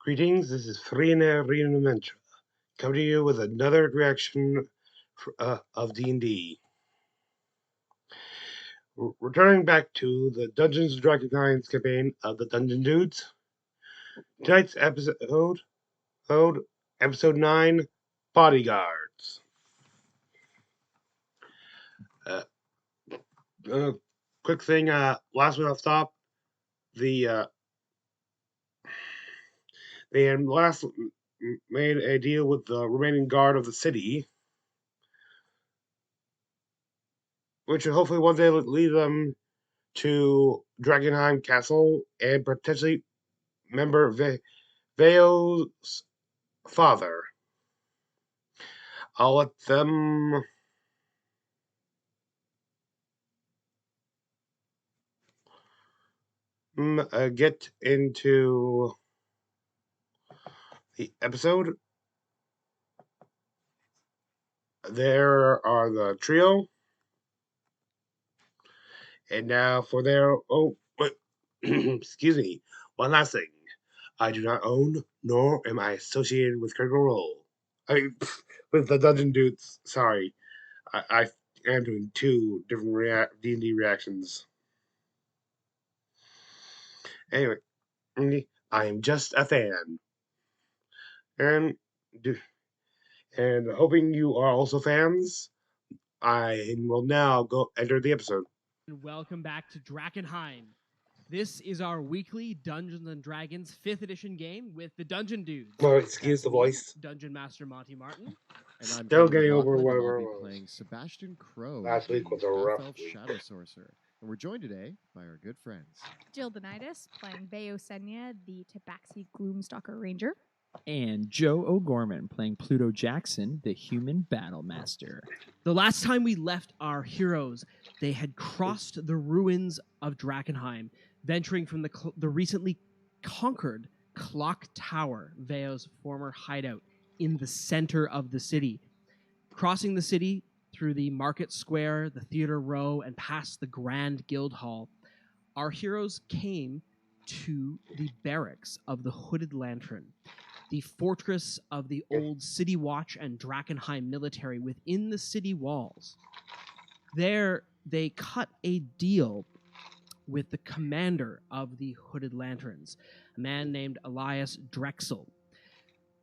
Greetings, this is Frina Rienementra, coming to you with another reaction of D&D. Returning back to the Dungeons & Drakkenheim campaign of the Dungeon Dudes. Tonight's episode 9, Bodyguards. Quick thing, last one off top, they had last made a deal with the remaining guard of the city, which will hopefully one day lead them to Drakkenheim Castle and potentially member Veo's father. I'll let them get into the episode. There are the trio. And now for their excuse me, one last thing. I do not own nor am I associated with Critical Role. With the Dungeon Dudes. Sorry, I am doing two different D&D reactions. Anyway, I am just a fan, and hoping you are also fans. I will now go enter the episode. Welcome back to Drakkenheim. This is our weekly Dungeons & Dragons 5th edition game with the Dungeon Dudes. Oh, excuse the voice. Dungeon Master Monty Martin. And I'm Still John getting over McLaughlin, whatever and it I'll be was. playing Sebastian Crow, Last week was a rough half-elf week. shadow sorcerer. And we're joined today by our good friends. Jill Benitis playing Veo Senya, the Tabaxi Gloomstalker Ranger. And Joe O'Gorman playing Pluto Jackson, the Human Battle Master. The last time we left our heroes, they had crossed the ruins of Drakkenheim, venturing from the recently conquered Clock Tower, Veo's former hideout, in the center of the city. Crossing the city through the Market Square, the Theater Row, and past the Grand Guild Hall, our heroes came to the barracks of the Hooded Lantern, the fortress of the old City Watch and Drakkenheim military within the city walls. There, they cut a deal with the commander of the Hooded Lanterns, a man named Elias Drexel,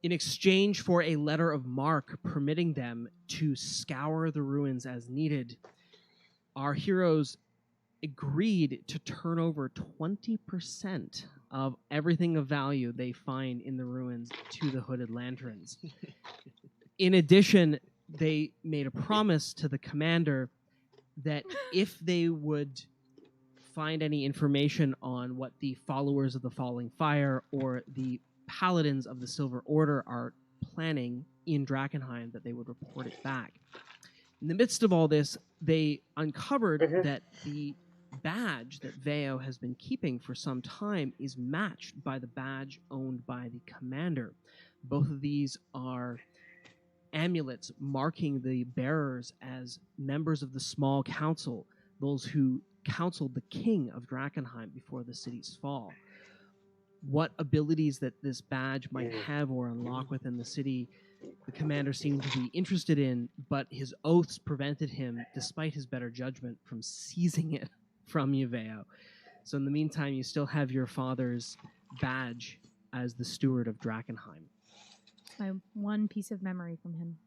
in exchange for a letter of marque permitting them to scour the ruins as needed. Our heroes agreed to turn over 20% of everything of value they find in the ruins to the Hooded Lanterns. In addition, they made a promise to the commander that if they would find any information on what the followers of the Falling Fire or the Paladins of the Silver Order are planning in Drakkenheim, that they would report it back. In the midst of all this, they uncovered that the badge that Veo has been keeping for some time is matched by the badge owned by the commander. Both of these are amulets marking the bearers as members of the small council, those who counseled the king of Drakkenheim before the city's fall. What abilities that this badge might have or unlock within the city, the commander seemed to be interested in, but his oaths prevented him, despite his better judgment, from seizing it from you, Veo. So in the meantime, you still have your father's badge as the steward of Drakkenheim. My one piece of memory from him.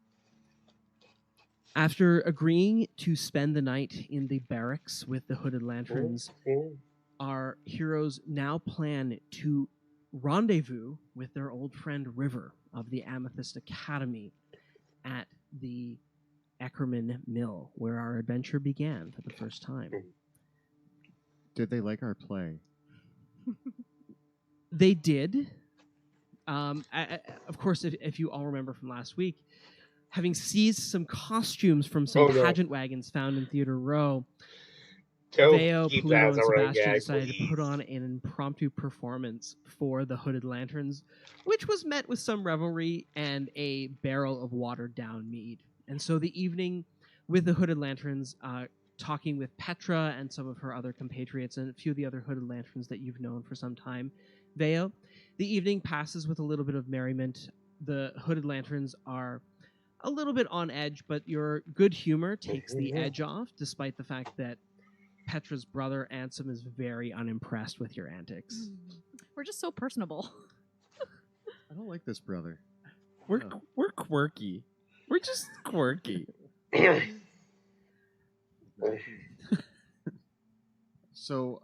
After agreeing to spend the night in the barracks with the Hooded Lanterns, our heroes now plan to rendezvous with their old friend River of the Amethyst Academy at the Eckerman Mill, where our adventure began for the first time. Did they like our play? They did. Of course, if you all remember from last week, having seized some costumes from some pageant wagons found in Theater Row, Veo, Pluto, and Sebastian decided to put on an impromptu performance for the Hooded Lanterns, which was met with some revelry and a barrel of watered-down mead. And so the evening with the Hooded Lanterns, talking with Petra and some of her other compatriots and a few of the other Hooded Lanterns that you've known for some time, Veo, The evening passes with a little bit of merriment. The hooded lanterns are a little bit on edge, but your good humor takes the edge off, despite the fact that Petra's brother, Ansem, is very unimpressed with your antics. We're just so personable. I don't like this brother. We're quirky. We're just quirky. So,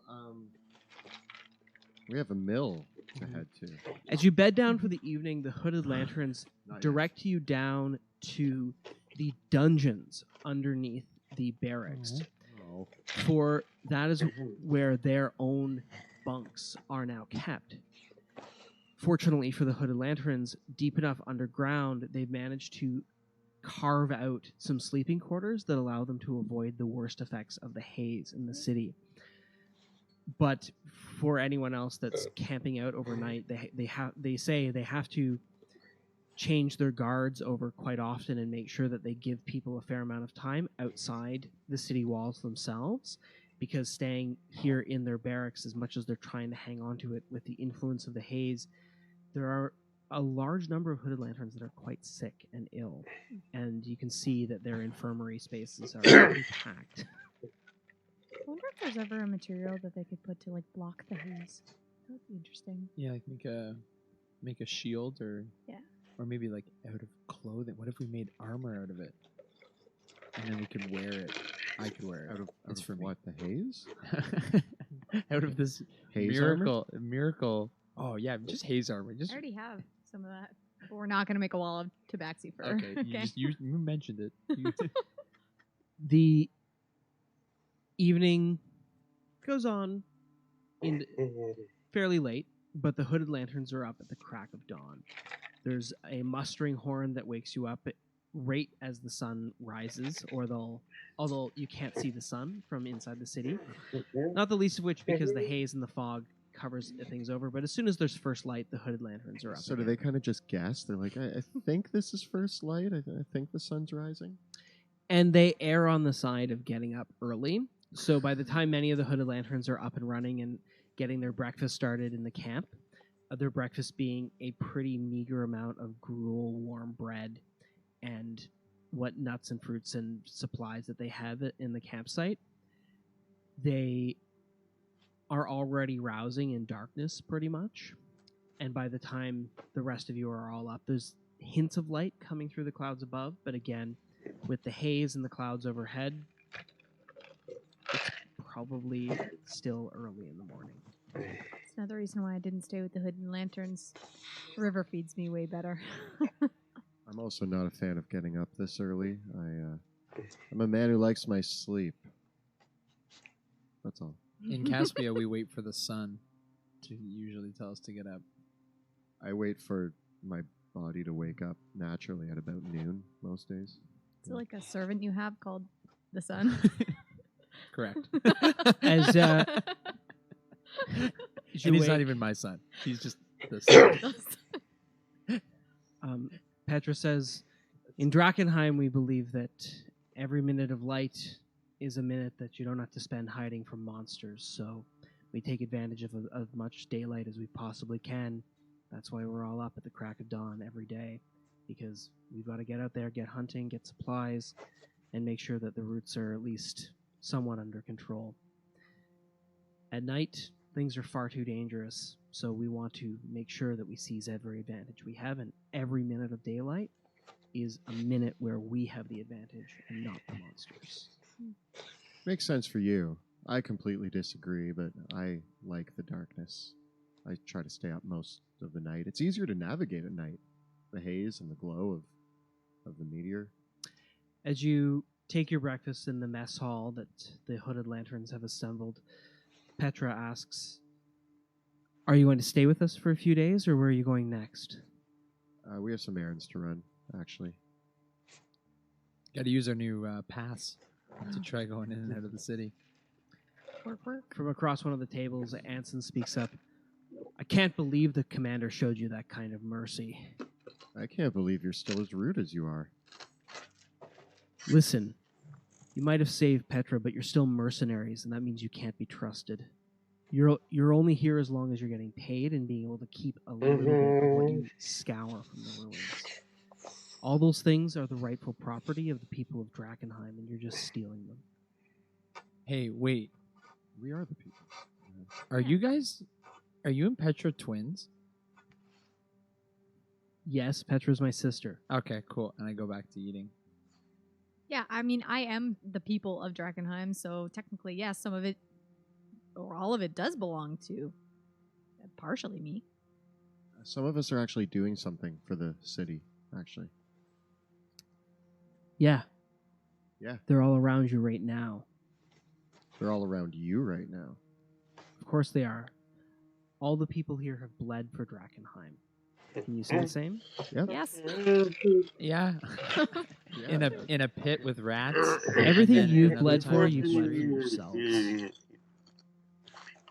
we have a mill to head to. As you bed down for the evening, the hooded lanterns Not yet. direct you down to the dungeons underneath the barracks. Oh. For that is where their own bunks are now kept. Fortunately for the hooded lanterns, deep enough underground, they've managed to carve out some sleeping quarters that allow them to avoid the worst effects of the haze in the city. But for anyone else that's camping out overnight, they say they have to change their guards over quite often and make sure that they give people a fair amount of time outside the city walls themselves, because staying here in their barracks, as much as they're trying to hang on to it with the influence of the haze, there are a large number of hooded lanterns that are quite sick and ill, and you can see that their infirmary spaces are pretty packed. I wonder if there's ever a material that they could put to like block the haze. That would be interesting. Yeah, like make a shield or maybe like out of clothing. What if we made armor out of it? And then we could wear it. I could wear it. Out of It's for me. what, the haze? Out of this Haze armor? miracle. Oh yeah, just haze armor. I Just already have some of that. But we're not going to make a wall of tabaxi fur. okay. You mentioned it. The evening goes on in fairly late, but the hooded lanterns are up at the crack of dawn. There's a mustering horn that wakes you up right as the sun rises, although you can't see the sun from inside the city. Not the least of which because the haze and the fog covers things over, but as soon as there's first light, the hooded lanterns are up. So do again. they kind of just guess? They're like, I think this is first light. I think the sun's rising. And they err on the side of getting up early. So by the time many of the hooded lanterns are up and running and getting their breakfast started in the camp, their breakfast being a pretty meager amount of gruel, warm bread, and what nuts and fruits and supplies that they have in the campsite, they are already rousing in darkness pretty much. And by the time the rest of you are all up, there's hints of light coming through the clouds above, but again, with the haze and the clouds overhead, it's probably still early in the morning. It's another reason why I didn't stay with the hidden lanterns. River feeds me way better. I'm also not a fan of getting up this early. I'm a man who likes my sleep. That's all. In Caspia, we wait for the sun to usually tell us to get up. I wait for my body to wake up naturally at about noon most days. Is it like a servant you have called the sun? Correct. As And you he's wait, not even my son. He's just the son. Petra says, in Drakkenheim, we believe that every minute of light is a minute that you don't have to spend hiding from monsters. So we take advantage of as much daylight as we possibly can. That's why we're all up at the crack of dawn every day, because we've got to get out there, get hunting, get supplies, and make sure that the routes are at least somewhat under control. At night, things are far too dangerous, so we want to make sure that we seize every advantage we have, and every minute of daylight is a minute where we have the advantage and not the monsters. Makes sense for you. I completely disagree, but I like the darkness. I try to stay up most of the night. It's easier to navigate at night. The haze and the glow of the meteor. As you take your breakfast in the mess hall that the hooded lanterns have assembled, Petra asks, are you going to stay with us for a few days, or where are you going next? We have some errands to run, actually. Got to use our new pass to try going in and out of the city. Work. From across one of the tables, Anson speaks up. I can't believe the commander showed you that kind of mercy. I can't believe you're still as rude as you are. Listen, you might have saved Petra, but you're still mercenaries, and that means you can't be trusted. You're only here as long as you're getting paid and being able to keep a little bit of what you scour from the ruins. All those things are the rightful property of the people of Drakkenheim, and you're just stealing them. Hey, wait. We are the people. Are you and Petra twins? Yes, Petra's my sister. Okay, cool. And I go back to eating. Yeah, I mean, I am the people of Drakkenheim, so technically, yes, some of it, or all of it, does belong to partially me. Some of us are actually doing something for the city, actually. Yeah. Yeah. They're all around you right now. They're all around you right now. Of course they are. All the people here have bled for Drakkenheim. Can you say the same? Yep. Yes. Yeah. Yeah. In a pit with rats. Everything And then you've another bled time for, in you've the bled for street. yourselves.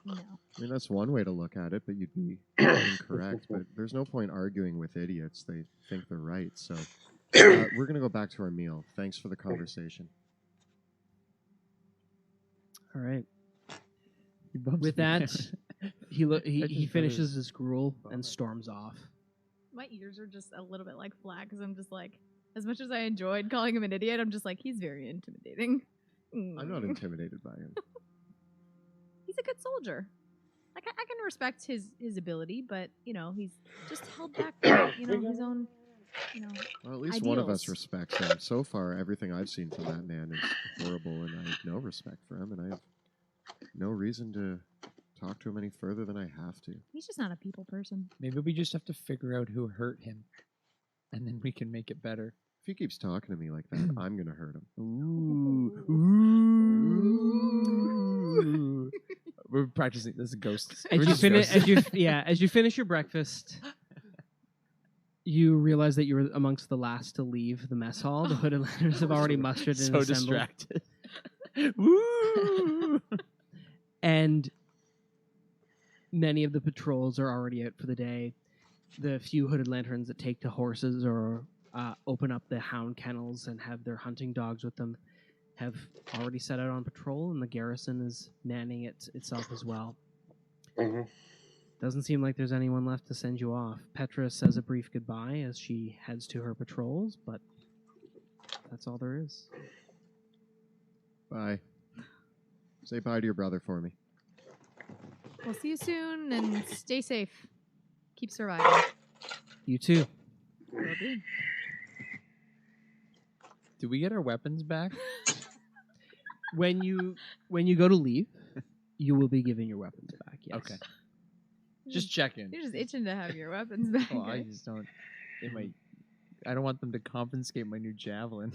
No. I mean, that's one way to look at it, but you'd be incorrect. But there's no point arguing with idiots. They think they're right. So we're going to go back to our meal. Thanks for the conversation. All right. He bumps With me that, down. he finishes his gruel and storms off. My ears are just a little bit like flat because I'm just like, as much as I enjoyed calling him an idiot, I'm just like, he's very intimidating. I'm not intimidated by him. He's a good soldier. Like I can respect his ability, but he's just held back by, his own, Well, at least one of us ideals. respects him. So far, everything I've seen from that man is horrible, and I have no respect for him, and I have no reason to talk to him any further than I have to. He's just not a people person. Maybe we just have to figure out who hurt him, and then we can make it better. If he keeps talking to me like that, I'm going to hurt him. Ooh. We're practicing. This is ghosts. As you finish your breakfast, you realize that you're amongst the last to leave the mess hall. The hooded lanterns have already mustered and so assembled. distracted. Woo! And many of the patrols are already out for the day. The few hooded lanterns that take to horses or open up the hound kennels and have their hunting dogs with them have already set out on patrol, and the garrison is manning it itself as well. Mm-hmm. Doesn't seem like there's anyone left to send you off. Petra says a brief goodbye as she heads to her patrols, but that's all there is. Bye. Say bye to your brother for me. We'll see you soon and stay safe. Keep surviving. You too. Will do. Do we get our weapons back? When you go to leave, you will be given your weapons back. Yes. Okay. Just checking. You're just itching to have your weapons back. Well, I eh? just don't. I don't want them to confiscate my new javelin.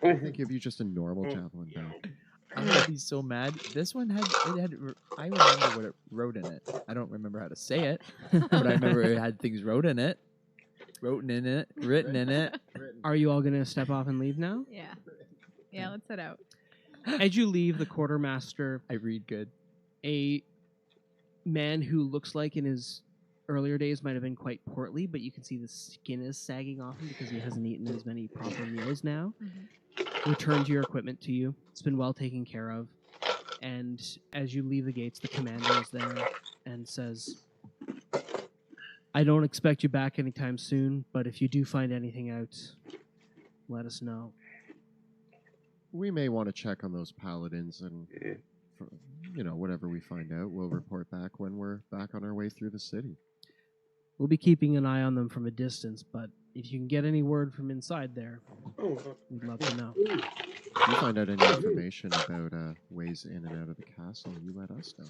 I think give you just a normal javelin back. I'm gonna be so mad. This one I remember what it wrote in it. I don't remember how to say it, but I remember it had things written in it. Are you all going to step off and leave now? Yeah. Yeah, let's head out. As you leave, the quartermaster, I read good. a man who looks like in his earlier days might have been quite portly, but you can see the skin is sagging off him because he hasn't eaten as many proper meals now. Returns your equipment to you. It's been well taken care of. And as you leave the gates, the commander is there and says, I don't expect you back anytime soon, but if you do find anything out, let us know. We may want to check on those paladins, and whatever we find out, we'll report back when we're back on our way through the city. We'll be keeping an eye on them from a distance, but if you can get any word from inside there, we'd love to know. If you find out any information about ways in and out of the castle, you let us know.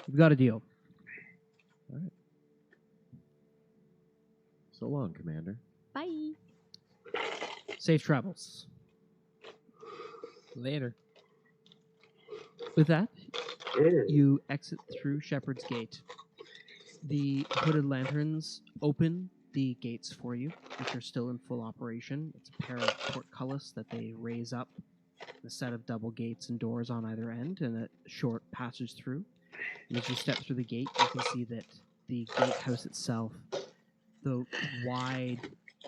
We've got a deal. All right. So long, Commander. Bye. Safe travels. Later. With that, you exit through Shepherd's Gate. The hooded lanterns open the gates for you, which are still in full operation. It's a pair of portcullis that they raise up, a set of double gates and doors on either end, and a short passage through. And as you step through the gate, you can see that the gatehouse itself, the wide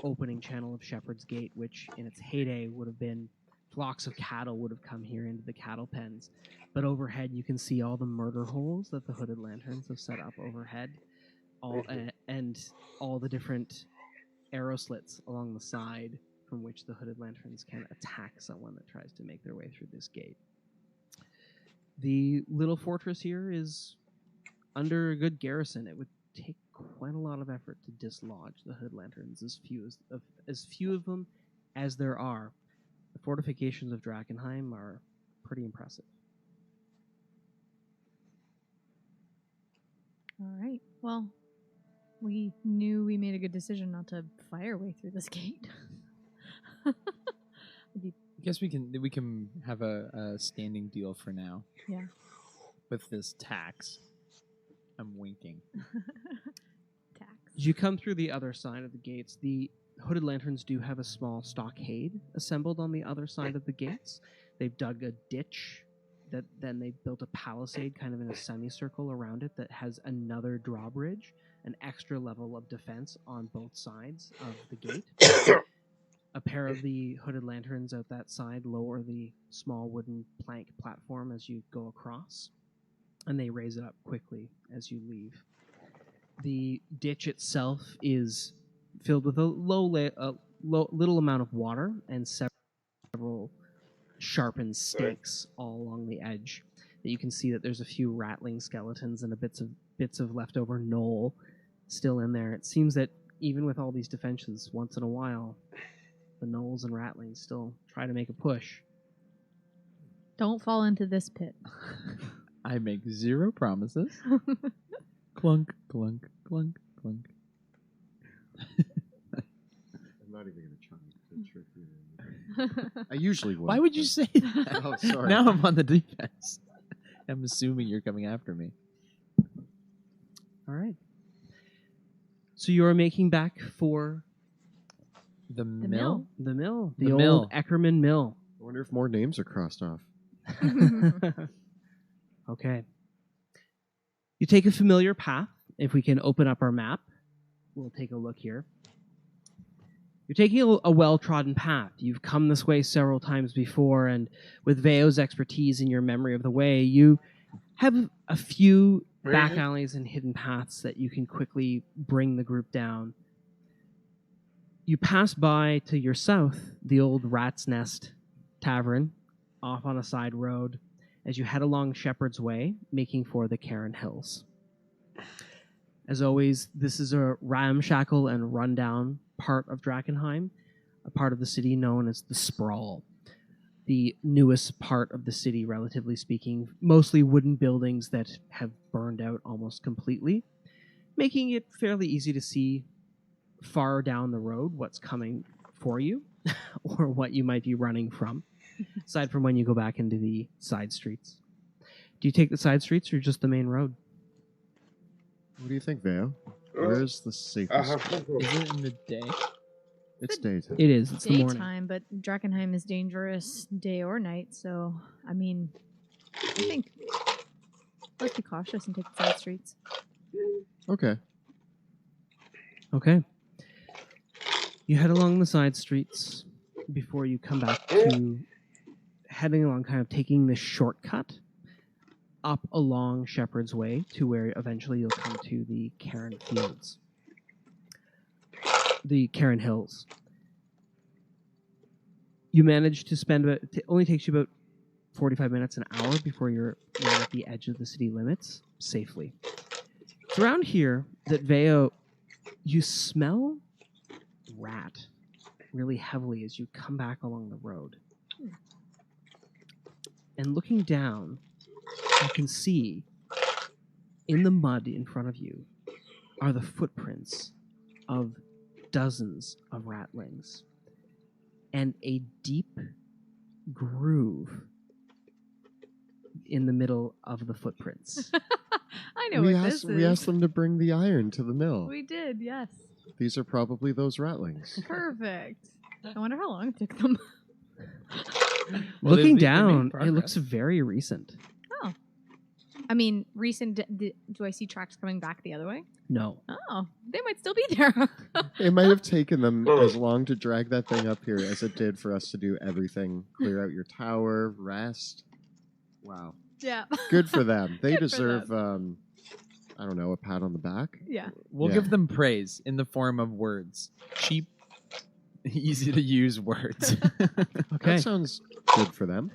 opening channel of Shepherd's Gate, which in its heyday would have been flocks of cattle would have come here into the cattle pens. But overhead, you can see all the murder holes that the hooded lanterns have set up overhead, and all the different arrow slits along the side from which the hooded lanterns can attack someone that tries to make their way through this gate. The little fortress here is under a good garrison. It would take quite a lot of effort to dislodge the hooded lanterns, as few of them as there are. The fortifications of Drakkenheim are pretty impressive. All right. Well, we knew we made a good decision not to fight our way through this gate. I guess we can have a standing deal for now. Yeah. With this tax. I'm winking. Tax. As you come through the other side of the gates, the hooded lanterns do have a small stockade assembled on the other side of the gates. They've dug a ditch that then they've built a palisade kind of in a semicircle around it that has another drawbridge, an extra level of defense on both sides of the gate. A pair of the hooded lanterns out that side lower the small wooden plank platform as you go across, and they raise it up quickly as you leave. The ditch itself is filled with a little amount of water and several sharpened stakes all along the edge. That you can see that there's a few rattling skeletons and bits of leftover knoll still in there. It seems that even with all these defenses, once in a while, the knolls and rattlings still try to make a push. Don't fall into this pit. I make zero promises. Clunk, clunk, clunk, clunk. I'm not even going to try to trick you. I usually would. Why would you say that? Oh, sorry. Now I'm on the defense. I'm assuming you're coming after me. All right. So you are making back for The mill. mill? the mill, The the old mill. Eckerman Mill. I wonder if more names are crossed off. Okay. You take a familiar path. If we can open up our map, we'll take a look here. You're taking a well-trodden path. You've come this way several times before, and with Veo's expertise and your memory of the way, you have a few back alleys and hidden paths that you can quickly bring the group down. You pass by to your south the old Rat's Nest Tavern off on a side road as you head along Shepherd's Way, making for the Cairn Hills. As always, this is a ramshackle and rundown part of Drakkenheim, a part of the city known as the Sprawl, the newest part of the city, relatively speaking, mostly wooden buildings that have burned out almost completely, making it fairly easy to see far down the road what's coming for you or what you might be running from, aside from when you go back into the side streets. Do you take the side streets or just the main road? What do you think, Veo? Where's the safest? Is it in the day? It's daytime. It is. It's the morning. Daytime, but Drakkenheim is dangerous day or night, so, I mean, I think let's be cautious and take the side streets. Okay. Okay. You head along the side streets before you come back to heading along, kind of taking this shortcut up along Shepherd's Way to where eventually you'll come to the Cairn Fields. The Cairn Hills. You manage to spend about, it only takes you about 45 minutes, an hour before you're at the edge of the city limits safely. It's around here that Veo, you smell rat really heavily as you come back along the road. And looking down, you can see in the mud in front of you are the footprints of dozens of ratlings and a deep groove in the middle of the footprints. I know we what asked, this is. We asked them to bring the iron to the mill. We did, yes. These are probably those ratlings. Perfect. I wonder how long it took them. Well, Looking they made down, it progress. looks very recent. Oh. I mean, recent. Do I see tracks coming back the other way? No. Oh, they might still be there. It might have taken them as long to drag that thing up here as it did for us to do everything. Clear out your tower, rest. Wow. Yeah. Good for them. They Good for deserve, I don't know, a pat on the back. Yeah. We'll Yeah. give them praise in the form of words. Cheap, easy to use words. Okay. That sounds good for them.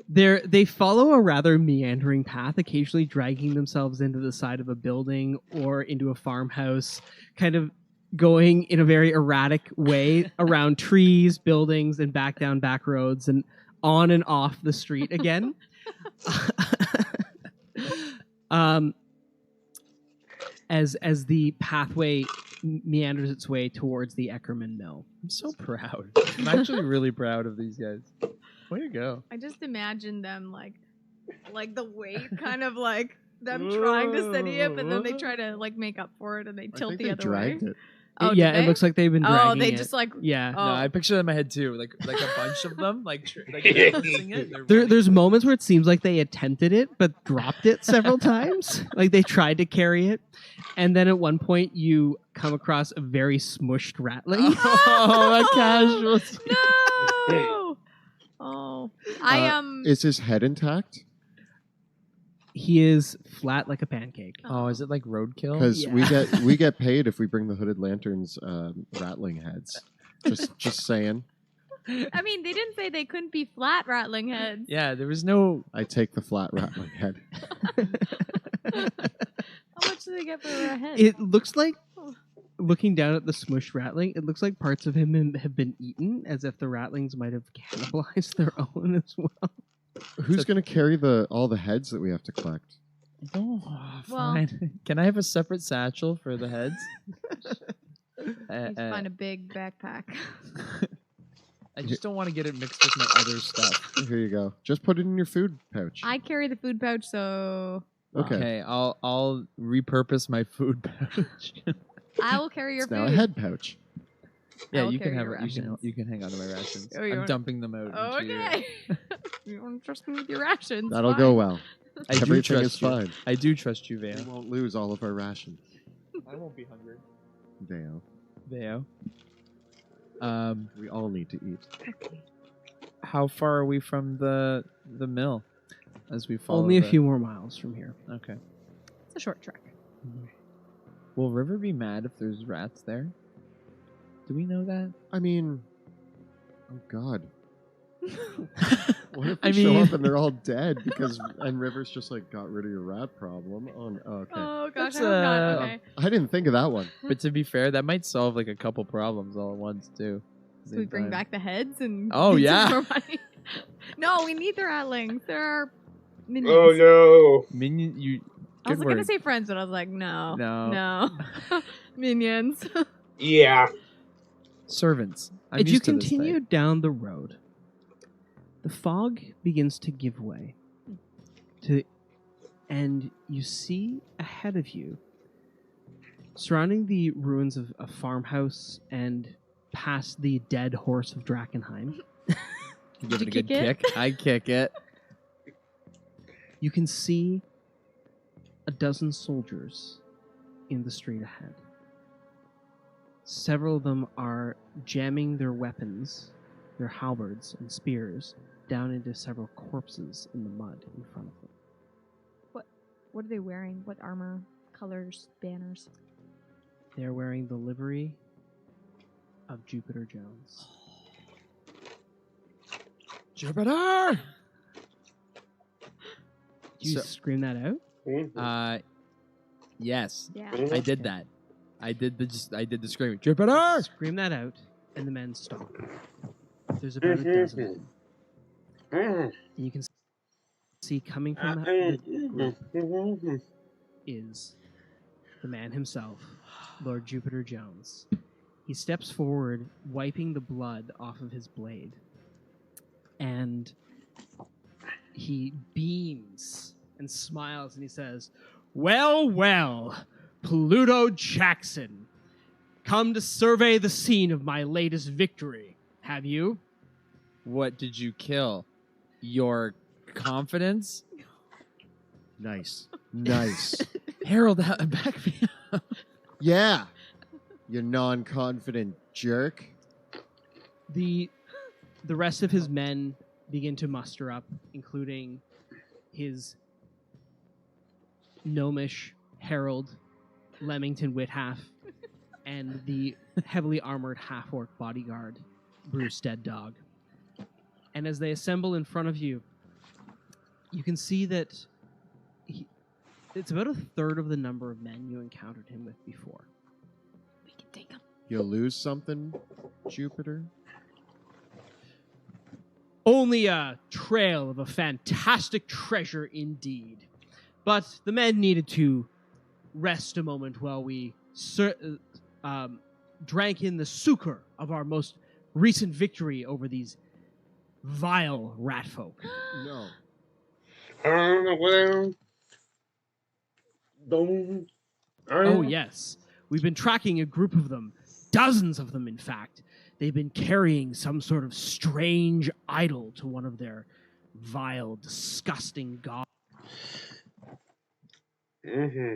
They follow a rather meandering path, occasionally dragging themselves into the side of a building or into a farmhouse, kind of going in a very erratic way around trees, buildings, and back down back roads and on and off the street again. As the pathway meanders its way towards the Eckerman Mill. I'm so proud. I'm actually really proud of these guys. Way to go. I just imagine them like the weight, kind of like them trying to steady up, and then they try to like make up for it, and they I tilt think the they other dragged way. it. Oh, Yeah, did it they? looks like they've been dragging Oh, they it. just like Yeah. Oh. No, I picture that in my head too, like a bunch of them, like balancing it. They're running. There's moments where it seems like they attempted it but dropped it several times. Like they tried to carry it, and then at one point you come across a very smushed ratling. Oh, a casualty. No. Oh, I Is his head intact? He is flat like a pancake. Oh, is it like roadkill? Because Yeah. we get paid if we bring the hooded lanterns rattling heads. Just saying. I mean, they didn't say they couldn't be flat rattling heads. Yeah, there was no. I take the flat rattling head. How much do they get for a head? It looks like, looking down at the smushed rattling, it looks like parts of him have been eaten, as if the rattlings might have cannibalized their own as well. Who's going to carry all the heads that we have to collect? Oh, Well- fine. Can I have a separate satchel for the heads? You need to find a big backpack. I just don't want to get it mixed with my other stuff. Here you go. Just put it in your food pouch. I carry the food pouch, so Okay. I'll repurpose my food pouch. I will carry your It's food. now a head pouch. Yeah, I'll you can carry have your it. rations. You can hang on to my rations. Oh, you I'm want- dumping them out. into your- Okay. You don't trust me with your rations. That'll fine. go well. I do Everything trust is you. fine. I do trust you, We Veo. won't lose all of our rations. I won't be hungry. Dale. Veo. We all need to eat. How far are we from the mill? As we follow. Only a few more miles from here. Okay. It's a short trek. Will River be mad if there's rats there? Do we know that? I mean, oh God. What if I we show mean- up and they're all dead and River's just like got rid of your rat problem? Okay. Oh gosh, That's, I hope not. uh, Okay. I didn't think of that one. But to be fair, that might solve like a couple problems all at once too. So we bring back the heads and Oh, need some yeah. more money. No, we need the rattlings. There are minions. Oh no! minion. You. I was Good gonna word. say friends, but I was like, no, No. minions. Yeah. Servants. I'm As you used to this continue thing. down the road, the fog begins to give way, and you see ahead of you, surrounding the ruins of a farmhouse and past the dead horse of Drakkenheim, Give it a you good kick it? kick. I kick it. you can see a dozen soldiers in the street ahead. Several of them are jamming their weapons, their halberds and spears, down into several corpses in the mud in front of them. What are they wearing? What armor, colors, banners? They're wearing the livery of Jupiter Jones. Jupiter. Did you So- scream that out? Yes, Yeah. I did that. I did the screaming. Jupiter. Scream that out, and the men stop. There's about a dozen of them. And you can see coming from that group is the man himself, Lord Jupiter Jones. He steps forward, wiping the blood off of his blade. And he beams and smiles and he says, "Well, well, Pluto Jackson, come to survey the scene of my latest victory. Have you?" What did you kill? Your confidence? Nice. Nice. Harold, back me up. Yeah. You non-confident jerk. The rest of his men begin to muster up, including his gnomish herald, Leamington Whithalf, and the heavily armored half-orc bodyguard, Brewstead Dog. And as they assemble in front of you, you can see that it's about a third of the number of men you encountered him with before. We can take him. You'll lose something, Jupiter? Only a trail of a fantastic treasure indeed. But the men needed to rest a moment while we drank in the succor of our most recent victory over these vile rat folk. No. Well, Oh, yes. We've been tracking a group of them, dozens of them, in fact. They've been carrying some sort of strange idol to one of their vile, disgusting gods. Mm-hmm.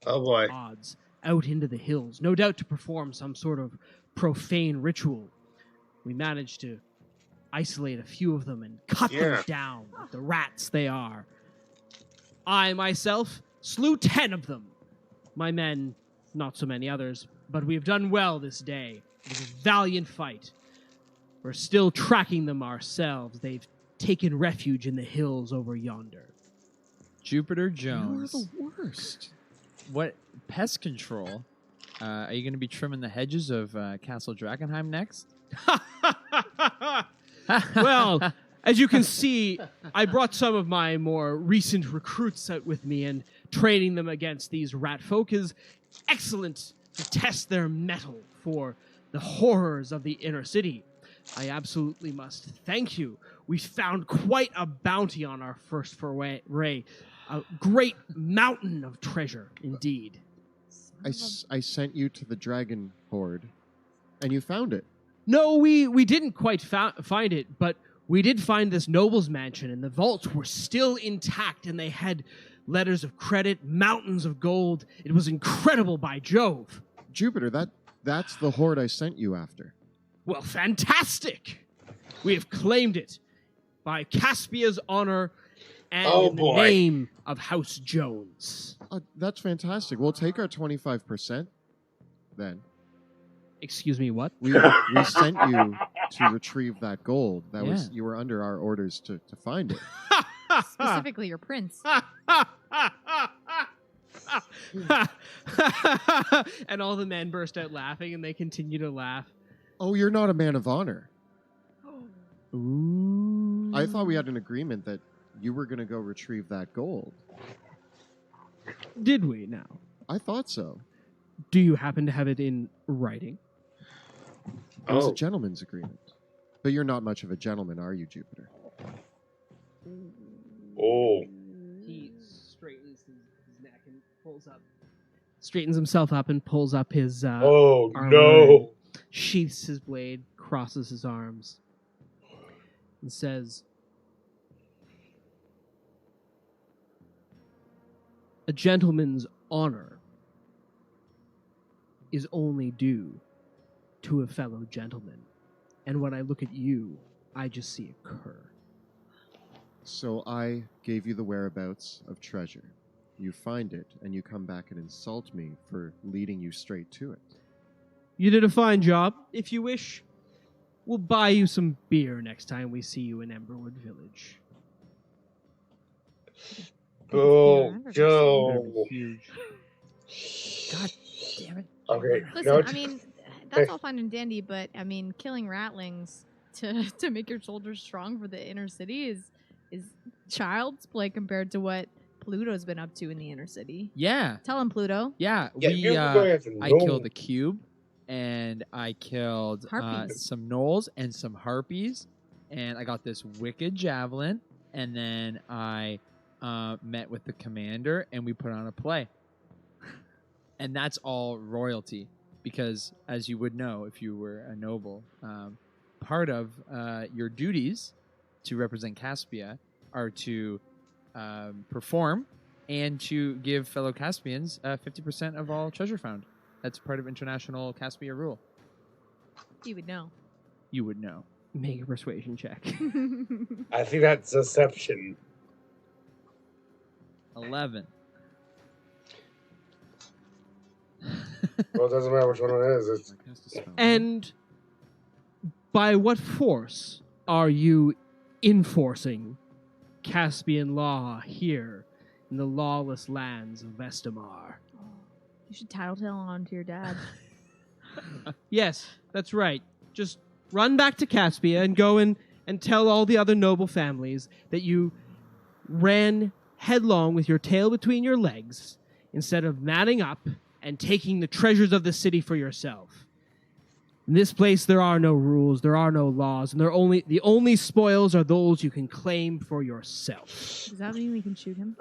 Oh boy. Gods out into the hills, no doubt to perform some sort of profane ritual. We managed to isolate a few of them and cut them down, like the rats they are. I, myself, slew 10 of them. My men, not so many others, but we have done well this day. It was a valiant fight. We're still tracking them ourselves. They've taken refuge in the hills over yonder. Jupiter You're Jones. the worst. What pest control? Are you going to be trimming the hedges of Castle Drakkenheim next? Well, as you can see, I brought some of my more recent recruits out with me, and training them against these rat folk is excellent to test their mettle for the horrors of the inner city. I absolutely must thank you. We found quite a bounty on our first foray. A great mountain of treasure, indeed. I sent you to the dragon horde, and you found it. No, we didn't quite find it, but we did find this noble's mansion, and the vaults were still intact, and they had letters of credit, mountains of gold. It was incredible, by Jove. Jupiter, that's the horde I sent you after. Well, fantastic! We have claimed it by Caspia's honor and in the name of House Jones. That's fantastic. We'll take our 25% then. Excuse me, what? We sent you to retrieve that gold. You were under our orders to find it. Specifically your prince. And all the men burst out laughing, and they continue to laugh. Oh, you're not a man of honor. Ooh. I thought we had an agreement that you were going to go retrieve that gold. Did we now? I thought so. Do you happen to have it in writing? It was a gentleman's agreement. But you're not much of a gentleman, are you, Jupiter? Oh. He straightens his neck and straightens himself up and pulls up his Oh, armor, no. sheaths his blade, crosses his arms, and says, "A gentleman's honor is only due to a fellow gentleman. And when I look at you, I just see a cur." So I gave you the whereabouts of treasure. You find it, and you come back and insult me for leading you straight to it. You did a fine job. If you wish, we'll buy you some beer next time we see you in Emberwood Village. Oh, That'd Joe. be huge. God damn it. Okay. Listen, I mean, that's all fine and dandy, but I mean, killing ratlings to make your soldiers strong for the inner city is child's play compared to what Pluto's been up to in the inner city. Yeah. Tell him, Pluto. Yeah. Yeah, We you're going to I know. killed the cube, and I killed Harpies. some gnolls and some harpies, and I got this wicked javelin, and then I met with the commander, and we put on a play. And that's all royalty, because as you would know if you were a noble, part of your duties to represent Caspia are to perform and to give fellow Caspians 50% of all treasure found. That's part of international Caspia rule. You would know. You would know. Make a persuasion check. I think that's deception. 11. Well, it doesn't matter which one it is. It's I cast a spell. And by what force are you enforcing Caspian law here in the lawless lands of Vestamar? You should tattletale on to your dad. Yes, that's right. Just run back to Caspia and go and tell all the other noble families that you ran headlong with your tail between your legs instead of manning up and taking the treasures of the city for yourself. In this place, there are no rules, there are no laws, and the only spoils are those you can claim for yourself. Does that mean we can shoot him?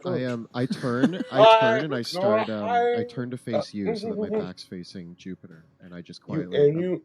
I turn and I start. I turn to face you so that my back's facing Jupiter, and I just quietly.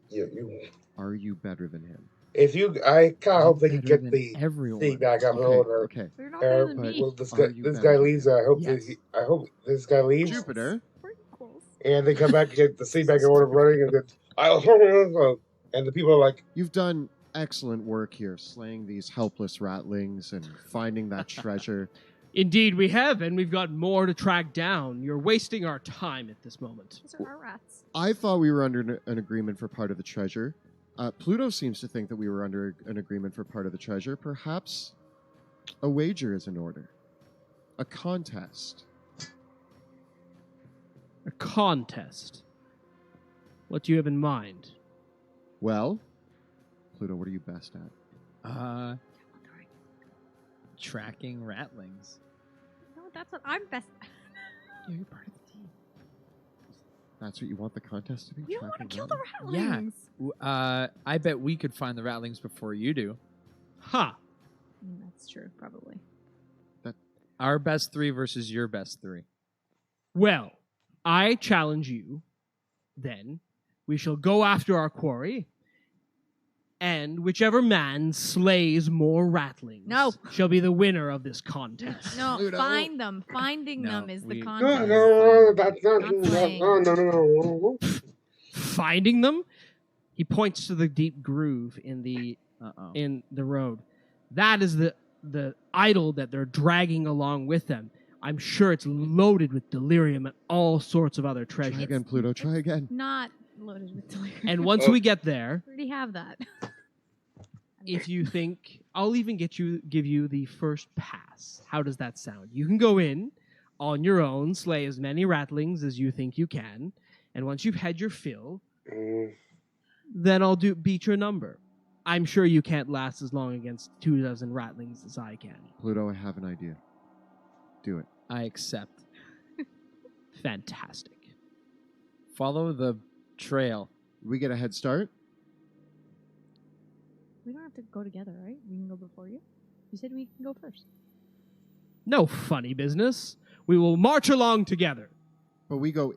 Are you better than him? If you, I kind of hope they can Better get than the everyone. thing back up in order. Okay. You're not better than but- me. Well, this Are guy, you this better guy than leaves. him? I hope Yes. I hope this guy leaves, Jupiter. We're equals. and they come back and get the seat back in order, running, and then and the people are like, You've done excellent work here, slaying these helpless ratlings and finding that treasure. Indeed, we have, and we've got more to track down. You're wasting our time at this moment. Those are our rats. I thought we were under an agreement for part of the treasure. Pluto seems to think that we were under an agreement for part of the treasure. Perhaps a wager is in order. A contest. A contest. What do you have in mind? Well, Pluto, what are you best at? Tracking ratlings. No, that's what I'm best at. Yeah, you're part of the team. That's what you want the contest to be? We don't want to Tracking kill the ratlings? ratlings. I bet we could find the ratlings before you do. Ha! That's true, probably. Our best 3 versus your best 3. Well, I challenge you, then. We shall go after our quarry, and whichever man slays more ratlings No. shall be the winner of this contest. No, Pluto. find them. Finding No, them is the we- no, contest. no, that's not, Not playing. no. Finding them? He points to the deep groove in the Uh-oh. road. That is the idol that they're dragging along with them. I'm sure it's loaded with delirium and all sorts of other Try treasures. again, Pluto. Try again. Not loaded with delirium. And once we get there, We already have that. if you think, I'll even give you the first pass. How does that sound? You can go in on your own, slay as many ratlings as you think you can, and once you've had your fill, then I'll beat your number. I'm sure you can't last as long against 24 ratlings as I can. Pluto, I have an idea. Do it. I accept. Fantastic. Follow the trail. We get a head start. We don't have to go together, right? We can go before you. You said we can go first. No funny business. We will march along together. But we go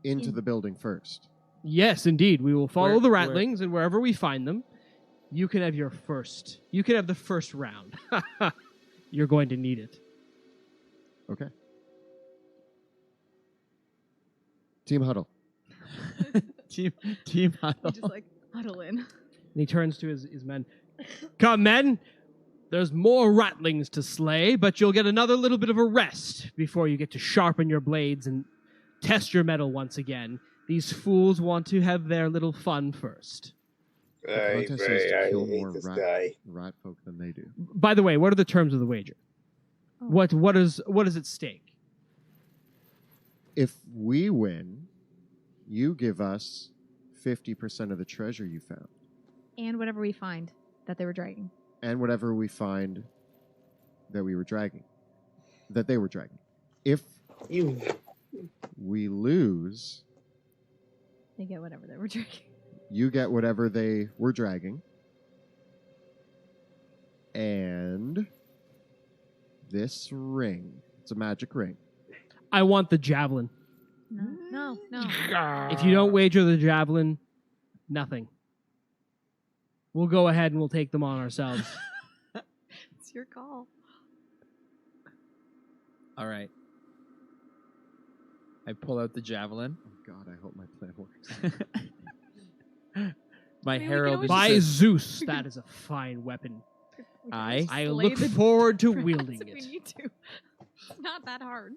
into In- the building first. Yes, indeed. We will follow Where- the where- ratlings, and wherever we find them, you can have your first. You can have the first round. You're going to need it. Okay. Team huddle. Team huddle. We just like huddle in. And he turns to his men. Come, men. There's more ratlings to slay, but you'll get another little bit of a rest before you get to sharpen your blades and test your metal once again. These fools want to have their little fun first. The contest is to I kill hate more this rat, guy. rat folk than they do. By the way, what are the terms of the wager? Oh. What is at stake? If we win, you give us 50% of the treasure you found. And whatever we find that they were dragging. And whatever we find that we were dragging. That they were dragging. If You we lose, They get whatever they were drinking. You get whatever they were dragging. And this ring. It's a magic ring. I want the javelin. No. If you don't wager the javelin, nothing. We'll go ahead and we'll take them on ourselves. It's your call. All right. I pull out the javelin. Oh God, I hope my plan works. My I mean, we can herald always is By just- Zeus, that is a fine weapon. We can I always I slay look the forward to rats wielding if we it. need to. It's not that hard.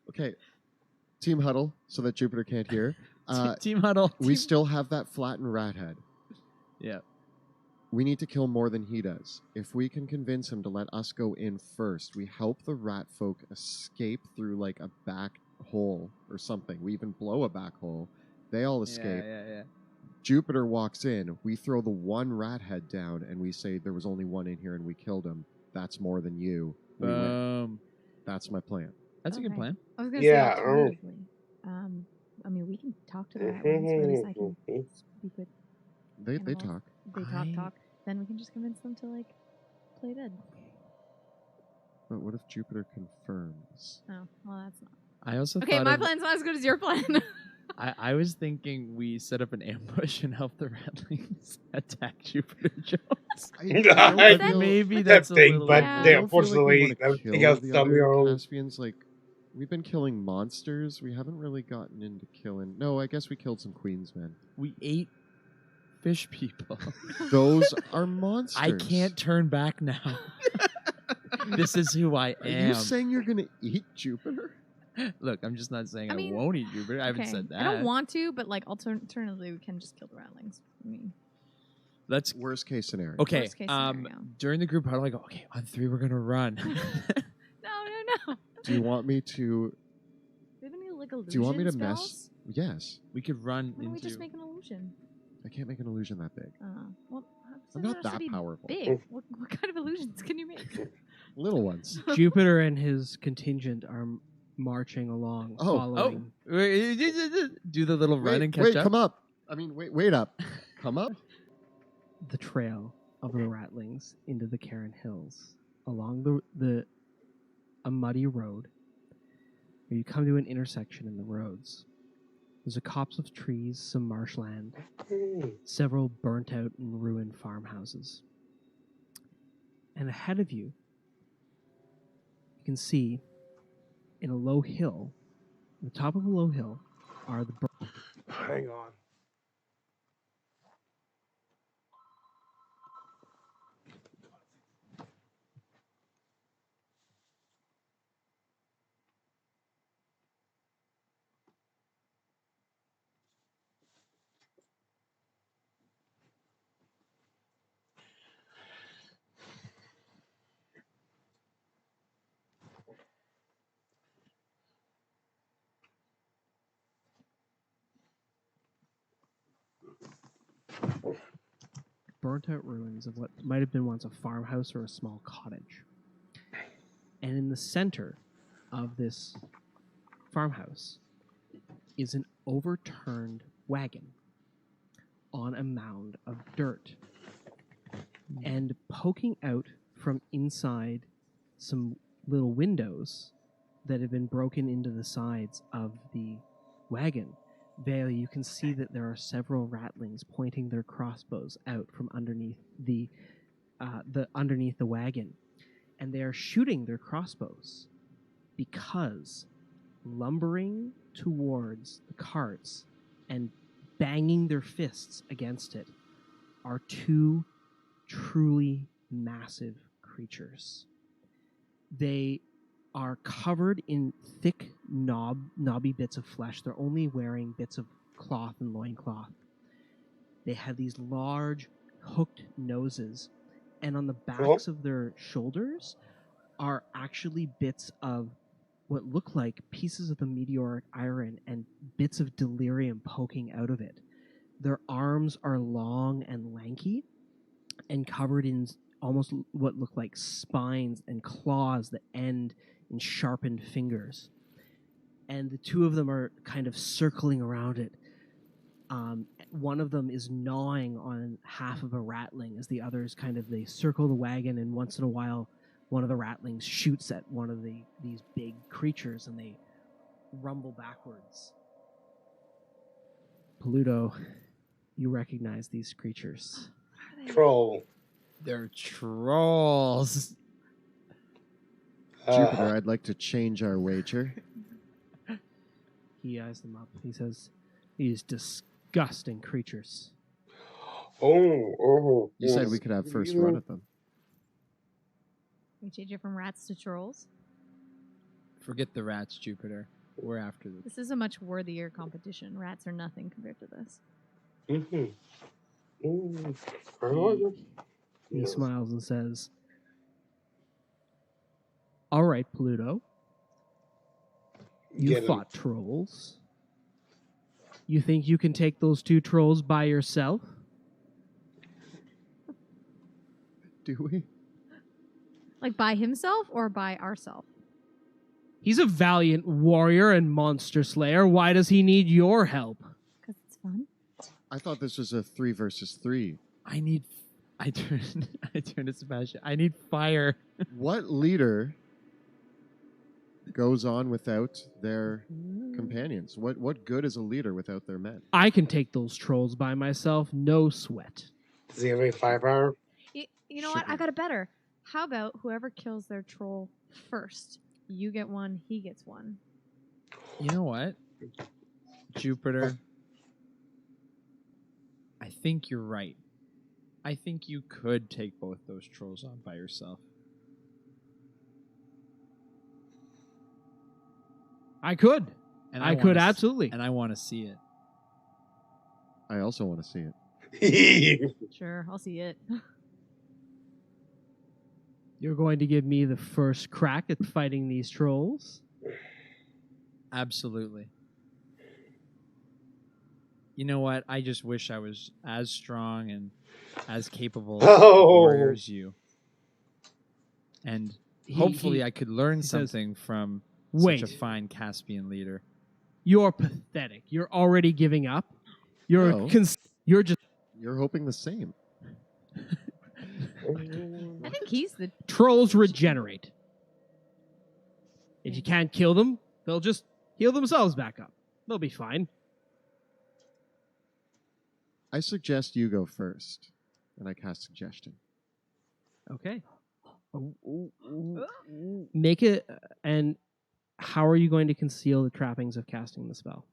Okay. Team huddle so that Jupiter can't hear. Team huddle. We still have that flattened rat head. Yeah. We need to kill more than he does. If we can convince him to let us go in first, we help the rat folk escape through like a back hole or something. We even blow a back hole. They all escape. Yeah. Jupiter walks in. We throw the one rat head down and we say there was only one in here and we killed him. That's more than you. We win. Boom. That's my plan. That's a good Okay. plan. I was gonna Yeah, say alternatively. I mean, we can talk to the rat ones, or at least I can speak with. They Animals. talk. They talk. Then we can just convince them to like play dead. But what if Jupiter confirms? Oh, well, that's not. I also Okay, thought my of- plan's not as good as your plan. I was thinking we set up an ambush and help the ratlings attack Jupiter Jones. I- But maybe That's that's a big, little. but Yeah. I they don't feel like we unfortunately, wanna I think kill I'll the stop other your own. Caspians. Like, we've been killing monsters. We haven't really gotten into killing. No, I guess we killed some queensmen. We ate fish people. Those are monsters. I can't turn back now. This is who I Are am. you saying you're going to eat Jupiter? Look, I'm just not saying I I, mean, won't eat Jupiter. I haven't Okay, said that. I don't want to, but like alternatively, we can just kill the ratlings. I mean, Let's. Worst case scenario. Okay. Worst case scenario. During the group huddle, I go, okay, on 3, we're gonna run. no. Do you want me to? Do you have any like illusion Do you want me to spells? mess? Yes. We could run Why don't we into. just make an illusion? I can't make an illusion that big. Well, I'm doesn't not have to that be powerful. Big. What kind of illusions can you make? Little ones. Jupiter and his contingent are marching along, Oh. following. Do the little run Wait, and catch wait, up. come up. I mean, wait up. Come up. The trail of the ratlings into the Cairn Hills along a muddy road. Where you come to an intersection in the roads. There's a copse of trees, some marshland, several burnt out and ruined farmhouses. And ahead of you, you can see in a low hill, at the top of a low hill, are the Hang on. burnt out ruins of what might have been once a farmhouse or a small cottage. And in the center of this farmhouse is an overturned wagon on a mound of dirt. And poking out from inside some little windows that have been broken into the sides of the wagon, Vale, you can see that there are several ratlings pointing their crossbows out from underneath the wagon, and they are shooting their crossbows because lumbering towards the carts and banging their fists against it are two truly massive creatures. They are covered in thick, knobby bits of flesh. They're only wearing bits of cloth and loincloth. They have these large, hooked noses, and on the backs of their shoulders are actually bits of what look like pieces of the meteoric iron and bits of delirium poking out of it. Their arms are long and lanky and covered in almost what look like spines and claws that end sharpened fingers. And the two of them are kind of circling around it, One of them is gnawing on half of a ratling as the others they circle the wagon, and once in a while one of the ratlings shoots at one of these big creatures and they rumble backwards. Pluto, you recognize these creatures. Troll. They're trolls. Jupiter, I'd like to change our wager. He eyes them up. He says, "These disgusting creatures." You yes. said we could have first run at them. We change it from rats to trolls. Forget the rats, Jupiter. We're after them. This is a much worthier competition. Rats are nothing compared to this. He smiles and says, "All right, Pluto. You Get 'em. fought trolls. You think you can take those 2 trolls by yourself?" Do we? Like by himself or by ourself? He's a valiant warrior and monster slayer. Why does he need your help? Because it's fun. I thought this was a 3 versus 3. I turn to Sebastian. I need fire. What leader goes on without their companions? What good is a leader without their men? I can take those trolls by myself, no sweat. Does he have any firepower? You know what? I got it better. How about whoever kills their troll first? You get one, he gets one. You know what? Jupiter, I think you're right. I think you could take both those trolls on by yourself. I could. And I could, absolutely. And I want to see it. I also want to see it. Sure, I'll see it. You're going to give me the first crack at fighting these trolls? Absolutely. You know what? I just wish I was as strong and as capable of a warrior as you. And hopefully I could learn something from such a fine Caspian leader. You're pathetic. You're already giving up. You're just... You're hoping the same. I think he's the... Trolls regenerate. If you can't kill them, they'll just heal themselves back up. They'll be fine. I suggest you go first, and I cast suggestion. Okay. Make it... And how are you going to conceal the trappings of casting the spell?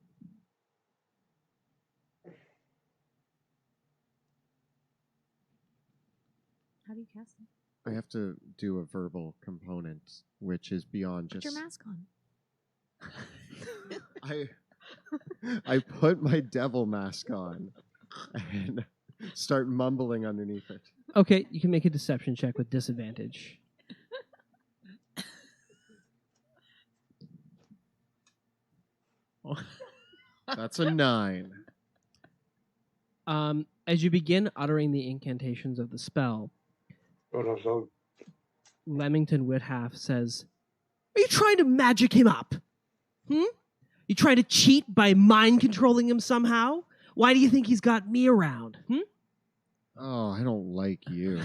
How do you cast it? I have to do a verbal component, which is beyond Put just... your mask on. I put my devil mask on and start mumbling underneath it. Okay, you can make a deception check with disadvantage. That's a 9. As you begin uttering the incantations of the spell, Leamington Whithalf says, "Are you trying to magic him up? You trying to cheat by mind controlling him somehow? Why do you think he's got me around? Oh, I don't like you,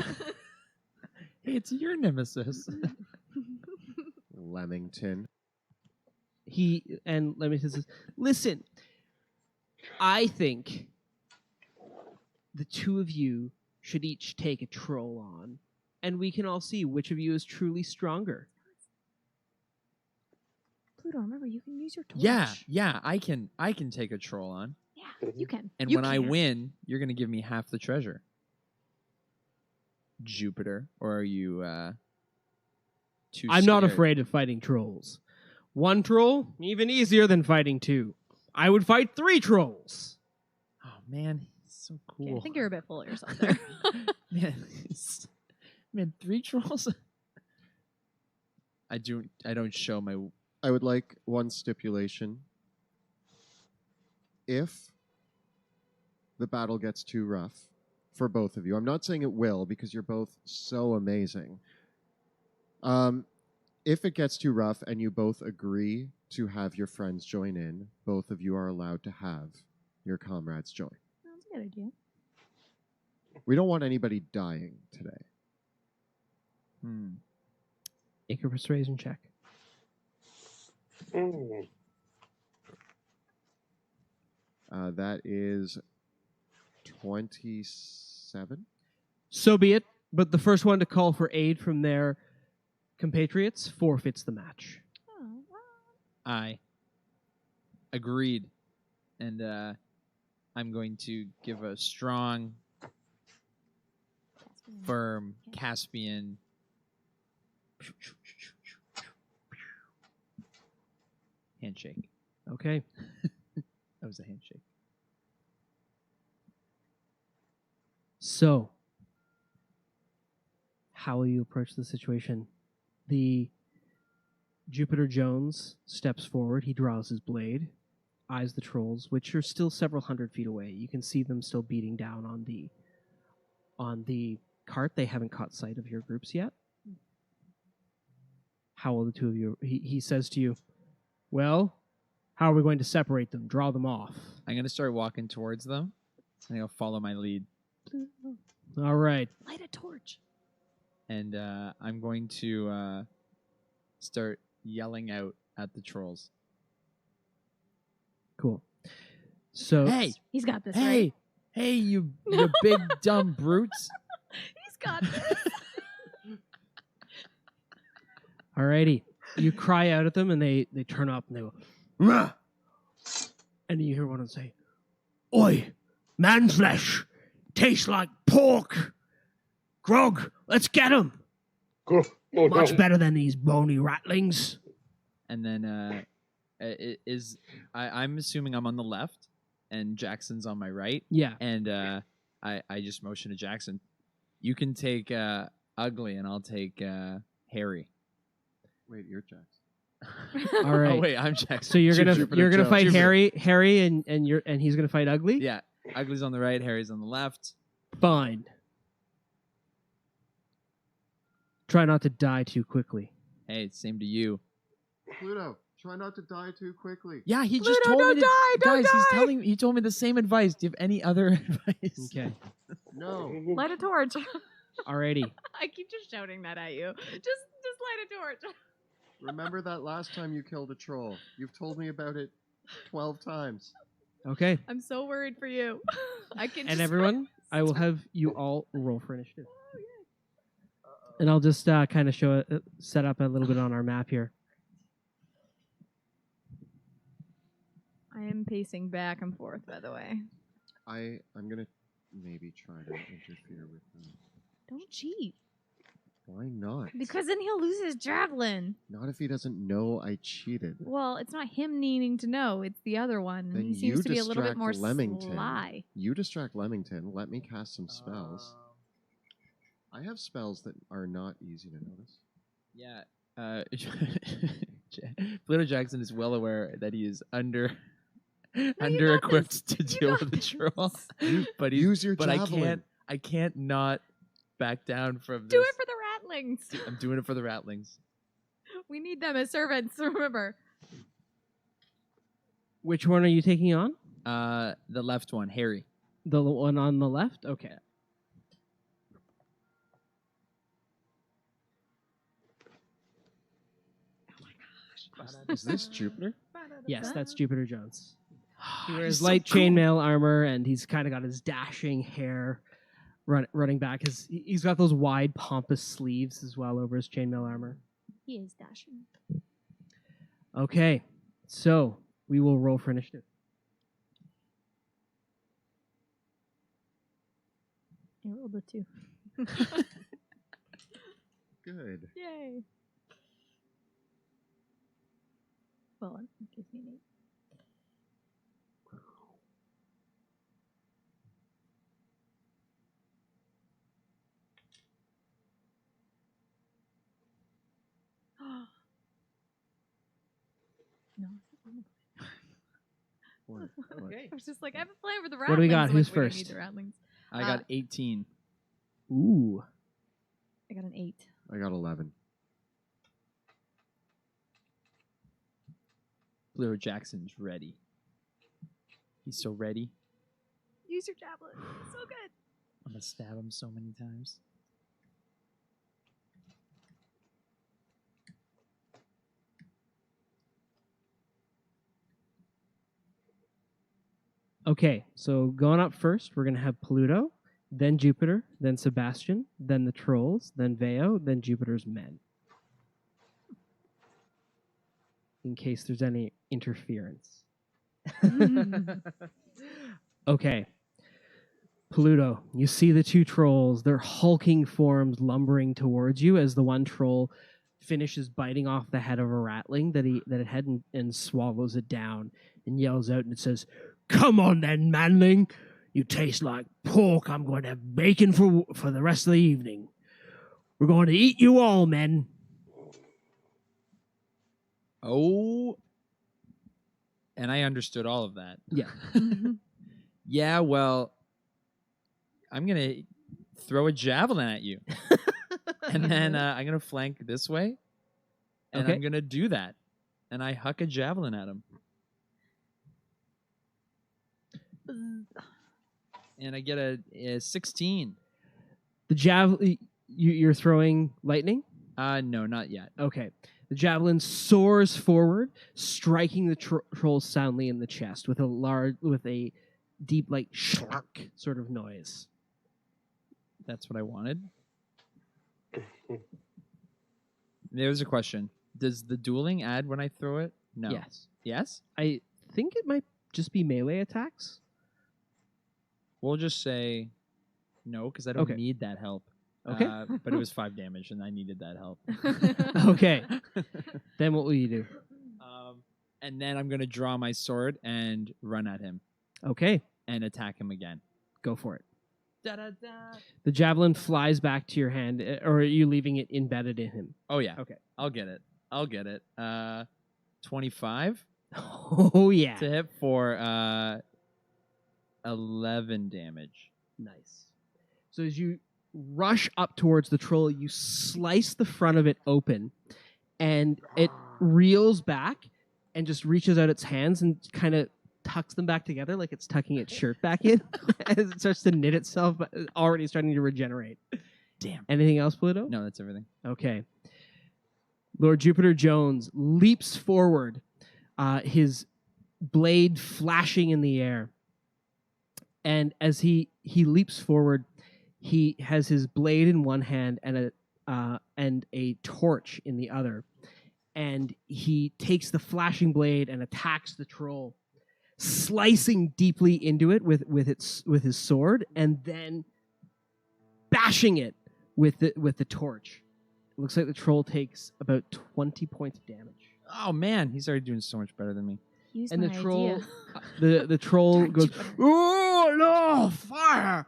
It's your nemesis. Leamington. Leamington says, "Listen, I think the 2 of you should each take a troll on, and we can all see which of you is truly stronger." Pluto, remember, you can use your torch. Yeah, I can take a troll on. Yeah, you can. And You when I can. win, you're going to give me half the treasure. Jupiter, or are you too I'm not scared? afraid of fighting trolls. 1 troll, even easier than fighting 2. I would fight 3 trolls. Oh man, he's so cool. Okay, I think you're a bit full of yourself there. Man, 3 trolls. I don't show my... I would like one stipulation. If the battle gets too rough for both of you, I'm not saying it will because you're both so amazing. If it gets too rough and you both agree to have your friends join in, both of you are allowed to have your comrades join. That's a good idea. We don't want anybody dying today. Make a persuasion check. Mm. That is 27. So be it. But the first one to call for aid from their compatriots forfeits the match. Oh, wow. I agreed. And I'm going to give a strong, firm Caspian handshake. Okay. That was a handshake. So, how will you approach the situation? The Jupiter Jones steps forward. He draws his blade, eyes the trolls, which are still several hundred feet away. You can see them still beating down on the cart. They haven't caught sight of your groups yet. How will the two of you? He says to you, "Well, how are we going to separate them? Draw them off." I'm going to start walking towards them. And I'll follow my lead. All right. Light a torch. And I'm going to start yelling out at the trolls. Cool. So, Hey! He's got this, Hey! right? Hey, you big dumb brutes! He's got this. alrighty. You cry out at them, and they turn up and they go, "Rah!" And you hear one of them say, "Oi, man's flesh tastes like pork. Grog, let's get him. Cool. Oh, Much no. better than these bony ratlings." And then I'm assuming I'm on the left, and Jackson's on my right. Yeah. And I just motion to Jackson. You can take Ugly, and I'll take Harry. Wait, you're Jax. All right. Oh wait, I'm Jackson. So you're gonna Jupiter fight Jones. Harry, and he's gonna fight Ugly. Yeah, Ugly's on the right, Harry's on the left. Fine. Try not to die too quickly. Hey, same to you. Pluto, try not to die too quickly. Yeah, he Pluto, just told don't me to, die, don't guys. die! He told me the same advice. Do you have any other advice? Okay. No. Light a torch. Alrighty. I keep just shouting that at you. Just light a torch. Remember that last time you killed a troll? You've told me about it 12 times. Okay. I'm so worried for you. I can. And just everyone, I will have you all roll for initiative. And I'll just kind of set up a little bit on our map here. I am pacing back and forth. By the way, I'm gonna maybe try to interfere with them. don't cheat. Why not? Because then he'll lose his javelin. Not if he doesn't know I cheated. Well, it's not him needing to know. It's the other one. Then He seems you to be a little bit distract more Leamington. sly. You distract Leamington. Let me cast some spells. I have spells that are not easy to notice. Yeah. Pluto Jackson is well aware that he is under equipped to deal with the troll. But Use your but javelin. I can't not back down from this. Do it for the ratlings. I'm doing it for the ratlings. We need them as servants. Remember. Which one are you taking on? The left one, Harry. The one on the left? Okay. Is this Jupiter? Yes, that's Jupiter Jones. He He's wears so light cool. chainmail armor, and he's kind of got his dashing hair running back. He's got those wide, pompous sleeves as well over his chainmail armor. He is dashing. Okay, so we will roll for initiative. I rolled a 2. Good. Yay. Well, it gives me an 8. No. What? Okay. I was just like, I have a plan for the ratlings. What do we got? I'm Who's like, we don't first? need the ratlings. I got 18. Ooh. I got an 8. I got 11. Pluto Jackson's ready. He's so ready. Use your javelin. So good. I'm gonna stab him so many times. Okay, so going up first, we're going to have Pluto, then Jupiter, then Sebastian, then the trolls, then Veo, then Jupiter's men. In case there's any interference. Okay. Pluto, you see the two trolls, their hulking forms lumbering towards you as the one troll finishes biting off the head of a ratling that it had and swallows it down and yells out and it says, "Come on then, manling. You taste like pork. I'm going to have bacon for the rest of the evening. We're going to eat you all, men." Oh. And I understood all of that. Yeah. Yeah, well, I'm going to throw a javelin at you. And then I'm going to flank this way. And Okay. I'm going to do that. And I huck a javelin at him. And I get a 16. The javelin, you're throwing lightning? No, not yet. Okay. The javelin soars forward, striking the troll soundly in the chest with a deep, like, shlunk sort of noise. That's what I wanted. There's a question. Does the dueling add when I throw it? No. Yes. Yes? I think it might just be melee attacks. We'll just say no, because I don't Okay. need that help. Okay. But it was 5 damage, and I needed that help. Okay. Then what will you do? And then I'm going to draw my sword and run at him Okay. and attack him again. Go for it. Da-da-da. The javelin flies back to your hand, or are you leaving it embedded in him? Oh, yeah. Okay. I'll get it. 25 Oh, yeah. to hit for 11 damage. Nice. So as you rush up towards the troll, you slice the front of it open, and it reels back and just reaches out its hands and kind of tucks them back together like it's tucking its shirt back in as it starts to knit itself, already starting to regenerate. Damn. Anything else, Pluto? No, that's everything. Okay. Lord Jupiter Jones leaps forward, his blade flashing in the air. And as he leaps forward, he has his blade in one hand and a torch in the other. And he takes the flashing blade and attacks the troll, slicing deeply into it with his sword, and then bashing it with the torch. It looks like the troll takes about 20 points of damage. Oh, man. He's already doing so much better than me. Use And the my troll, idea. the troll goes, "Oh no, fire!"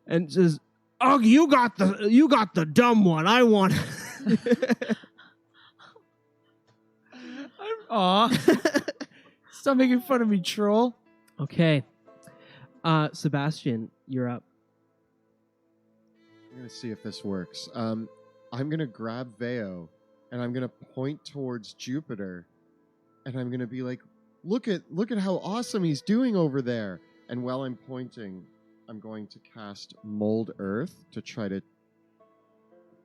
and says, "Oh, you got the dumb one. I want." Aw. Stop making fun of me, troll. Okay, Sebastian, you're up. I'm going to see if this works. I'm going to grab Veo, and I'm going to point towards Jupiter, and I'm going to be like, look at how awesome he's doing over there. And while I'm pointing, I'm going to cast Mold Earth to try to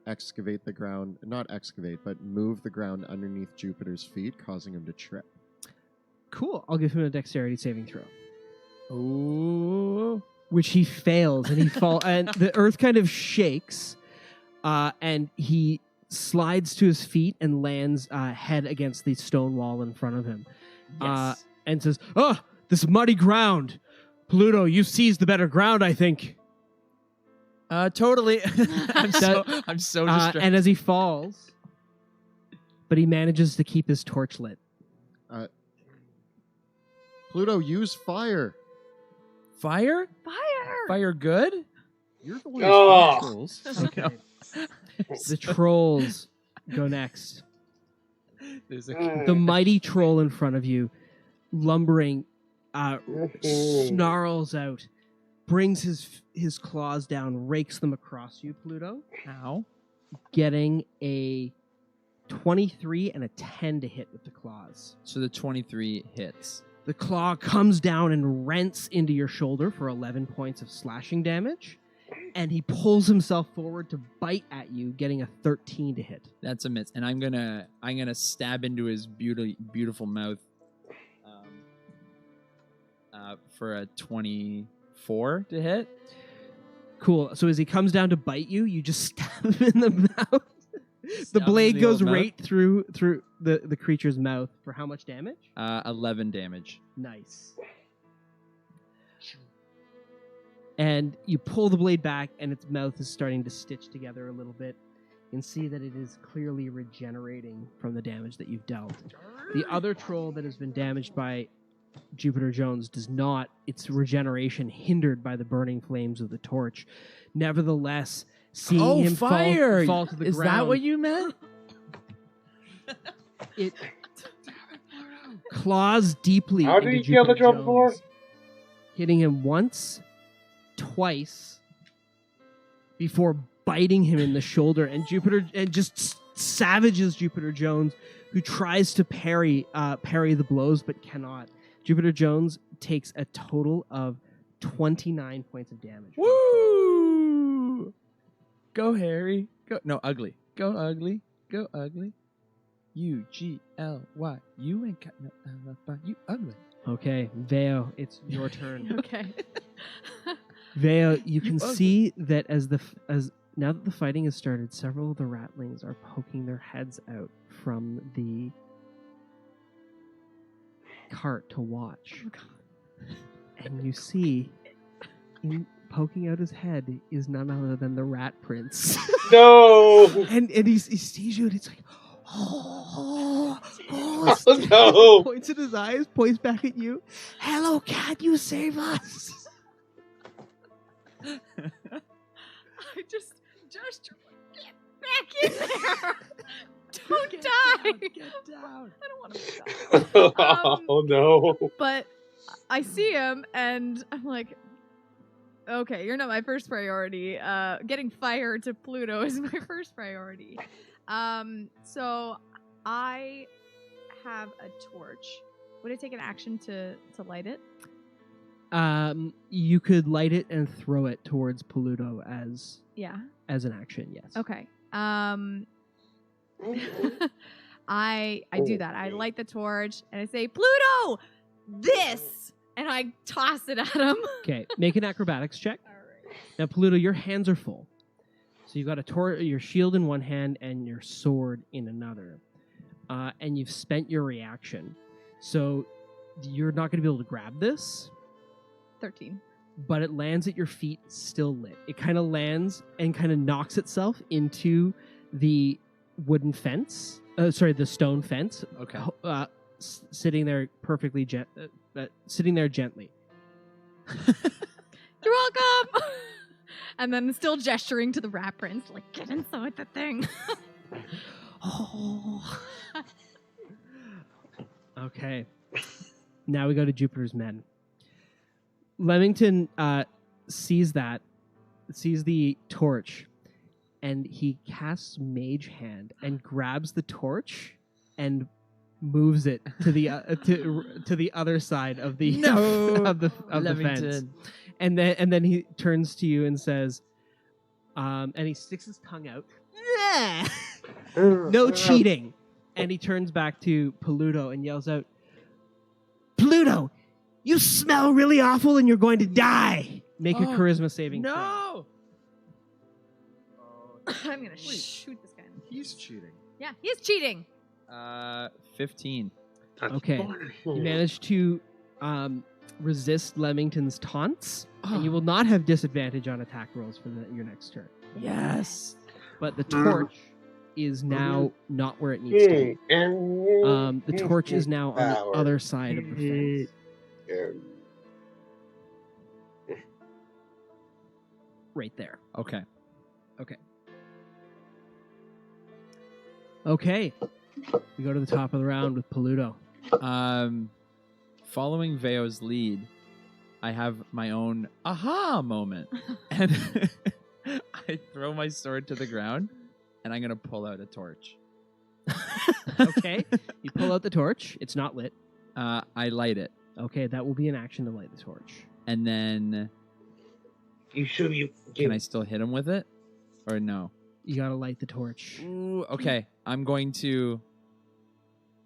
excavate the ground. Not excavate, but move the ground underneath Jupiter's feet, causing him to trip. Cool. I'll give him a dexterity saving throw, Ooh. which he fails, and he fall, and the earth kind of shakes, and he slides to his feet and lands head against the stone wall in front of him. Yes. And says, "Oh, this muddy ground. Pluto, you seized the better ground, I think." Totally. I'm so distracted. And as he falls, but he manages to keep his torch lit. Pluto, use fire. Fire? Fire! Fire good? You're the one Oh. who's trolls. Okay. The trolls go next. There's a The mighty troll in front of you, lumbering, snarls out, brings his claws down, rakes them across you, Pluto, Ow. getting a 23 and a 10 to hit with the claws. So the 23 hits. The claw comes down and rents into your shoulder for 11 points of slashing damage. And he pulls himself forward to bite at you, getting a 13 to hit. That's a miss. And I'm gonna stab into his beautiful mouth for a 24 to hit. Cool. So as he comes down to bite you, you just stab him in the mouth. The Stab him in blade the goes old mouth. right through the creature's mouth for how much damage? 11 damage. Nice. And you pull the blade back, and its mouth is starting to stitch together a little bit. You can see that it is clearly regenerating from the damage that you've dealt. The other troll that has been damaged by Jupiter Jones does not, its regeneration hindered by the burning flames of the torch. Nevertheless, seeing him fire! fall to the Is ground... that what you meant? It claws deeply How did into he kill the Jupiter troll before? Jones, hitting him once, twice, before biting him in the shoulder, and just savages Jupiter Jones, who tries to parry the blows but cannot. Jupiter Jones takes a total of 29 points of damage. Woo! Go Harry. Go ugly. Go ugly. Go ugly. UGLY. You ain't got no alibi. You ugly. Okay, Veo, it's your turn. Okay. Veo, you can ugly. see that as now that the fighting has started, several of the ratlings are poking their heads out from the cart to watch. And you see, poking out his head is none other than the Rat Prince. No! and he sees you, and it's like, oh, No! points at his eyes, points back at you. Hello, can you save us? I just get back in there. Don't die. Get down. I don't want to die. Oh no! But I see him, and I'm like, okay, you're not my first priority. Getting fire to Pluto is my first priority. So I have a torch. Would I take an action to light it? You could light it and throw it towards Pluto as an action, yes. Okay. I do that. I light the torch and I say, Pluto, this, and I toss it at him. Okay, make an acrobatics check. All right. Now, Pluto, your hands are full. So you've got your shield in one hand and your sword in another. And you've spent your reaction. So you're not going to be able to grab this. 13. But it lands at your feet still lit. It kind of lands and kind of knocks itself into the wooden fence. The stone fence. Okay. Sitting there perfectly sitting there gently. You're welcome. And then still gesturing to the Rat Prince, like, get inside the thing. Oh. Okay. Now we go to Jupiter's men. Leamington sees the torch, and he casts Mage Hand and grabs the torch and moves it to the to the other side of the of the fence. And then he turns to you and says, and he sticks his tongue out. No cheating. And he turns back to Pluto and yells out, Pluto, you smell really awful and you're going to die. Make a charisma saving throw. No! I'm going to shoot this guy. He's cheating. Yeah, he's cheating. 15. Okay. You managed to resist Leamington's taunts, and you will not have disadvantage on attack rolls for your next turn. Yes. But the torch is now not where it needs to be. The torch is now on the other side of the fence. Right there. Okay. Okay. We go to the top of the round with Pluto. Following Veo's lead, I have my own aha moment. And I throw my sword to the ground, and I'm going to pull out a torch. Okay. You pull out the torch. It's not lit. I light it. Okay, that will be an action to light the torch. And then You should be. can I still hit him with it? Or no? You gotta light the torch. Ooh, okay. I'm going to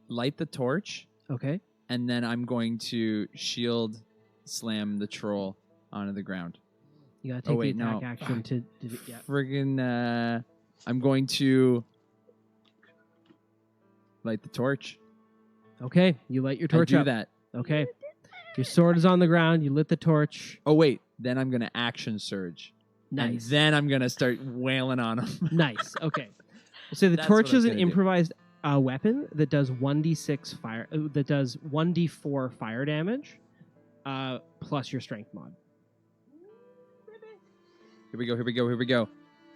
light the torch, Okay. and then I'm going to shield slam the troll onto the ground. You gotta take wait, the attack no. action to yeah. Friggin' I'm going to light the torch. Okay, you light your torch I do up. that. Okay. Your sword is on the ground, you lit the torch. Oh wait, then I'm gonna action surge. Nice. And then I'm gonna start wailing on him. Nice. Okay. So the That's torch what I was is an gonna do. improvised weapon that does 1d6 fire that does 1d4 fire damage plus your strength mod. Here we go.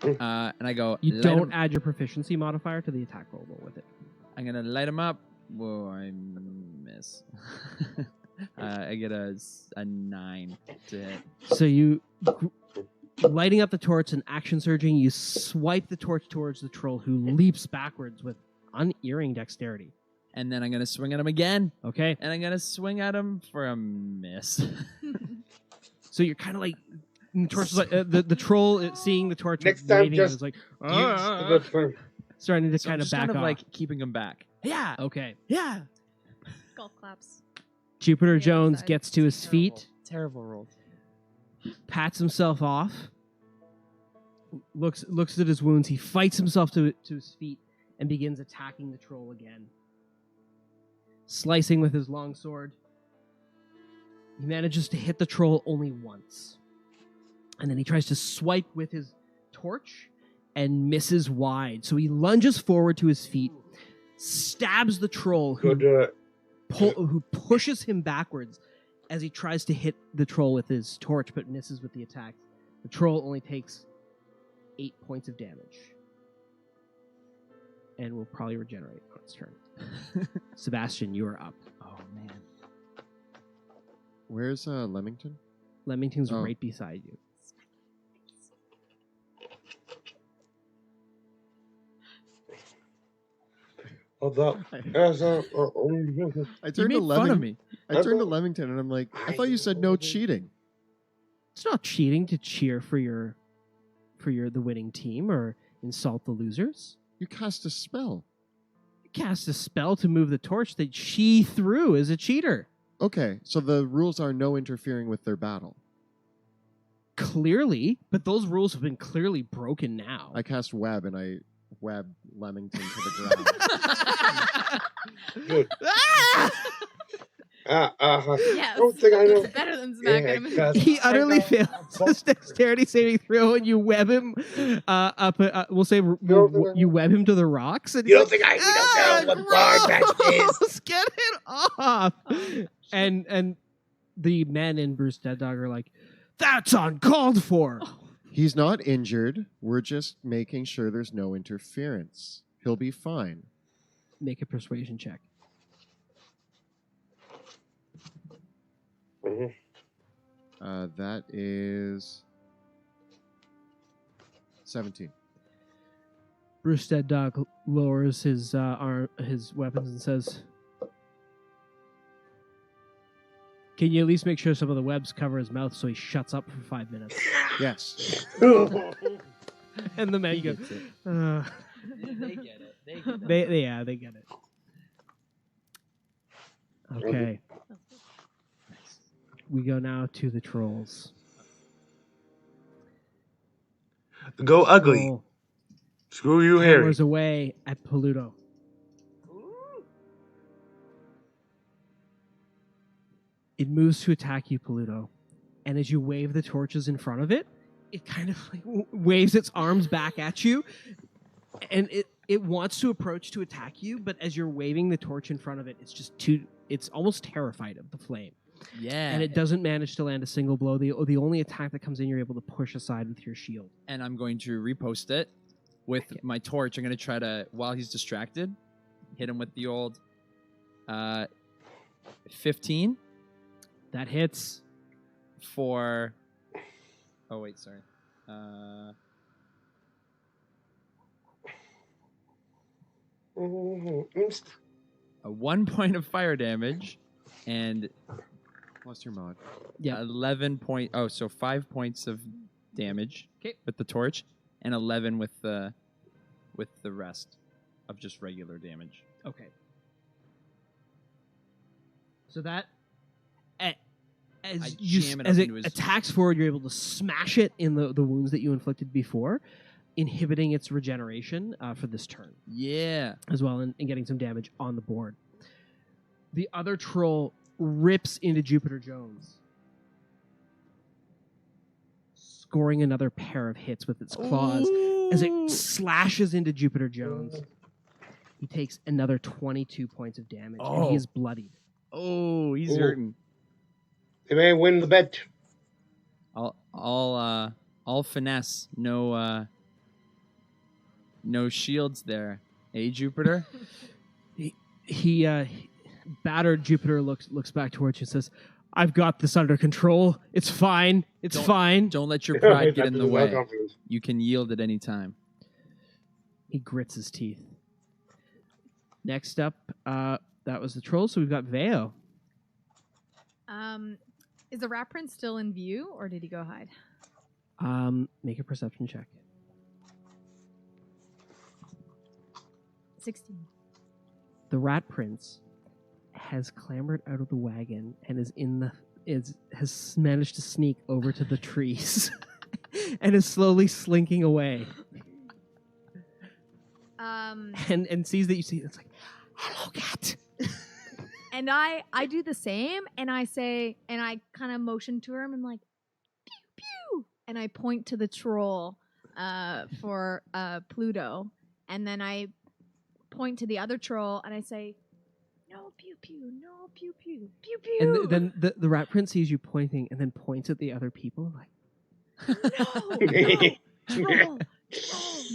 And I go. You light don't him- add your proficiency modifier to the attack roll with it. I'm gonna light him up. Whoa, I miss. I get a 9 to hit. So you lighting up the torch and action surging, you swipe the torch towards the troll who leaps backwards with unerring dexterity. And then I'm gonna swing at him again. Okay. And I'm gonna swing at him for a miss. So you're kind of like the torch is like the troll seeing the torch Next time, waving, just is like Use the flame. starting to So I'm kind of just back kind of off. like keeping him back. Yeah. Okay. Yeah. Golf claps. Jupiter The other Jones side. gets to his feet, Terrible roll. pats himself off, looks at his wounds. He fights himself to his feet and begins attacking the troll again, slicing with his long sword. He manages to hit the troll only once, and then he tries to swipe with his torch and misses wide. So he lunges forward to his feet, stabs the troll, Go do it. who pushes him backwards as he tries to hit the troll with his torch, but misses with the attack. The troll only takes 8 points of damage, and will probably regenerate on its turn. Sebastian, you are up. Oh man. Where's Leamington? Leamington's Oh. right beside you. Although, as a, I You turned to made fun of Leamington. me. I turned to Leamington and I'm like, I thought you said no cheating. It's not cheating to cheer for the winning team or insult the losers. You cast a spell. You cast a spell to move the torch that she threw as a cheater. Okay, so the rules are no interfering with their battle. Clearly, but those rules have been clearly broken now. I cast web and I webbed Leamington to the ground. good. Yes. I don't think I know. It's better than smacking him. Yeah, 'cause He I utterly know- fails his dexterity saving throw, and you web him up. We'll say you web him to the rocks. And You he's don't like, think I know what bar that is? Get it off! And the men in Bruce Dead Dog are like, "That's uncalled for." He's not injured. We're just making sure there's no interference. He'll be fine. Make a persuasion check. Mhm. That is 17. Bruce Dead Dog lowers his his weapons and says, "Can you at least make sure some of the webs cover his mouth so he shuts up for 5 minutes?" Yes. And the men He go, gets it. "They get it. They get it. they get it." Okay. We go now to the trolls. Go ugly. Troll Screw you, Harry. hammers away at Paluto. It moves to attack you, Paluto. And as you wave the torches in front of it, it kind of like waves its arms back at you. And it wants to approach to attack you, but as you're waving the torch in front of it, it's almost terrified of the flame. Yeah. And it doesn't manage to land a single blow. The only attack that comes in, you're able to push aside with your shield. And I'm going to repost it with my torch. I'm going to try to, while he's distracted, hit him with the old 15 That hits. for... Oh, wait, sorry. A 1 point of fire damage and Plus your mod. Yeah. 11 point. Oh, so 5 points of damage 'Kay. with the torch, and 11 with the rest of just regular damage. Okay. So that, as I you jam it as up it into his- attacks forward, you're able to smash it in the wounds that you inflicted before, inhibiting its regeneration for this turn Yeah. as well, and getting some damage on the board. The other troll rips into Jupiter Jones, scoring another pair of hits with its claws. As it slashes into Jupiter Jones, he takes another 22 points of damage, and he Oh. is bloodied. Oh, he's Ooh. hurting. They may win the bet. All finesse. No shields there. Hey, Jupiter. He battered Jupiter looks back towards you and says, "I've got this under control. It's fine. It's fine." Don't let your pride get in the That's way. confidence. You can yield at any time. He grits his teeth. Next up, that was the troll. So we've got Veo. Is the rat prince still in view, or did he go hide? Make a perception check. 16. The rat prince has clambered out of the wagon and has managed to sneak over to the trees and is slowly slinking away. And sees that you see. It's like, "Hello, cat." And I do the same, and I say, and I kind of motion to him and like, pew pew, and I point to the troll for Pluto, and then I point to the other troll and I say, no pew pew, no pew pew, pew pew. And then the rat prince sees you pointing and then points at the other people like, troll,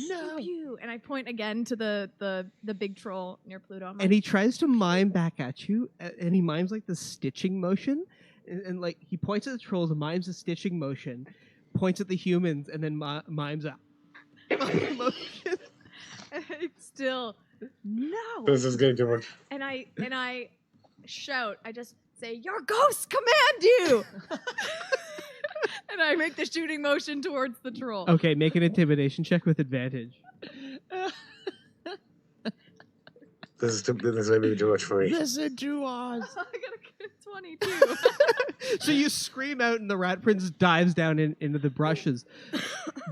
no, pew pew. And I point again to the big troll near Pluto. I'm like, and he tries to mime back at you, and he mimes like the stitching motion, and like he points at the trolls and mimes the stitching motion, points at the humans, and then mimes a motion. it's still no. This is getting too much. And I shout. I just say, "Your ghosts command you!" And I make the shooting motion towards the troll. Okay, make an intimidation check with advantage. This may be too much for me. Listen to us. I got a 22. So you scream out, and the rat prince dives down into the brushes.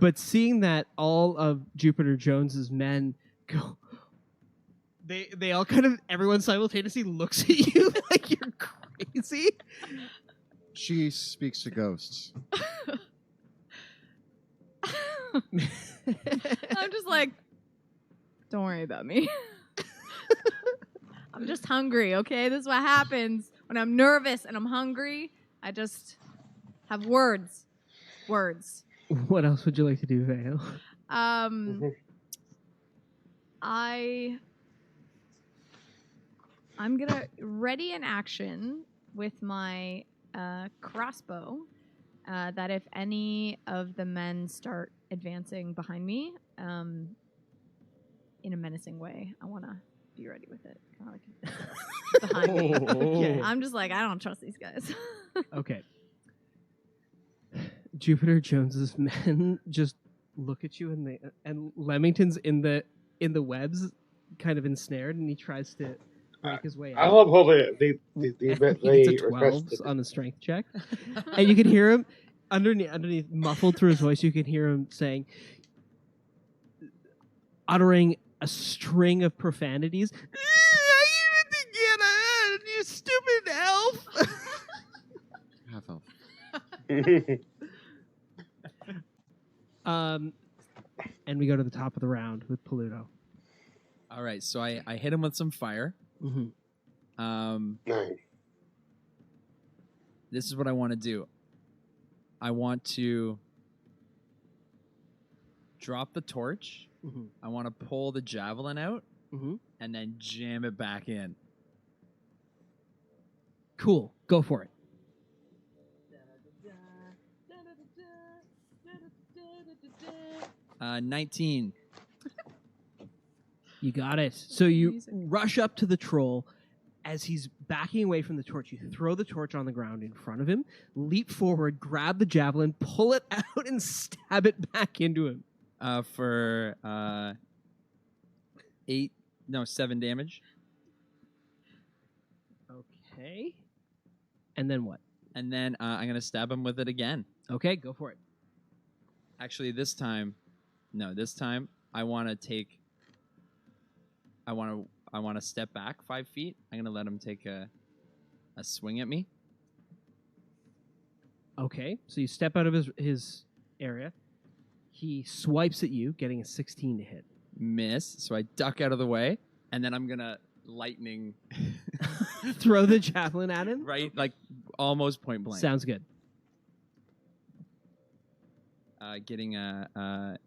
But seeing that all of Jupiter Jones's men go, they all kind of, everyone simultaneously looks at you like you're crazy. She speaks to ghosts. I'm just like, don't worry about me. I'm just hungry, okay? This is what happens when I'm nervous and I'm hungry. I just have words. Words. What else would you like to do, Vale? I'm gonna ready an action with my crossbow. That if any of the men start advancing behind me, in a menacing way, I want to be ready with it. Kind of like behind me. Okay. I'm just like, I don't trust these guys. Okay. Jupiter Jones's men just look at you, and Leamington's in the webs, kind of ensnared, and he tries to break his way I out. love hoping He they gets a 12 requested. on a strength check, and you can hear him underneath, muffled through his voice. You can hear him saying, uttering a string of profanities. You stupid elf! Half elf. And we go to the top of the round with Paluto. All right, so I hit him with some fire. Mm-hmm. Nice. This is what I want to do. I want to drop the torch. Mm-hmm. I want to pull the javelin out Mm-hmm. and then jam it back in. Cool. Go for it. 19. You got it. So you Amazing. rush up to the troll, As he's backing away from the torch, you throw the torch on the ground in front of him, leap forward, grab the javelin, pull it out, and stab it back into him. For 7 damage. Okay. And then what? And then I'm going to stab him with it again. Okay, go for it. Actually, this time I want to take. I want to step back 5 feet. I'm gonna let him take a swing at me. Okay, so you step out of his area. He swipes at you, getting a 16 to hit. Miss. So I duck out of the way, and then I'm gonna lightning Throw the javelin at him. right, like almost point blank. Sounds good. Getting an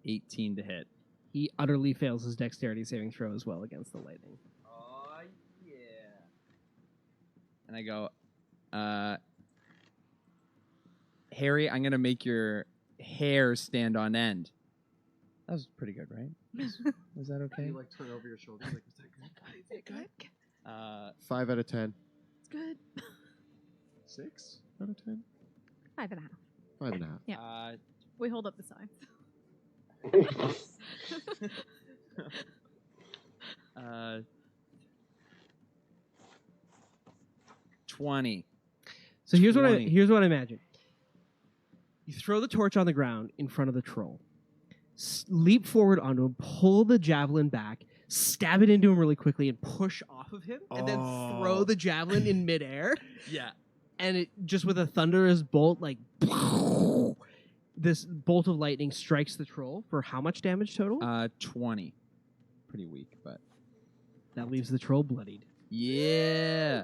18 to hit. He utterly fails his dexterity saving throw as well against the lightning. Oh, yeah. And I go, Harry, I'm going to make your hair stand on end. That was pretty good, right? Was that okay? You like turn over your shoulder. Like, is that good? Good. 5 out of 10. It's good. 6 out of 10. 5.5. 5.5. Yeah. We hold up the signs. 20. So here's 20. what I imagine. You throw the torch on the ground in front of the troll. Leap forward onto him, pull the javelin back, stab it into him really quickly, and push off of him, and then throw the javelin in midair. Yeah. And it just with a thunderous bolt, like this bolt of lightning strikes the troll for how much damage total? 20. Pretty weak, but That leaves the troll bloodied. yeah.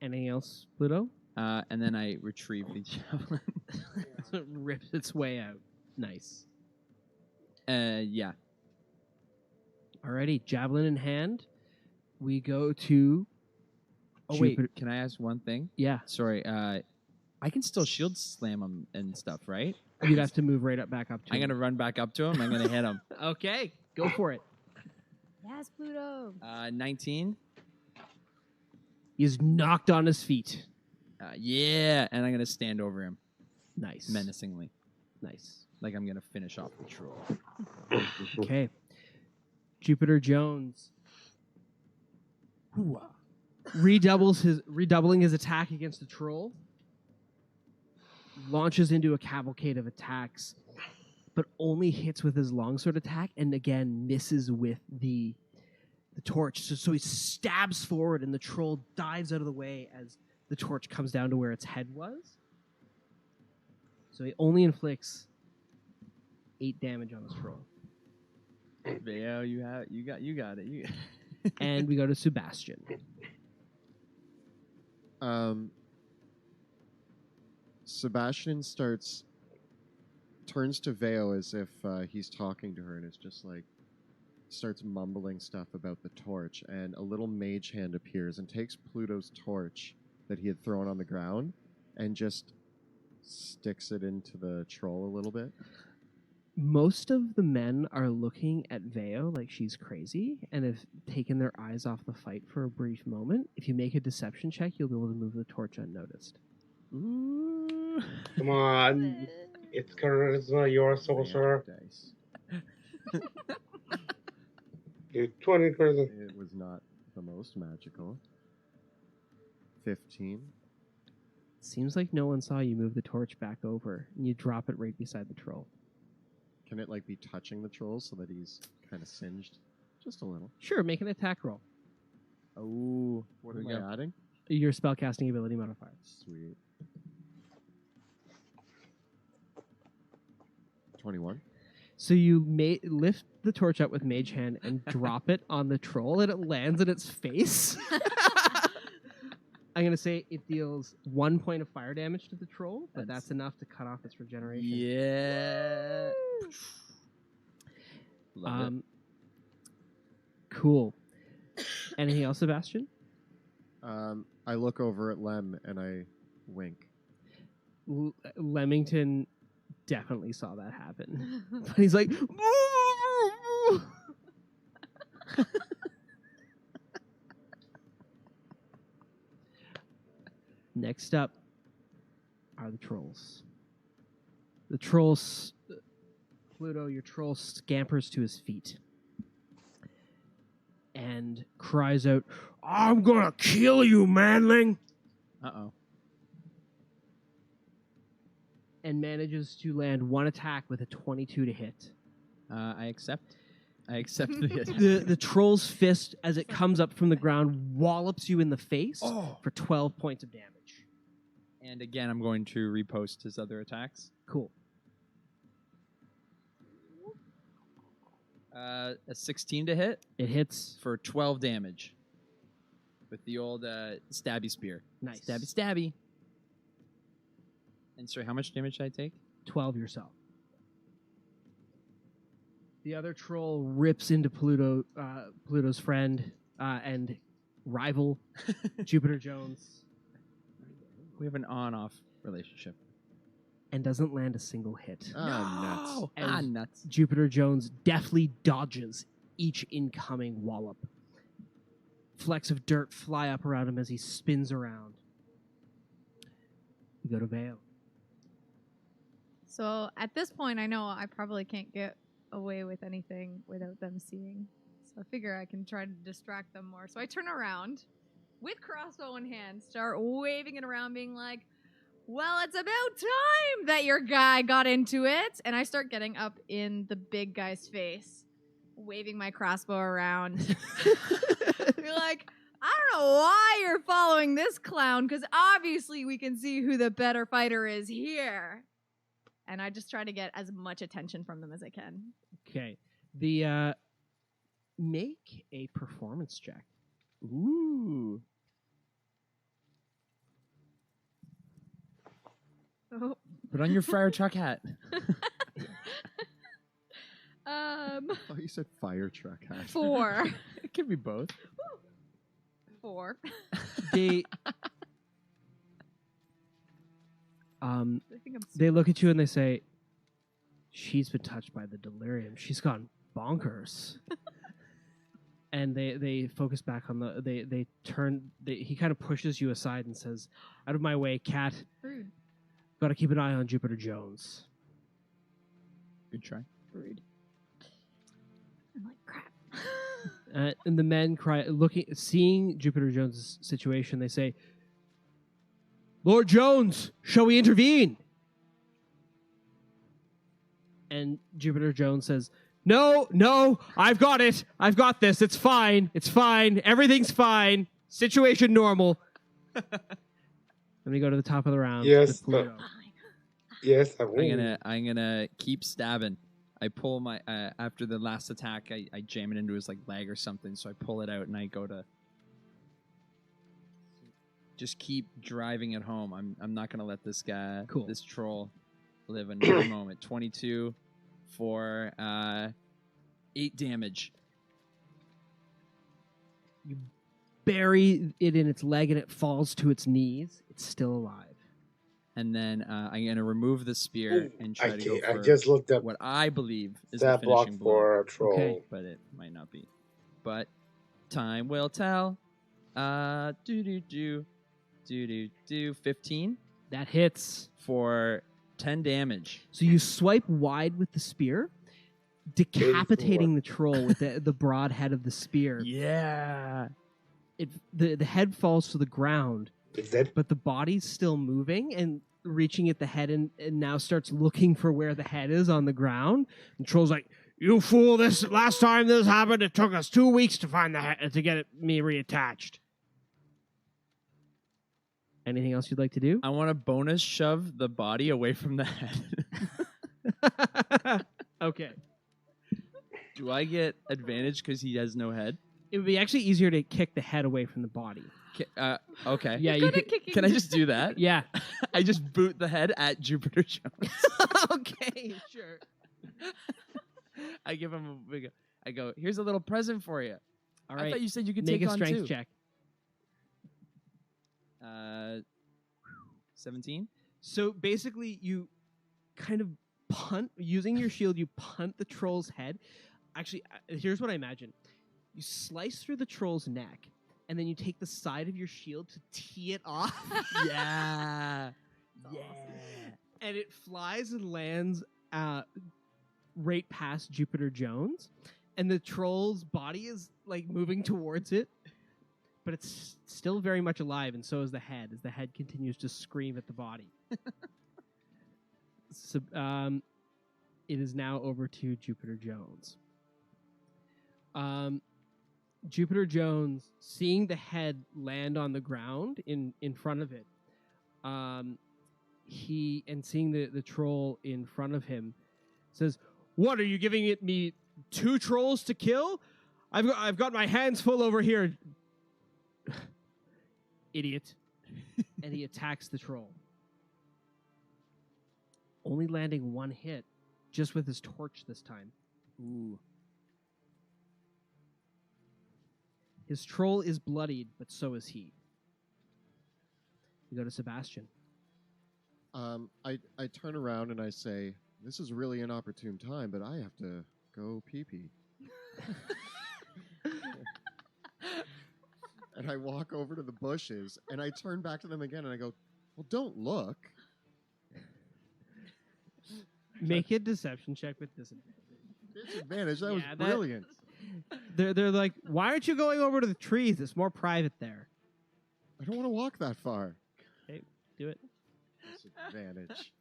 Anything else, Pluto? And then I retrieve the javelin. It rips its way out. Nice. Yeah. Alrighty, javelin in hand. We go to. Oh Jupiter. wait, can I ask one thing? Yeah, Sorry. I can still shield slam him and stuff, right? you'd have to move back up to I'm him. gonna run back up to him. I'm gonna hit him. Okay, go for it. Yes, Pluto. 19. He's knocked on his feet. Yeah, and I'm gonna stand over him Nice. menacingly, Nice. like I'm gonna finish off the troll. Okay. Jupiter Jones redoubling his attack against the troll. Launches into a cavalcade of attacks, but only hits with his longsword attack, and again misses with the torch. So he stabs forward, and the troll dives out of the way as the torch comes down to where its head was. So he only inflicts 8 damage on this troll. Veo, you got it. And we go to Sebastian. Sebastian turns to Veo as if he's talking to her, and it's just like starts mumbling stuff about the torch, and a little mage hand appears and takes Pluto's torch that he had thrown on the ground and just sticks it into the troll a little bit. Most of the men are looking at Veo like she's crazy and have taken their eyes off the fight for a brief moment. If you make a deception check, you'll be able to move the torch unnoticed. Ooh. Come on. It's charisma, your sorcerer. Dice. Dude, 20 charisma. It was not the most magical. 15. Seems like no one saw you move the torch back over, and you drop it right beside the troll. Can it like be touching the troll so that he's kind of singed? Just a little. Sure, make an attack roll. Oh, What here am we I go. adding? Your spellcasting ability modifier. Sweet. 21. So you lift the torch up with Mage Hand and drop it on the troll, and it lands in its face. I'm going to say it deals 1 point of fire damage to the troll, but that's enough to cut off its regeneration. Yeah. Love it. Cool. Anything else, Sebastian? I look over at Lem and I wink. Leamington definitely saw that happen. But he's like, Next up are the trolls. The trolls, Pluto, your troll scampers to his feet and cries out, "I'm gonna kill you, manling!" Uh-oh. And manages to land one attack with a 22 to hit. I accept. I accept the hit. The troll's fist, as it comes up from the ground, wallops you in the face Oh. for 12 points of damage. And again, I'm going to repost his other attacks. Cool. A 16 to hit It hits. for 12 damage with the old stabby spear. Nice. Stabby, stabby. And sorry, how much damage did I take? 12 yourself. The other troll rips into Pluto's friend and rival, Jupiter Jones, We have an on-off relationship. and doesn't land a single hit. nuts. As Nuts. Jupiter Jones deftly dodges each incoming wallop. Flecks of dirt fly up around him as he spins around. We go to Vale. So at this point, I know I probably can't get away with anything without them seeing. So I figure I can try to distract them more. So I turn around with crossbow in hand, start waving it around, being like, "Well, it's about time that your guy got into it." And I start getting up in the big guy's face, waving my crossbow around. Be like, "I don't know why you're following this clown, because obviously we can see who the better fighter is here." And I just try to get as much attention from them as I can. Okay. The make a performance check. Ooh. Oh. Put on your fire truck hat. Oh, you said fire truck hat. 4. It could be both. 4. They I think I'm they look at you and they say, "She's been touched by the delirium. She's gone bonkers." And they focus back on they turn. He kind of pushes you aside and says, "Out of my way, cat. rude. Got to keep an eye on Jupiter Jones." Good try. Rude. I'm like, crap. And the men cry, seeing Jupiter Jones' situation. They say, "Lord Jones, shall we intervene?" And Jupiter Jones says, "No, I've got it. I've got this. It's fine. It's fine. Everything's fine. Situation normal." Let me go to the top of the round. Yes, with Pluto. Yes, I will. I'm gonna keep stabbing. I pull my after the last attack, I jam it into his like leg or something. So I pull it out and I go to just keep driving it home. I'm not gonna let this guy, this troll, live another moment. 22 for 8 damage. You bury it in its leg and it falls to its knees. It's still alive. And then I'm going to remove the spear and try to go for I just looked up what I believe is the that block finishing blow. for a troll. Okay. But it might not be. But time will tell. 15 That hits. for 10 damage. So you swipe wide with the spear, decapitating the troll with the broad head of the spear. Yeah. The head falls to the ground, It's dead. but the body's still moving and reaching at the head and now starts looking for where the head is on the ground. And the troll's like, "You fool, this last time this happened, it took us 2 weeks to find the head, to get me reattached." Anything else you'd like to do? I want to bonus shove the body away from the head. Okay. Do I get advantage because he has no head? It would be actually easier to kick the head away from the body. Okay. Yeah, Good you at could, kicking. Can I just do that? yeah. I just boot the head at Jupiter Jones. Okay, sure. I give him a big. I go, "Here's a little present for you." All I right. thought you said you could Make take a on strength two. check. 17. So basically, you kind of punt, using your shield, you punt the troll's head. Actually, here's what I imagine. You slice through the troll's neck, and then you take the side of your shield to tee it off. Yeah. That's Yeah. awesome. And it flies and lands right past Jupiter Jones, and the troll's body is like moving towards it, but it's still very much alive, and so is the head, as the head continues to scream at the body. So, it is now over to Jupiter Jones. Jupiter Jones, seeing the head land on the ground in front of it, seeing the troll in front of him, says, "What, are you giving me 2 trolls to kill? I've got my hands full over here." Idiot. And he attacks the troll. Only landing 1 hit, just with his torch this time. Ooh. His troll is bloodied, but so is he. You go to Sebastian. I turn around and I say, "This is really an opportune time, but I have to go pee-pee." And I walk over to the bushes, and I turn back to them again, and I go, "Well, don't look." Make a deception check with disadvantage. Disadvantage, that was Yeah, brilliant. They're like, "Why aren't you going over to the trees? It's more private there." I don't want to walk that far. Okay, do it. Disadvantage.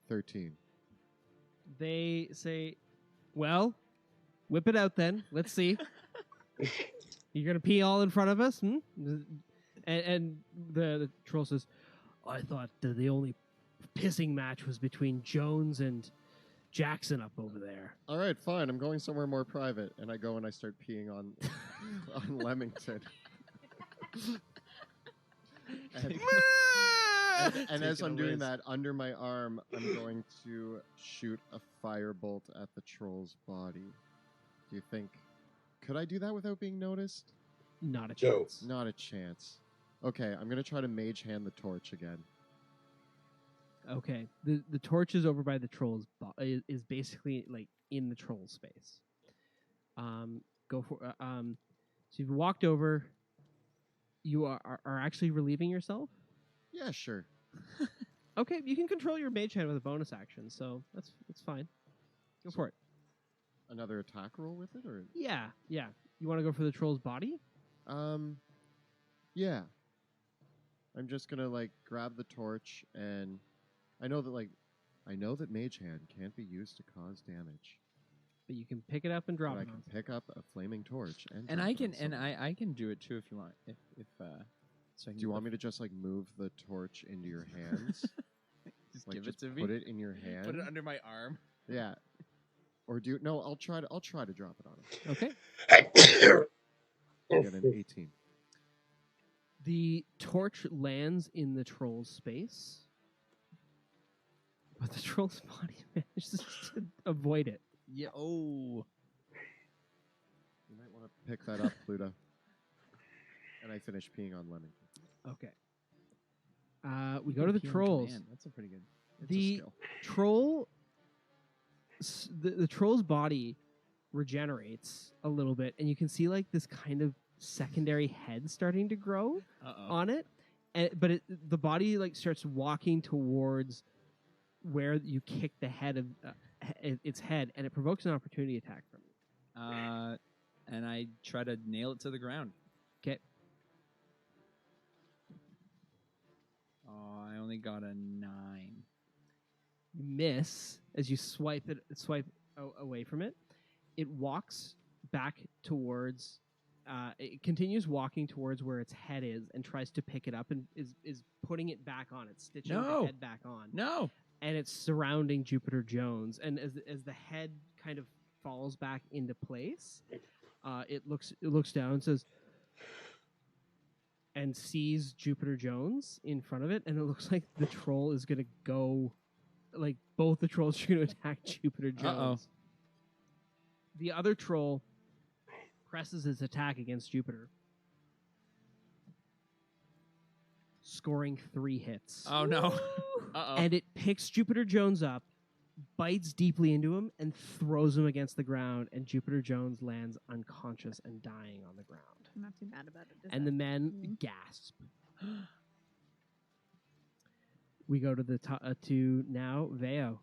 13. They say, "Well, whip it out then. Let's see. You're gonna pee all in front of us?" And the troll says, "I thought the only pissing match was between Jones and Jackson up over there." All right, fine. I'm going somewhere more private, and I go and I start peeing on on Leamington. And as I'm doing that, under my arm, I'm going to shoot a firebolt at the troll's body. Do you think... Could I do that without being noticed? Not a No. chance. Not a chance. Okay, I'm going to try to mage hand the torch again. Okay. The torch is over by the troll's is basically like in the troll space. Go for so you've walked over. You are actually relieving yourself? Yeah, sure. Okay, you can control your mage hand with a bonus action, so that's fine. Go for it. Another attack roll with it, or... Yeah. You want to go for the troll's body? Yeah. I'm just gonna, like, grab the torch, and I know that Mage Hand can't be used to cause damage. But you can pick it up and drop But I it. can pick up a flaming torch and And drop I it on can and someone. I can do it too if you want. If so I can Do you want me to just, like, move the torch into your hands? just Like, give just it to me? put it in your hand? Put it under my arm. Yeah. Or do you... No, I'll try to drop it on him. Okay. I get an 18. The torch lands in the troll's space, but the troll's body manages to avoid it. Yeah. Oh. You might want to pick that up, Pluto. And I finish peeing on Lemon. Okay. We go to the trolls. That's a pretty good. It's a The skill. troll, the troll's body regenerates a little bit, and you can see like this kind of secondary head starting to grow on it, but the body like starts walking towards where you kick the head of its head, and it provokes an opportunity attack from you. And I try to nail it to the ground. Okay. Oh, I only got a 9. You miss as you swipe away from it. It walks back towards. It continues walking towards where its head is and tries to pick it up and is putting it back on. It's stitching No. the head back on. No. And it's surrounding Jupiter Jones. And as the head kind of falls back into place, it looks down and says, and sees Jupiter Jones in front of it, and it looks like the troll is gonna go, like both the trolls are gonna attack Jupiter Jones. The other troll presses his attack against Jupiter, scoring 3 hits. Oh no. Uh-oh. And it picks Jupiter Jones up bites deeply into him and throws him against the ground, and Jupiter Jones lands unconscious and dying on the ground. I'm not too mad about it. Is And that- the men Mhm. gasp. We go to the to now Veo.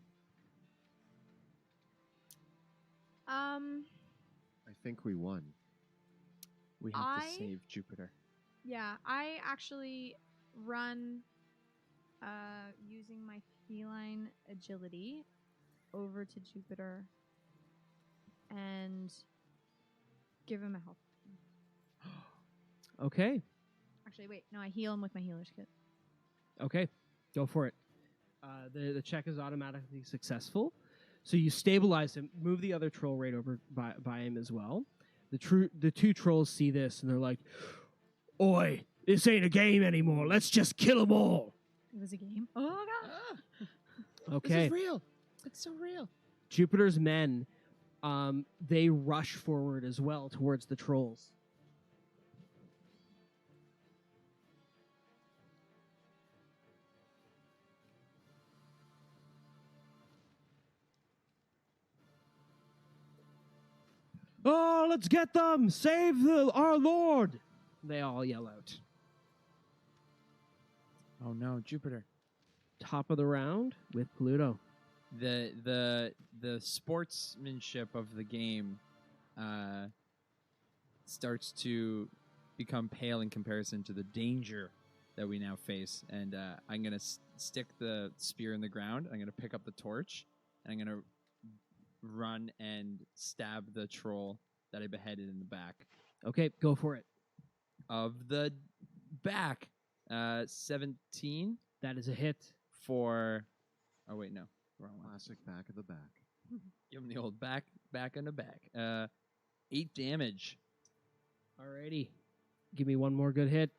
I think we won. We have I- to save Jupiter. Yeah, I actually run using my feline agility over to Jupiter and give him a health. Okay. Actually, wait, no, I heal him with my healer's kit. Okay, go for it. The check is automatically successful. So you stabilize him, move the other troll right over by him as well. The two trolls see this and they're like, "Oi, this ain't a game anymore. Let's just kill them all." It was a game. Oh god. Okay. This is real. It's so real. Jupiter's men, they rush forward as well towards the trolls. Oh, let's get them! Save our lord! They all yell out. Oh no, Jupiter. Top of the round with Pluto. The sportsmanship of the game starts to become pale in comparison to the danger that we now face. And I'm gonna stick the spear in the ground. I'm gonna pick up the torch, and I'm gonna run and stab the troll that I beheaded in the back Okay, go for it. of the back. 17 That is a hit. for. Oh wait, no, wrong one. Classic back of the back. Give him the old back and the back. 8 damage. Alrighty. Give me one more good hit.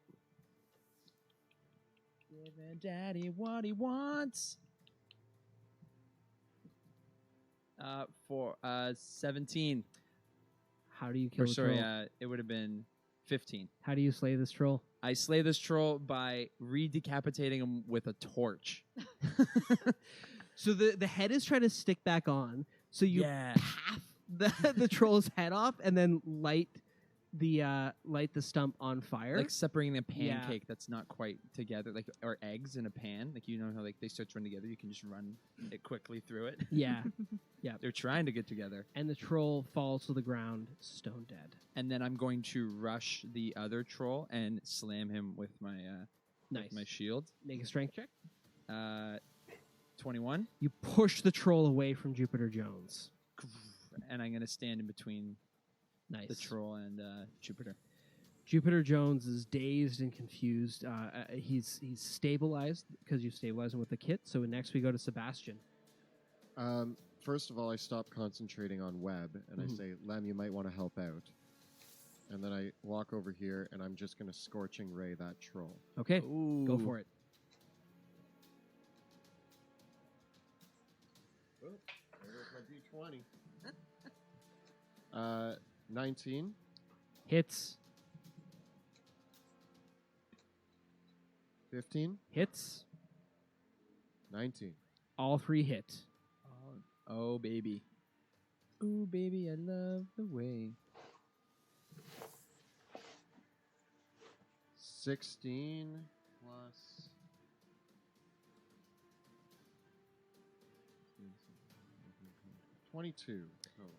Giving Daddy what he wants. For 17. How do you kill Or the sorry, troll? it would have been 15. How do you slay this troll? I slay this troll by redecapitating him with a torch. So the head is trying to stick back on. So you Yeah. half the troll's head off and then light the stump on fire. Like separating a Yeah. pancake that's not quite together, like or eggs in a pan. Like you know how like they start to run together, you can just run it quickly through it. Yeah. They're trying to get together. And the troll falls to the ground, stone dead. And then I'm going to rush the other troll and slam him with my Nice. with my shield. Make a strength check. 21. You push the troll away from Jupiter Jones. And I'm gonna stand in between Nice. the troll and Jupiter. Jupiter Jones is dazed and confused. He's stabilized because you stabilized him with the kit. So next we go to Sebastian. First of all, I stop concentrating on Webb and I say, Lem, you might want to help out. And then I walk over here and I'm just going to scorching ray that troll. Okay, go for it. There's my D20. 19. Hits. 15. Hits. 19. All three hit. Oh, baby. Ooh, baby, I love the way. 16 plus 22 total.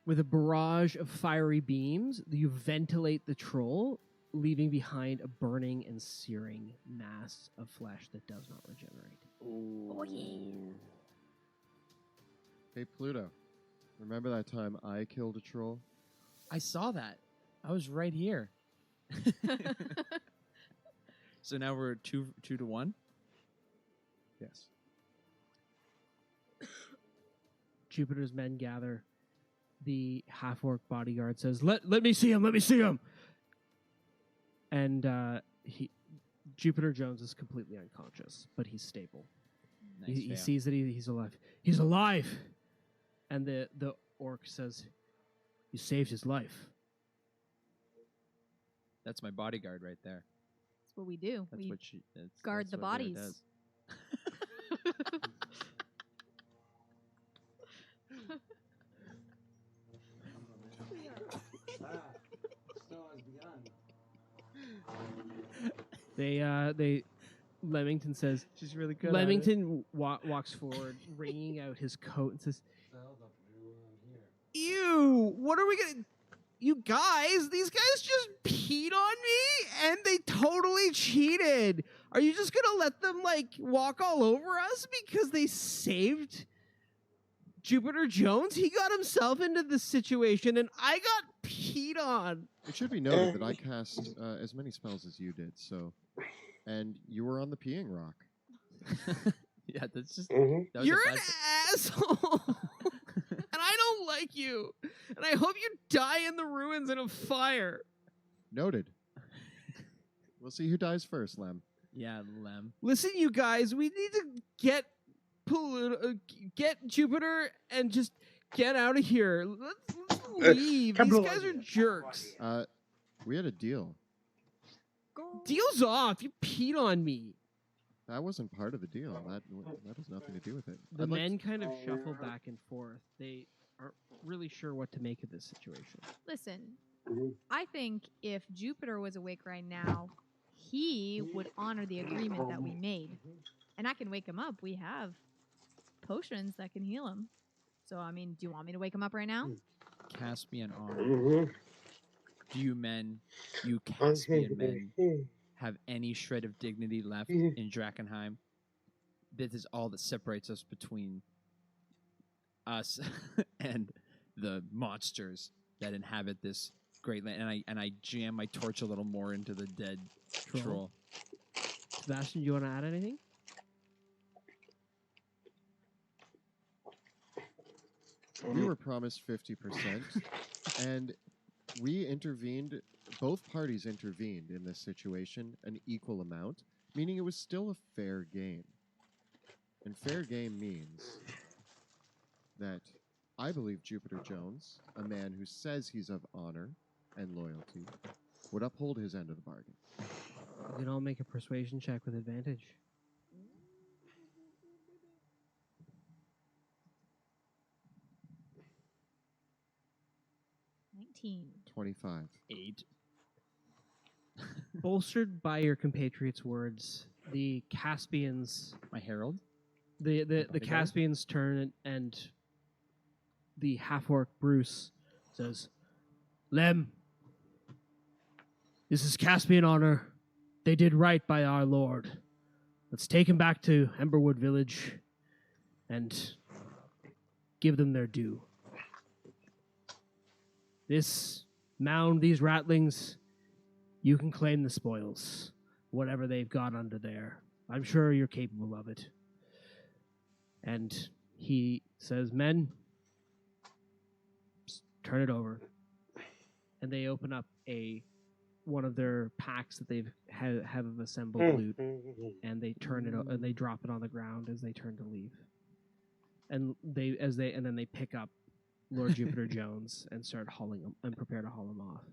With a barrage of fiery beams, you ventilate the troll, leaving behind a burning and searing mass of flesh that does not regenerate. Oh yeah. Hey, Pluto. Remember that time I killed a troll? I saw that. I was right here. So now we're two to 1. Yes. Jupiter's men gather. The half-orc bodyguard says, "Let me see him. Let me see him." And Jupiter Jones is completely unconscious, but he's stable. Nice He fail. sees that he's alive. He's alive. And the orc says, "You saved his life." That's my bodyguard right there. That's what we do. That's We what she that's, guard that's the what Vera bodies. does. They Leamington says. She's really good. Leamington walks forward, wringing out his coat, and says, "Ew! What are we gonna? You guys, these guys just peed on me, and they totally cheated. Are you just gonna let them walk all over us because they saved Jupiter Jones? He got himself into this situation, and I got peed on." It should be noted that I cast as many spells as you did, and you were on the peeing rock. Yeah, that's just. Mhm. That was You're a an bad- asshole, and I don't like you, and I hope you die in the ruins in a fire. Noted. We'll see who dies first, Lem. Yeah, Lem. Listen, you guys, we need to get get Jupiter and just get out of here. Let's leave. These capital guys are idea. jerks. We had a deal. Deal's off. You peed on me. That wasn't part of the deal. That has nothing to do with it. The I'd like men kind of shuffle back and forth. They aren't really sure what to make of this situation. Listen, Mhm. I think if Jupiter was awake right now, he would honor the agreement that we made. And I can wake him up. We have potions that can heal him. So, I mean, do you want me to wake him up right now? Caspian honor. Mhm. Do you men, you Caspian men, have any shred of dignity left in Drakkenheim? This is all that separates us between us and the monsters that inhabit this great land. And I jam my torch a little more into the dead troll. Sebastian, do you want to add anything? we were promised 50%, and we intervened. Both parties intervened in this situation an equal amount, meaning it was still a fair game. And fair game means that I believe Jupiter Jones, a man who says he's of honor and loyalty, would uphold his end of the bargain. You can all make a persuasion check with advantage. $19. 25. 8. Bolstered by your compatriots' words, the Caspians, My herald. the Bodyguard? Caspians turn and the half-orc Bruce says, "Lem, this is Caspian honor. They did right by our lord. Let's take him back to Emberwood Village and give them their due. This mound, these ratlings, you can claim the spoils, whatever they've got under there. I'm sure you're capable of it." And he says, "Men, turn it over." And they open up one of their packs that they've have assembled loot, and they turn it and they drop it on the ground as they turn to leave. And then they pick up Lord Jupiter Jones and start hauling him and prepare to haul him off.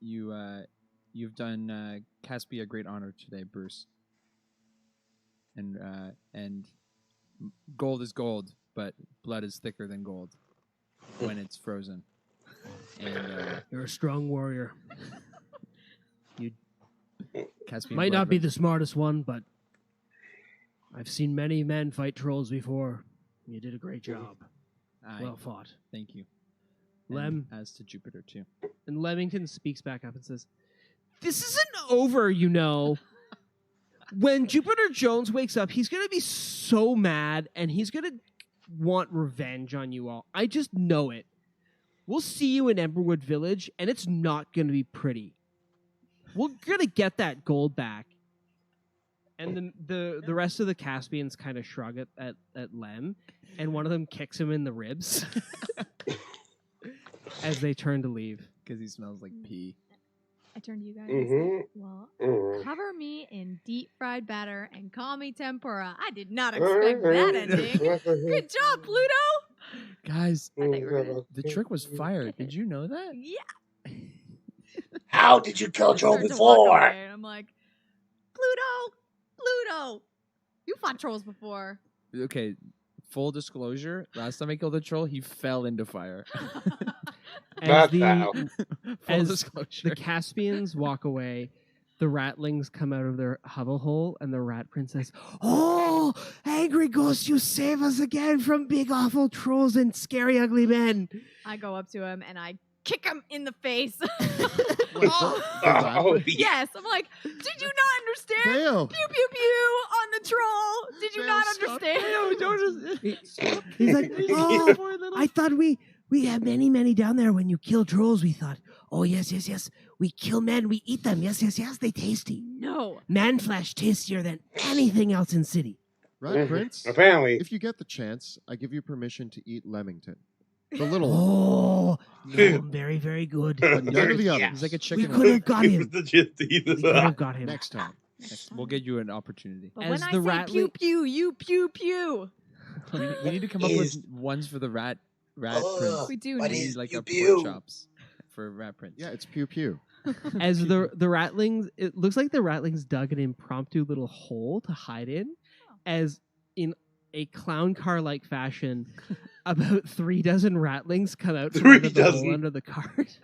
You've done Caspia a great honor today, Bruce. And gold is gold, but blood is thicker than gold when it's frozen. And You're a strong warrior. Caspian Might blood not be runs- the smartest one, but I've seen many men fight trolls before. You did a great job. Well fought. Thank you. Lem, And as to Jupiter too. and Leamington speaks back up and says, "This isn't over, you know. When Jupiter Jones wakes up, he's going to be so mad, and he's going to want revenge on you all. I just know it. We'll see you in Emberwood Village, and it's not going to be pretty. We're going to get that gold back." And the rest of the Caspians kind of shrug at Lem, and one of them kicks him in the ribs as they turn to leave. Because he smells like pee. I turn to you guys. Mhm. Well, Mhm. cover me in deep fried batter and call me tempura. I did not expect that ending. Good job, Pluto. Guys, I thought you were gonna- the trick was fire. Did you know that? Yeah. How did you kill I Troll start to walk before? away, and I'm like, Pluto, you fought trolls before. Okay, full disclosure, last time I killed a troll, he fell into fire. As That's the how. Full As disclosure. the Caspians walk away, the ratlings come out of their hovel hole, and the rat princess, "Oh, angry ghost, you save us again from big awful trolls and scary ugly men." I go up to him and I kick him in the face. Wait, the rat Oh, prince? Yes, I'm like, did you not understand? Dale! Pew pew pew on the troll. Did you Dale, not stop. understand? He's like, "Oh, I thought we have many down there. When you kill trolls, we thought, oh yes, we kill men, we eat them. Yes, they tasty. No. Man flesh tastier than anything else in city." Rat Prince, Apparently. if you get the chance, I give you permission to eat Lemington. The little one. Oh, no, very, very good. But none of the others. He's like a We chicken. could have got Give him. us the chance to eat We this could up. have got him. Next time. We'll get you an opportunity. But As when I the say rat pew li- pew, you pew pew. We need to come up with ones for the rat prince. We do We need. need like a pew pork chops for rat prince. Yeah, it's pew pew. As the ratlings, it looks like the ratlings dug an impromptu little hole to hide in, as in a clown car like fashion, about 3 dozen ratlings come out from 3 under the hole dozen. under the cart.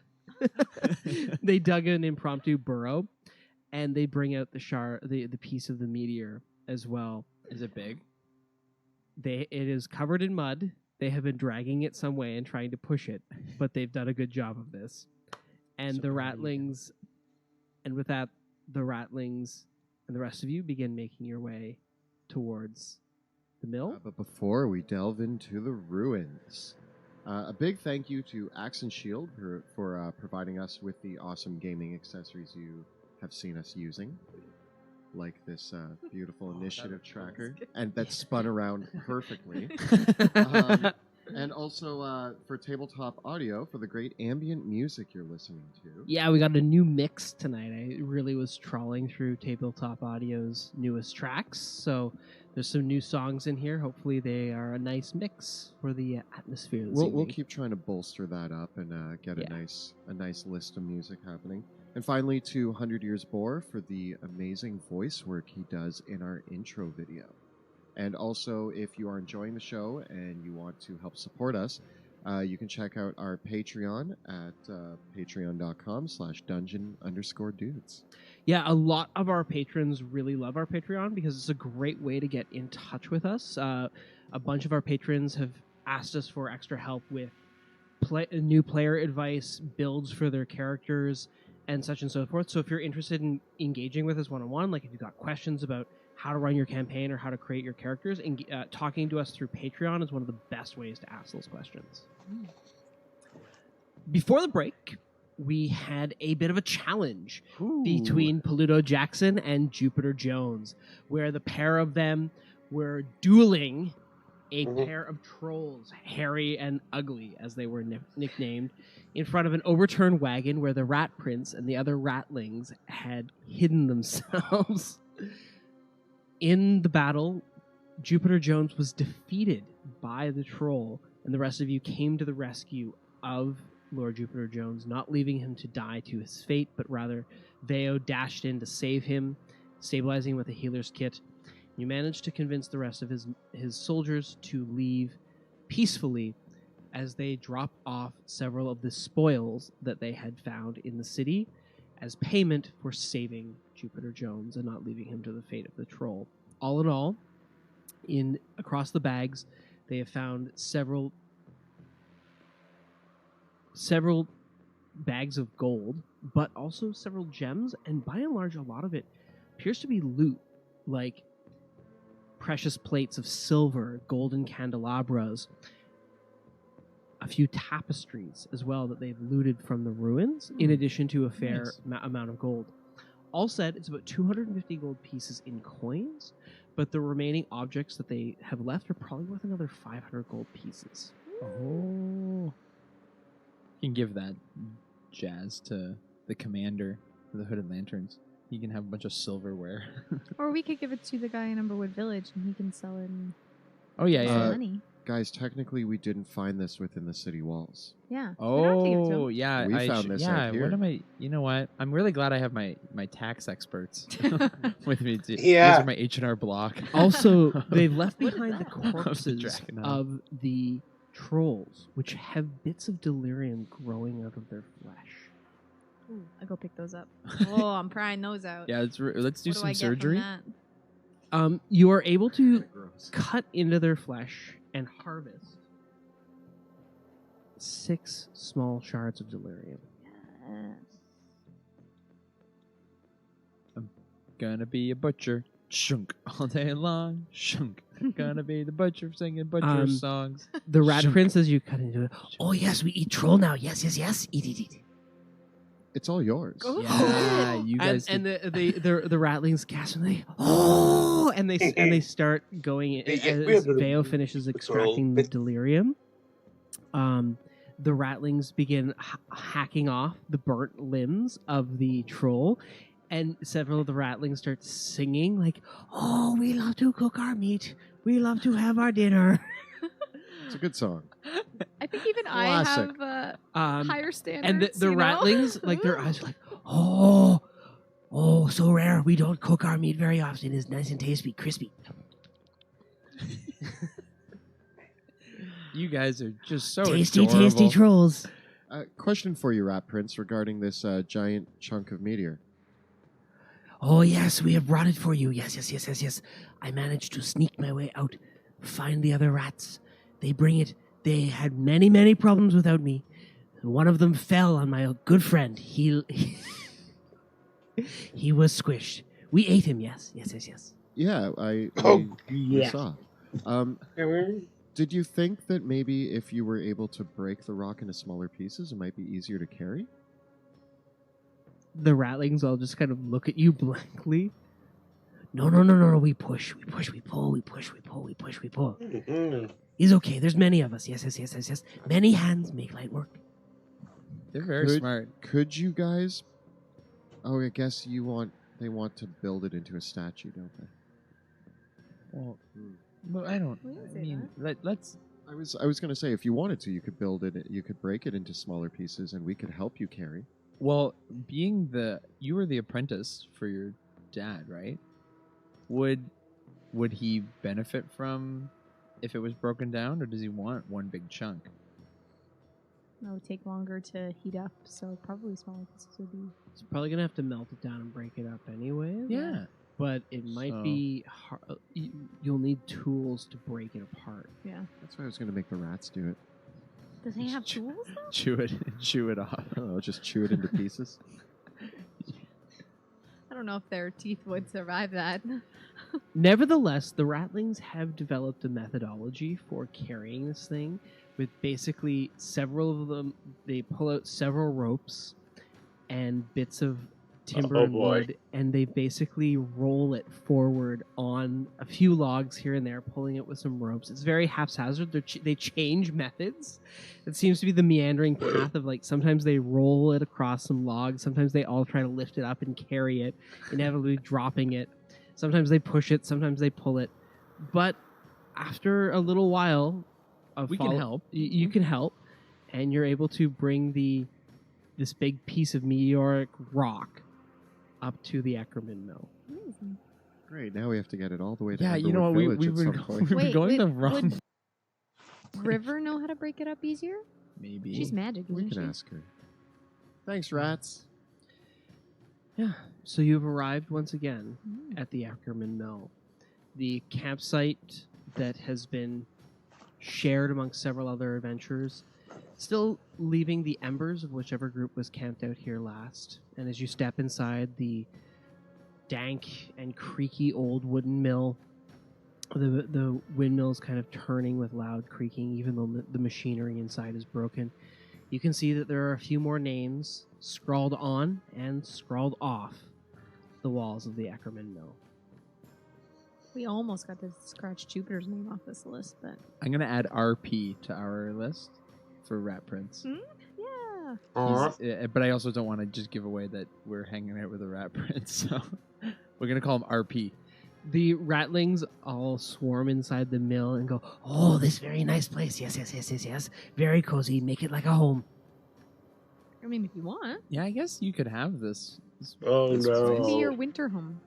They dug an impromptu burrow, and they bring out the piece of the meteor as well. Is it big? It is covered in mud. They have been dragging it some way and trying to push it, but they've done a good job of this. And the ratlings, and with that, the ratlings and the rest of you begin making your way towards the mill. But before we delve into the ruins, a big thank you to Axe and Shield for providing us with the awesome gaming accessories you have seen us using, like this beautiful initiative tracker, and that spun around perfectly. And also for tabletop audio for the great ambient music you're listening to. Yeah, we got a new mix tonight. I really was trawling through Tabletop Audio's newest tracks, so there's some new songs in here. Hopefully, they are a nice mix for the atmosphere. This We'll evening. keep trying to bolster that up and get Yeah. a nice list of music happening. And finally, to 100 Years Bore for the amazing voice work he does in our intro video. And also, if you are enjoying the show and you want to help support us, you can check out our Patreon at patreon.com/dungeon_dudes. Yeah, a lot of our patrons really love our Patreon because it's a great way to get in touch with us. A bunch of our patrons have asked us for extra help with new player advice, builds for their characters, and such and so forth. So if you're interested in engaging with us one-on-one, like if you've got questions about how to run your campaign or how to create your characters, and talking to us through Patreon is one of the best ways to ask those questions. Before the break, we had a bit of a challenge between Paluto Jackson and Jupiter Jones, where the pair of them were dueling a pair of trolls, hairy and ugly, as they were nicknamed, in front of an overturned wagon where the Rat Prince and the other ratlings had hidden themselves. In the battle, Jupiter Jones was defeated by the troll, and the rest of you came to the rescue of Lord Jupiter Jones, not leaving him to die to his fate, but rather Veo dashed in to save him, stabilizing with a healer's kit. You managed to convince the rest of his soldiers to leave peacefully as they drop off several of the spoils that they had found in the city as payment for saving Jupiter Jones and not leaving him to the fate of the troll. All in all, across the bags, they have found several bags of gold, but also several gems, and by and large, a lot of it appears to be loot, like precious plates of silver, golden candelabras, a few tapestries as well that they've looted from the ruins, in addition to a fair amount of gold. All said, it's about 250 gold pieces in coins, but the remaining objects that they have left are probably worth another 500 gold pieces. Oh. You can give that jazz to the commander for the Hooded Lanterns. He can have a bunch of silverware. Or we could give it to the guy in Umberwood Village and he can sell it and Oh, yeah, make yeah. some money. guys, technically we didn't find this within the city walls. Yeah. We don't have to give it to Oh, him. yeah. We I found this out yeah, here. what am I? You know what? I'm really glad I have my tax experts with me. Yeah. Those are my H&R Block. Also, they've left What is behind the that? corpses Drakkenheim. of the trolls, which have bits of delirium growing out of their flesh. Ooh, I go pick those up. Oh, I'm prying those out. Yeah, let's do What do some I get surgery. from that? You are able to Gross. cut into their flesh and harvest 6 small shards of delirium. Gonna be a butcher, shunk all day long, shunk. Gonna be the butcher singing butcher songs. The rat Shunk. prince, as you cut into it, oh yes, we eat troll now. Yes, yes, yes. Eat, eat, eat. It's all yours. Oh. Yeah, you guys. And the ratlings gasp and they and they start going as Veo finishes extracting the delirium. The ratlings begin hacking off the burnt limbs of the troll, and several of the ratlings start singing like, "Oh, we love to cook our meat. We love to have our dinner." It's a good song. I think even Classic. I have higher standards. And the you know? ratlings, like their eyes are like, "Oh, oh, so rare. We don't cook our meat very often. It's nice and tasty, crispy." You guys are just so Tasty, adorable. tasty trolls. Question for you, Rat Prince, regarding this giant chunk of meteor. Oh, yes, we have brought it for you. Yes, yes, yes, yes, yes. I managed to sneak my way out, find the other rats. They bring it. They had many, many problems without me. One of them fell on my good friend. He was squished. We ate him, yes, yes, yes, yes. Yeah, Oh, we yeah. saw. Did you think that maybe if you were able to break the rock into smaller pieces, it might be easier to carry? The ratlings all just kind of look at you blankly. No, no, no, no, no. We push, we push, we pull, we push, we pull, we push, we pull. He's okay. There's many of us. Yes, yes, yes, yes, yes. Many hands make light work. They're very smart. Could you guys? Oh, I guess they want to build it into a statue, don't they? Well, but I don't. We didn't I say mean, let's. I was gonna say if you wanted to, you could build it. You could break it into smaller pieces, and we could help you carry. Well, you were the apprentice for your dad, right? Would he benefit from if it was broken down, or does he want one big chunk? It would take longer to heat up, so probably smaller pieces would be. It's probably gonna have to melt it down and break it up anyway. Yeah. But it might So- be hard. You'll need tools to break it apart. Yeah. That's why I was gonna make the rats do it. Does he have tools though? Chew it off. I don't know, just chew it into pieces. I don't know if their teeth would survive that. Nevertheless, the ratlings have developed a methodology for carrying this thing with basically several of them. They pull out several ropes and bits of timber Oh, and boy. wood, and they basically roll it forward on a few logs here and there, pulling it with some ropes. It's very haphazard. They change methods. It seems to be the meandering path of like sometimes they roll it across some logs, sometimes they all try to lift it up and carry it, inevitably dropping it. Sometimes they push it, sometimes they pull it. But after a little while of We can help. You can help, and you're able to bring this big piece of meteoric rock up to the Eckerman mill. Amazing. Great. Now we have to get it all the way to Yeah, you Underwood know what? Village We've at been some point. we've been Wait, going the would wrong. River know how to break it up easier? Maybe. She's magic, We isn't can she? ask her. Thanks, rats. Yeah. So you've arrived once again Mm. at the Ackerman Mill, the campsite that has been shared amongst several other adventurers, still leaving the embers of whichever group was camped out here last. And as you step inside the dank and creaky old wooden mill, the windmill's kind of turning with loud creaking, even though the machinery inside is broken. You can see that there are a few more names scrawled on and scrawled off the walls of the Eckerman Mill. We almost got to scratch Jupiter's name off this list, but I'm gonna add RP to our list for Rat Prince. yeah. But I also don't want to just give away that we're hanging out with a Rat Prince, so we're gonna call him RP. The ratlings all swarm inside the mill and go, "Oh, this very nice place. Yes, yes, yes, yes, yes. Very cozy. Make it like a home." I mean, if you want, Yeah, I guess you could have this. Oh this no. it could be your winter home.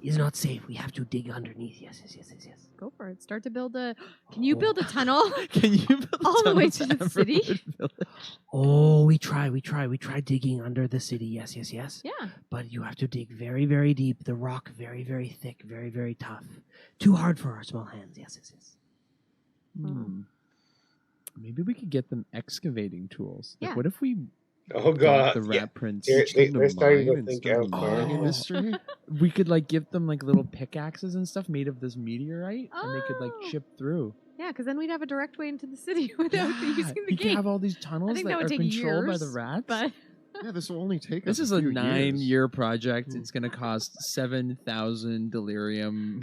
Is not safe. We have to dig underneath. Yes, yes, yes, yes, yes. Go for it. Start to build a. Can you build a tunnel? Can you build a All the way tunnel to the city? Everwood Village? Oh, we try digging under the city. Yes, yes, yes. Yeah. But you have to dig very, very deep. The rock very, very thick, very, very tough. Too hard for our small hands. Yes, yes, yes. Maybe we could get them excavating tools. Like, Yeah. what if we Oh got god. the Yeah. rat prince? They're starting to mine and think start a outside. mining Oh. industry. We could like give them like little pickaxes and stuff made of this meteorite, and they could like Oh. chip through. Yeah, because then we'd have a direct way into the city without using the you gate. could have all these tunnels think that that would are take controlled by years, the rats. But Yeah, this will only take This us is a a few years. 9-year project. It's going to cost 7,000 delirium.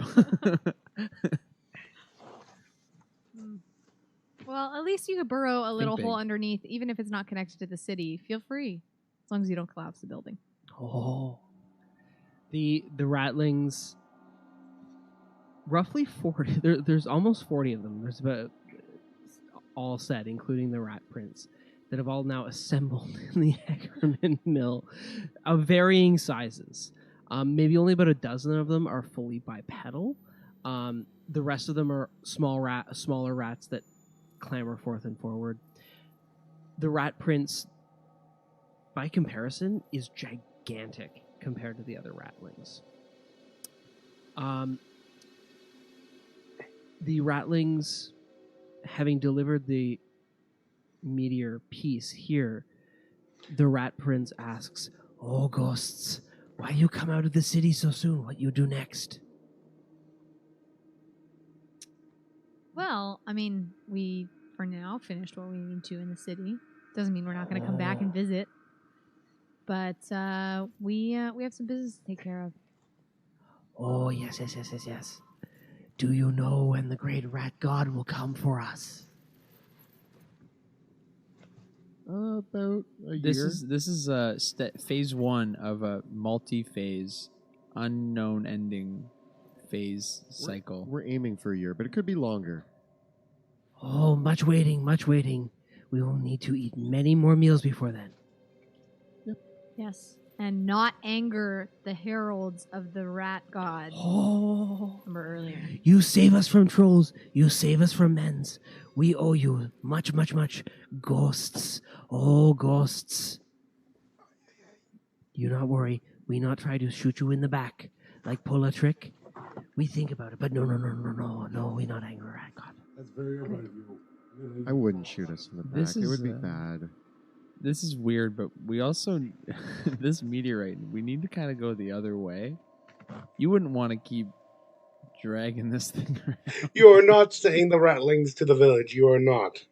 well, at least you could burrow a little big. hole underneath, even if it's not connected to the city. Feel free, as long as you don't collapse the building. Oh. The ratlings, roughly 40. There's almost 40 of them. There's about all set, including the rat prince, that have all now assembled in the Eckerman mill of varying sizes. Maybe only about a dozen of them are fully bipedal. The rest of them are smaller rats that clamber forth and forward. The rat prince, by comparison, is gigantic compared to the other ratlings. The ratlings, having delivered the meteor piece here, the rat prince asks, "Oh, ghosts, why you come out of the city so soon? What you do next?" Well, I mean, we for now finished what we need to in the city. Doesn't mean we're not going to come back and visit, but we have some business to take care of. Oh, yes, yes, yes, yes, yes. Do you know when the great rat god will come for us? About a This year. is phase 1 of a multi-phase, unknown ending phase cycle. We're aiming for a year, but it could be longer. Oh, much waiting, much waiting. We will need to eat many more meals before then. Yes, and not anger the heralds of the rat god. Oh, Remember earlier. you save us from trolls. You save us from men's. We owe you much, much, much. Ghosts. Oh, ghosts. You not worry. We not try to shoot you in the back, like pull a trick. We think about it, but no, we not anger rat god. That's very right of you. I wouldn't shoot us in the back. This It is, would be uh, bad. This is weird, but we also this meteorite. We need to kind of go the other way. You wouldn't want to keep dragging this thing around. You are not saying the ratlings to the village. You are not.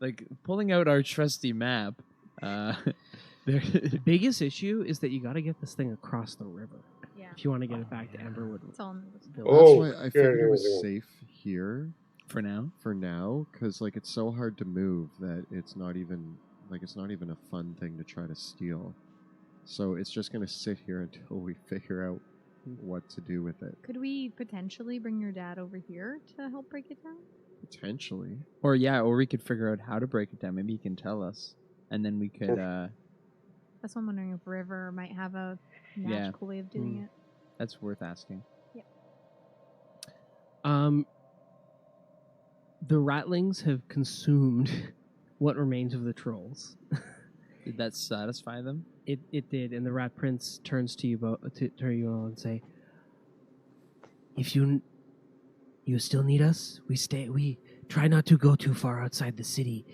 like pulling out our trusty map. The biggest issue is that you got to get this thing across the river Yeah. if you want to get it back to Amberwood. It's all Village. Oh, That's why I figured it was yeah. safe here for now. for now, because like it's so hard to move that it's not even a fun thing to try to steal. So it's just gonna sit here until we figure out what to do with it. Could we potentially bring your dad over here to help break it down? Potentially. Or we could figure out how to break it down. Maybe he can tell us, and then we could. That's why I'm wondering if River might have a magical way of doing it. That's worth asking. The ratlings have consumed what remains of the trolls. Did that satisfy them? It did, and the rat prince turns to you all and say, "If you still need us, we try not to go too far outside the city.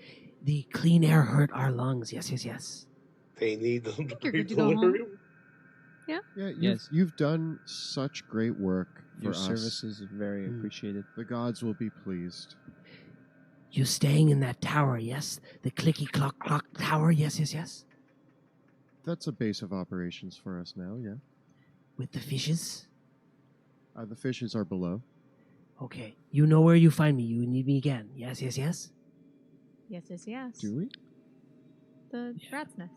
The clean air hurt our lungs. Yes, yes, yes." They need them to you're good to breathe go home. delirium. Yeah, Yes. you've done such great work for Your us. services are very appreciated. The gods will be pleased. You staying in that tower, yes? The clicky clock clock tower, yes, yes, yes? That's a base of operations for us now, yeah. With the fishes? The fishes are below. Okay. You know where you find me. You need me again. Yes, yes, yes? Yes, yes, yes. Do we? The rat's nest.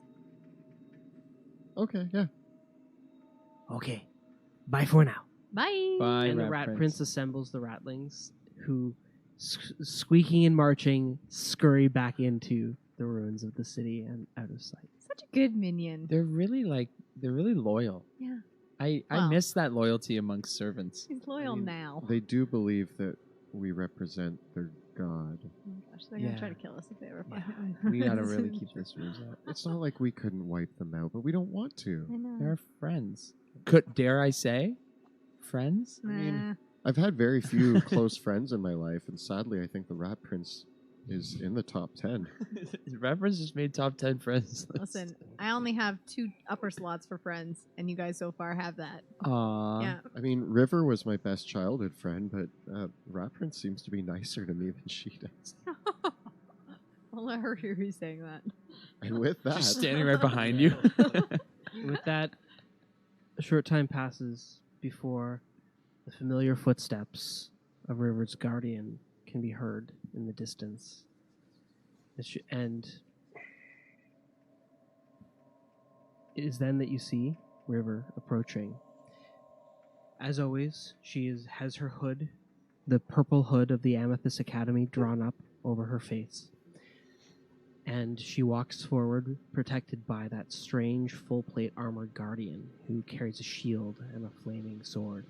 Okay, yeah. Okay. Bye for now. Bye. Bye, And the Rat Prince assembles the ratlings, who, squeaking and marching, scurry back into the ruins of the city and out of sight. Such a good minion. They're really loyal. Yeah. I Well. miss that loyalty amongst servants. He's loyal now. They do believe that we represent their god. Oh my gosh, they're gonna Yeah. try to kill us if they ever find Yeah. him. We gotta really keep this ruse up. It's not like we couldn't wipe them out, but we don't want to. I know. They're friends. Dare I say, friends? Nah. I've had very few close friends in my life, and sadly, I think the Rat Prince is in the top 10. Reference just made top 10 friends. Listen, I only have 2 upper slots for friends, and you guys so far have that. Aww. Yeah. I mean, River was my best childhood friend, but Rat Prince seems to be nicer to me than she does. I'll let her hear you saying that. And with that, Just standing right behind you. With that, a short time passes before the familiar footsteps of River's guardian can be heard in the distance. And it is then that you see River approaching. As always, has her hood, the purple hood of the Amethyst Academy, drawn up over her face. And she walks forward, protected by that strange full-plate armored guardian who carries a shield and a flaming sword,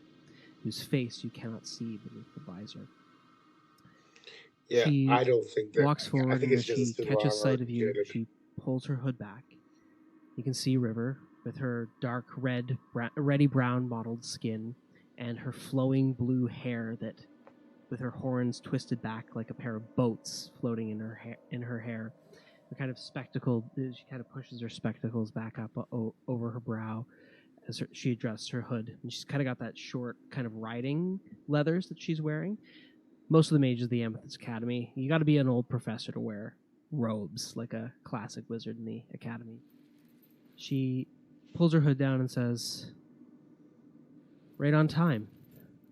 whose face you cannot see beneath the visor. Yeah, She I don't think that. Walks I forward, think and it's as just she a silver catches armor. sight of you, Good. she pulls her hood back. You can see River with her dark red, reddy brown mottled skin and her flowing blue hair that, with her horns twisted back like a pair of boats floating in her hair. Her kind of spectacled, she kind of pushes her spectacles back up over her brow as she adjusts her hood. And she's kind of got that short kind of riding leathers that she's wearing. Most of the mages of the Amethyst Academy, you got to be an old professor to wear robes like a classic wizard in the academy. She pulls her hood down and says, "Right on time.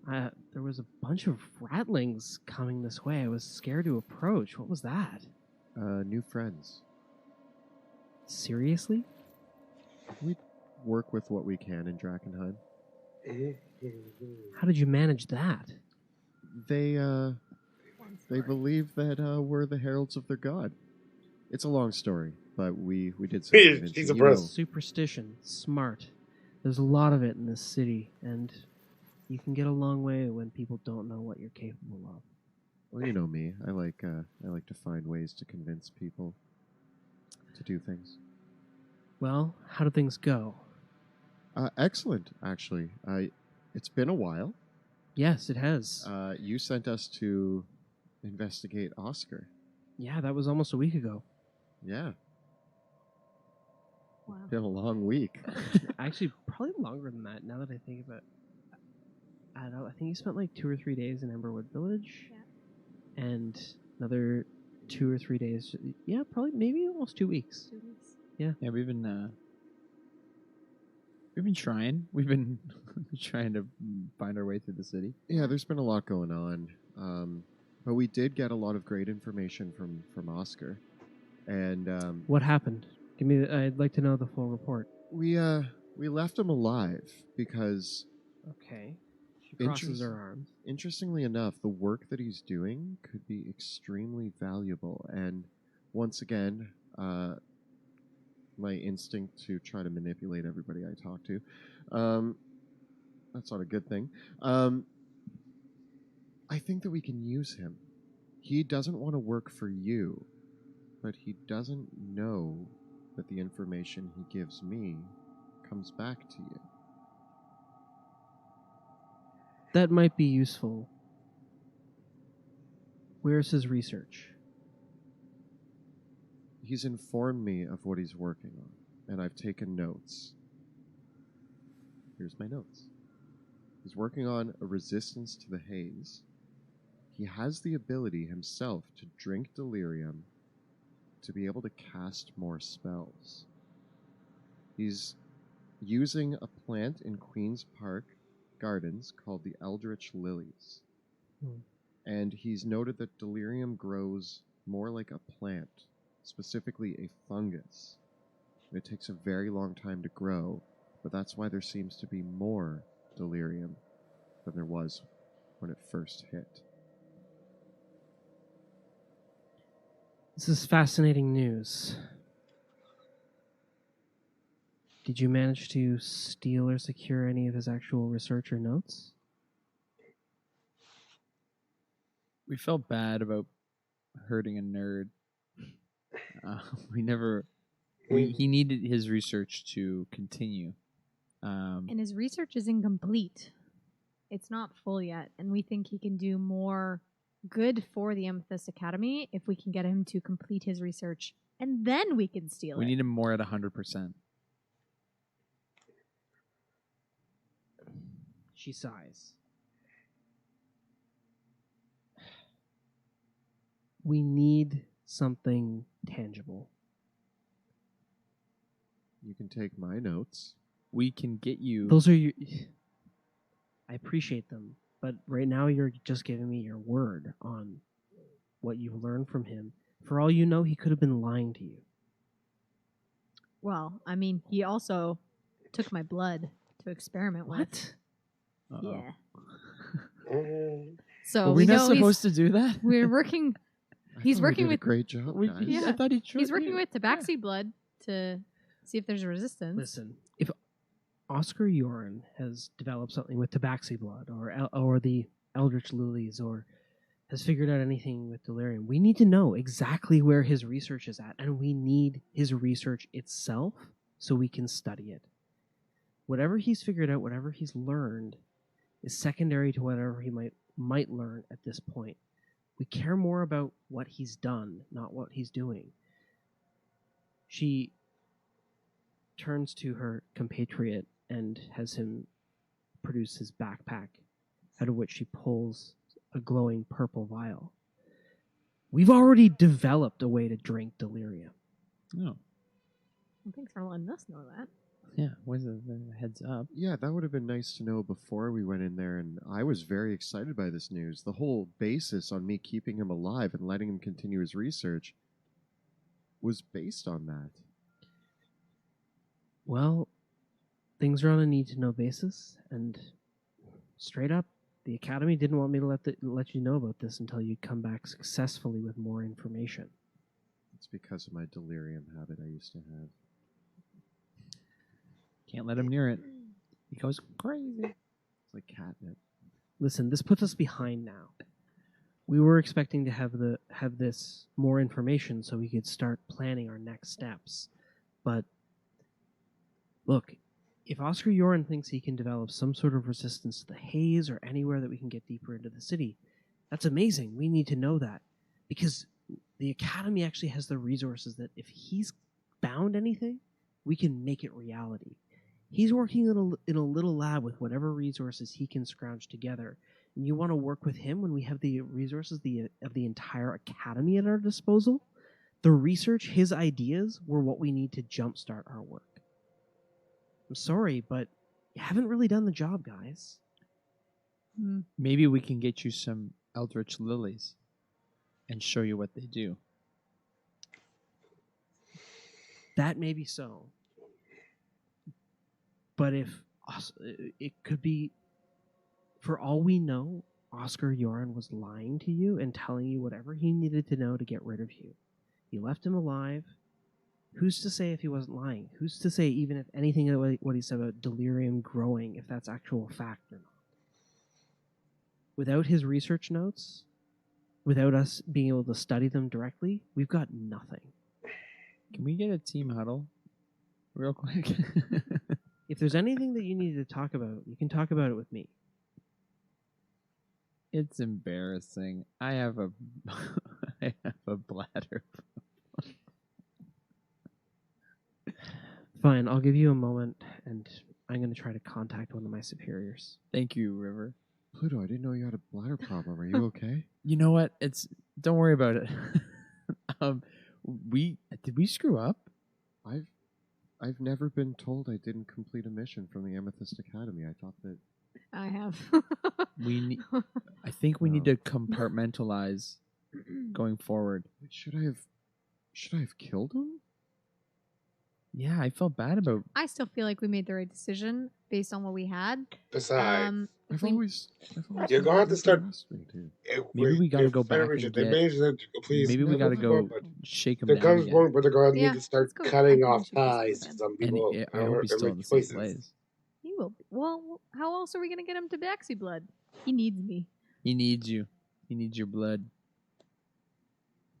There was a bunch of ratlings coming this way. I was scared to approach. What was that? new friends. Seriously?" We work with what we can in Drakkenheim. How did you manage that? They believe that we're the heralds of their god. It's a long story, but we did some She's convincing. a You press. know, Superstition, smart. There's a lot of it in this city, and you can get a long way when people don't know what you're capable of. well, you know me. I like to find ways to convince people to do things. Well, how do things go? Excellent, actually. It's been a while. Yes, it has. You sent us to investigate Oscar. Yeah, that was almost a week ago. Yeah, Wow. been a long week. Actually, probably longer than that. Now that I think of it, I don't know. I think you spent like 2 or 3 days in Emberwood Village, and another 2 or 3 days. Yeah, probably maybe almost 2 weeks. 2 weeks. Yeah, we've been trying. We've been trying to find our way through the city. Yeah, there's been a lot going on. But we did get a lot of great information from Oscar. And What happened? Give me. I'd like to know the full report. we left him alive because, Okay. She crosses her arms. interestingly enough, the work that he's doing could be extremely valuable. And once again, my instinct to try to manipulate everybody I talk to, that's not a good thing. I think that we can use him. He doesn't want to work for you, but he doesn't know that the information he gives me comes back to you. That might be useful. Where's his research? He's informed me of what he's working on, and I've taken notes. Here's my notes. He's working on a resistance to the haze. He has the ability himself to drink delirium to be able to cast more spells. He's using a plant in Queen's Park Gardens called the Eldritch Lilies. And he's noted that delirium grows more like a plant, specifically a fungus. It takes a very long time to grow, but that's why there seems to be more delirium than there was when it first hit. This is fascinating news. Did you manage to steal or secure any of his actual research or notes? We felt bad about hurting a nerd. We never. He needed his research to continue. And his research is incomplete. It's not full yet, and we think he can do more good for the Amethyst Academy if we can get him to complete his research, and then we can steal We it. need him more at 100%. She sighs. We need something tangible. You can take my notes. We can get you. Those are your... I appreciate them, but right now you're just giving me your word on what you've learned from him. For all you know, he could have been lying to you. Well, I mean, he also took my blood to experiment with. What? Uh-oh. Yeah. So Were we know not supposed to do that? We're working. He's thought we working did a with. great job, We- guys. Yeah. I thought He's working with tabaxi blood to see if there's resistance. Listen, if Oscar Yoren has developed something with tabaxi blood or the Eldritch Lilies or has figured out anything with delirium, we need to know exactly where his research is at, and we need his research itself so we can study it. Whatever he's figured out, whatever he's learned, is secondary to whatever he might learn at this point. We care more about what he's done, not what he's doing. She turns to her compatriot and has him produce his backpack, out of which she pulls a glowing purple vial. We've already developed a way to drink delirium. Oh, Well, thanks for letting us know that. yeah. Where's the heads up? Yeah, that would have been nice to know before we went in there, and I was very excited by this news. The whole basis on me keeping him alive and letting him continue his research was based on that. Well, things are on a need-to-know basis, and straight up, the Academy didn't want me to let you know about this until you come back successfully with more information. It's because of my delirium habit I used to have. Can't let him near it. He goes crazy. It's like catnip. Listen, this puts us behind now. We were expecting to have this more information so we could start planning our next steps. But look, if Oscar Yoren thinks he can develop some sort of resistance to the haze or anywhere that we can get deeper into the city, that's amazing. We need to know that. Because the Academy actually has the resources that if he's found anything, we can make it reality. He's working in a little lab with whatever resources he can scrounge together. And you want to work with him when we have the resources of the entire Academy at our disposal? The research, his ideas, were what we need to jumpstart our work. I'm sorry, but you haven't really done the job, guys. Maybe we can get you some Eldritch Lilies and show you what they do. That may be so. But if it could be, for all we know, Oscar Yoren was lying to you and telling you whatever he needed to know to get rid of you. You left him alive. Who's to say if he wasn't lying? Who's to say even if anything of what he said about delirium growing, if that's actual fact or not? Without his research notes, without us being able to study them directly, we've got nothing. Can we get a team huddle real quick? If there's anything that you need to talk about, you can talk about it with me. It's embarrassing. I have a I have a bladder. Fine, I'll give you a moment, and I'm going to try to contact one of my superiors. Thank you, River. Pluto, I didn't know you had a bladder problem. Are you okay? You know what? Don't worry about it. Did we screw up? I've never been told I didn't complete a mission from the Amethyst Academy. I thought that I have. I think we need to compartmentalize going forward. should I have killed him? Yeah, I felt bad about. I still feel like we made the right decision based on what we had. Besides, If I've we- always You're thought gonna have to you start- asked me to. Maybe we gotta if go back Federation, and they get. managed to please. Maybe we gotta go shake him There down comes again. one where they're going to Yeah, need to start let's go. I cutting think we off should go see ties to them. some And people. I hope he's still in the same place. He will. Well, how else are we gonna get him to Baxi Blood? He needs me. He needs you. He needs your blood.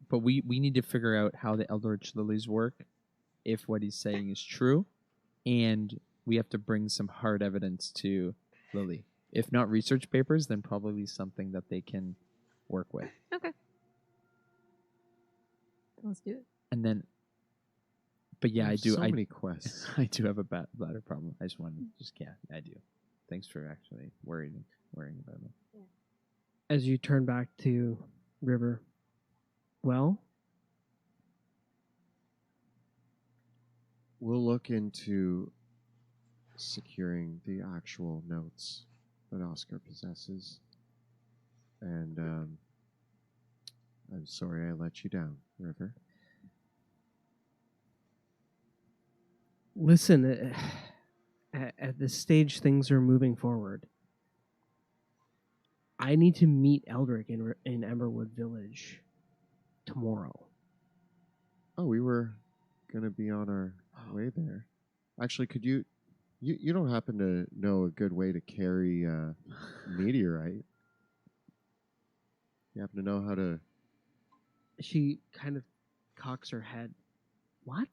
But we need to figure out how the Eldritch Lilies work, if what he's saying is true, and we have to bring some hard evidence to Lily. If not research papers, then probably something that they can work with. Okay. Let's do it. And then, but yeah, I do. So I many quests. I do have a bladder problem. I just want to I do. Thanks for actually worrying about me. As you turn back to River, well, We'll look into securing the actual notes that Oscar possesses. And I'm sorry I let you down, River. listen, at this stage, things are moving forward. I need to meet Eldrick in Emberwood Village tomorrow. Oh, we were going to be on our way there. Actually, could you don't happen to know a good way to carry meteorite? You happen to know how to... She kind of cocks her head. What?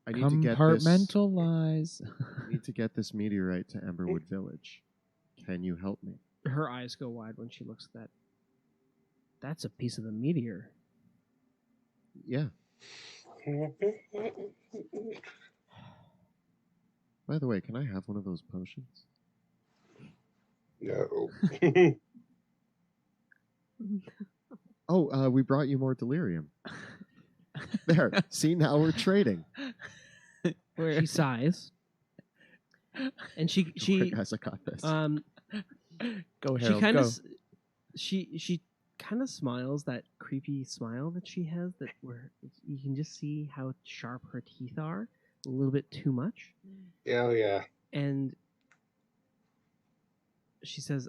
I need to get this... Compartmentalize. I need to get this meteorite to Emberwood Village. Can you help me? Her eyes go wide when she looks at that. That's a piece of the meteor. Yeah. By the way, can I have one of those potions? No. Oh, we brought you more delirium. There. See, now we're trading. She sighs. And she Guys, I got this. Go, she Harold, kind go. of she kind of smiles, that creepy smile that she has, that where you can just see how sharp her teeth are, a little bit too much. Oh, yeah. And she says,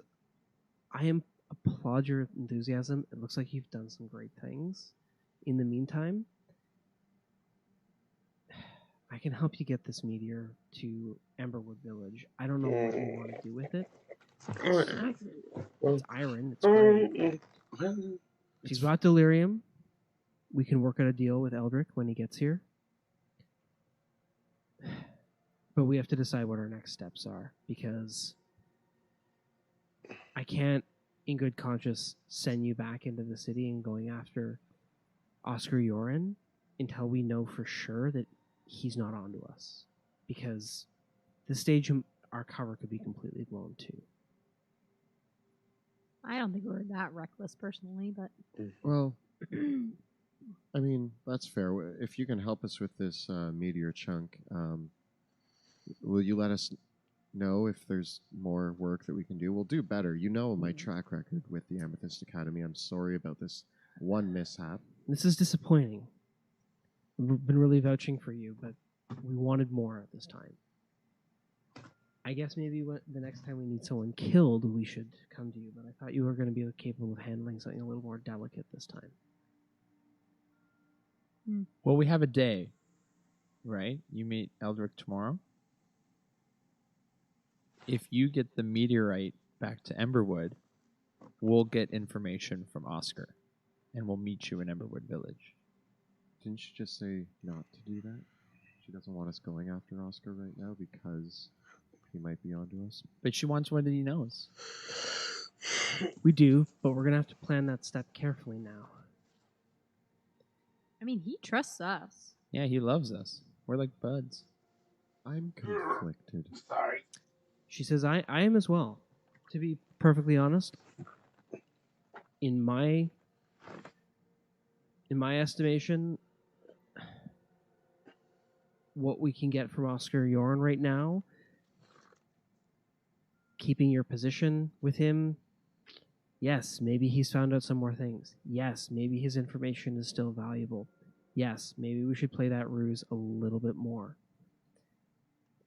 I applaud your enthusiasm. It looks like you've done some great things. In the meantime, I can help you get this meteor to Emberwood Village. I don't know what you want to do with it. Well, It's iron. It's great. She's brought delirium. We can work out a deal with Eldrick when he gets here. But we have to decide what our next steps are, because I can't, in good conscience, send you back into the city and going after Oscar Yoren until we know for sure that he's not onto us. Because the stage our cover could be completely blown too. I don't think we're that reckless personally, but Well, I mean, that's fair. If you can help us with this meteor chunk, will you let us know if there's more work that we can do? We'll do better. You know my track record with the Amethyst Academy. I'm sorry about this one mishap. This is disappointing. We've been really vouching for you, but we wanted more at this time. I guess maybe the next time we need someone killed, we should come to you, but I thought you were going to be capable of handling something a little more delicate this time. Well, we have a day, right? You meet Eldrick tomorrow. If you get the meteorite back to Emberwood, we'll get information from Oscar, and we'll meet you in Emberwood Village. Didn't she just say not to do that? She doesn't want us going after Oscar right now because he might be onto us. But she wants what he knows. We do, but we're going to have to plan that step carefully now. I mean, he trusts us. Yeah, he loves us. We're like buds. I'm conflicted. Sorry. She says, I am as well. To be perfectly honest, in my estimation, what we can get from Oscar Yorn right now, keeping your position with him, yes, maybe he's found out some more things. Yes, maybe his information is still valuable. yes, maybe we should play that ruse a little bit more.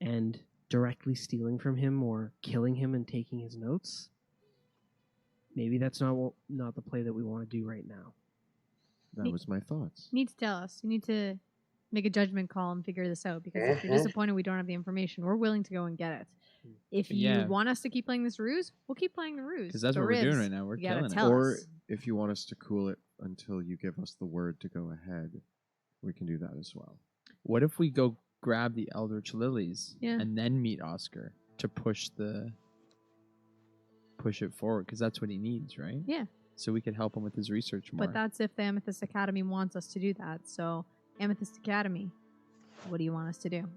And directly stealing from him or killing him and taking his notes, maybe that's not the play that we want to do right now. That was my thoughts. You need to tell us. You need to make a judgment call and figure this out, because if you're Mhm. disappointed we don't have the information, we're willing to go and get it. If you Yeah. want us to keep playing this ruse, we'll keep playing the ruse. Because that's The what we're doing ribs, right now. We're you gotta killing tell it. Or us. if you want us to cool it until you give us the word to go ahead, we can do that as well. What if we go grab the Eldritch Lilies Yeah. and then meet Oscar to push it forward? Because that's what he needs, right? Yeah. So we could help him with his research more. But that's if the Amethyst Academy wants us to do that. So, Amethyst Academy, what do you want us to do?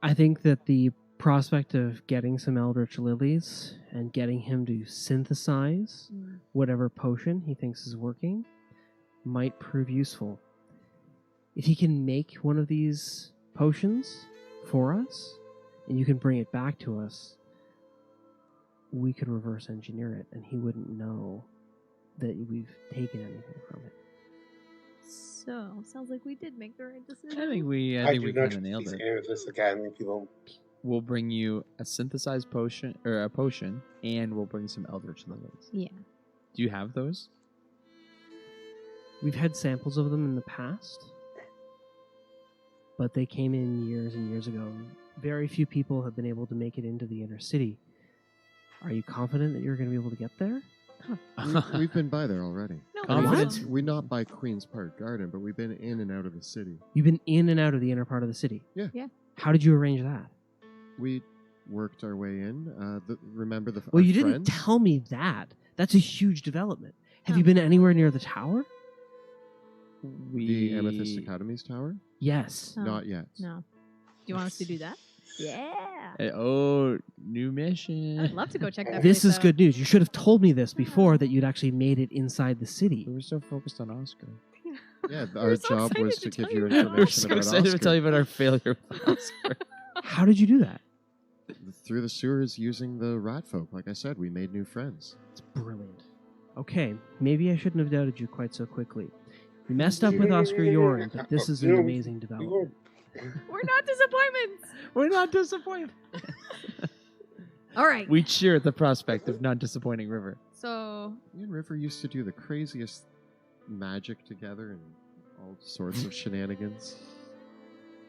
I think that the prospect of getting some Eldritch Lilies and getting him to synthesize whatever potion he thinks is working might prove useful. If he can make one of these potions for us, and you can bring it back to us, we could reverse engineer it, and he wouldn't know that we've taken anything from it. So, sounds like we did make the right decision. I think we I kind do of not nailed these it. Amethyst Academy people. We'll bring you a synthesized potion, and we'll bring some Eldritch Lilies. Yeah. Do you have those? We've had samples of them in the past, but they came in years and years ago. Very few people have been able to make it into the inner city. Are you confident that you're going to be able to get there? We've been by there already. No Confidence. problem. We're not by Queen's Park Garden, but we've been in and out of the city. You've been in and out of the inner part of the city. Yeah. Yeah. How did you arrange that? We worked our way in. Remember the Well, our you didn't friends? tell me that. That's a huge development. Have Oh. you been anywhere near the tower? The Amethyst Academy's tower? Yes. Oh, Not yet. No. Do you want us to do that? Yeah. New mission. I'd love to go check that This place is out. good news. You should have told me this before, that you'd actually made it inside the city. We were so focused on Oscar. Yeah, We're our so job excited was to to give tell you you about We were information so about excited to Oscar. tell you about our failure with Oscar. How did you do that? Through the sewers using the rat folk. Like I said, we made new friends. It's brilliant. Okay, maybe I shouldn't have doubted you quite so quickly. You messed up with Oscar Yoren, but this is an amazing development. We're not disappointments. We're not disappointed. All right. We cheer at the prospect of not disappointing River. So, Me and River used to do the craziest magic together and all sorts of shenanigans.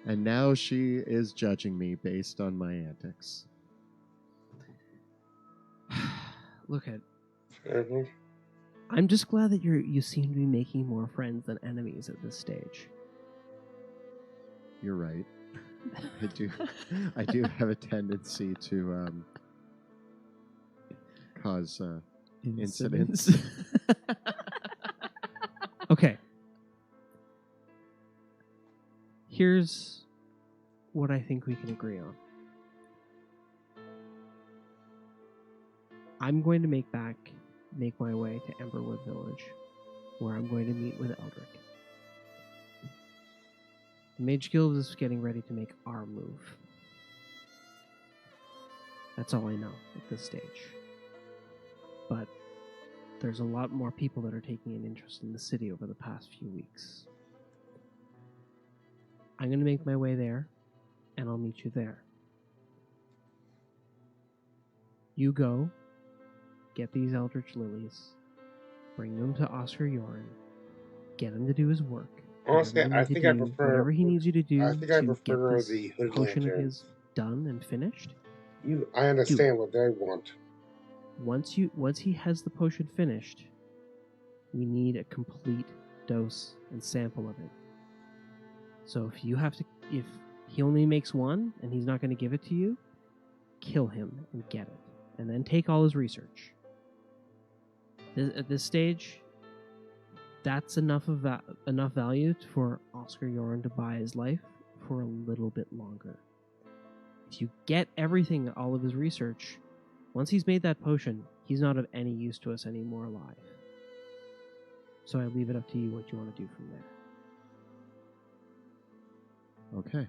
And now she is judging me based on my antics. Look at. Mhm. I'm just glad that you seem to be making more friends than enemies at this stage. You're right. I do have a tendency to cause incidents. Okay. Here's what I think we can agree on. I'm going to make my way to Emberwood Village, where I'm going to meet with Eldrick. The Mage Guild is getting ready to make our move. That's all I know at this stage. But there's a lot more people that are taking an interest in the city over the past few weeks. I'm going to make my way there, and I'll meet you there. You go, get these Eldritch Lilies, bring them to Oscar Yoren, get him to do his work. Honestly, Whatever you I need to think I do, prefer. whatever he needs you to do I think I to get prefer this the Hooded potion of Lantern. his done and finished. I understand what they want. Once he has the potion finished, we need a complete dose and sample of it. So if he only makes one and he's not going to give it to you, kill him and get it, and then take all his research. At this stage, that's enough value for Oscar Yoren to buy his life for a little bit longer. If you get everything, all of his research, once he's made that potion, he's not of any use to us anymore alive. So I leave it up to you what you want to do from there. Okay.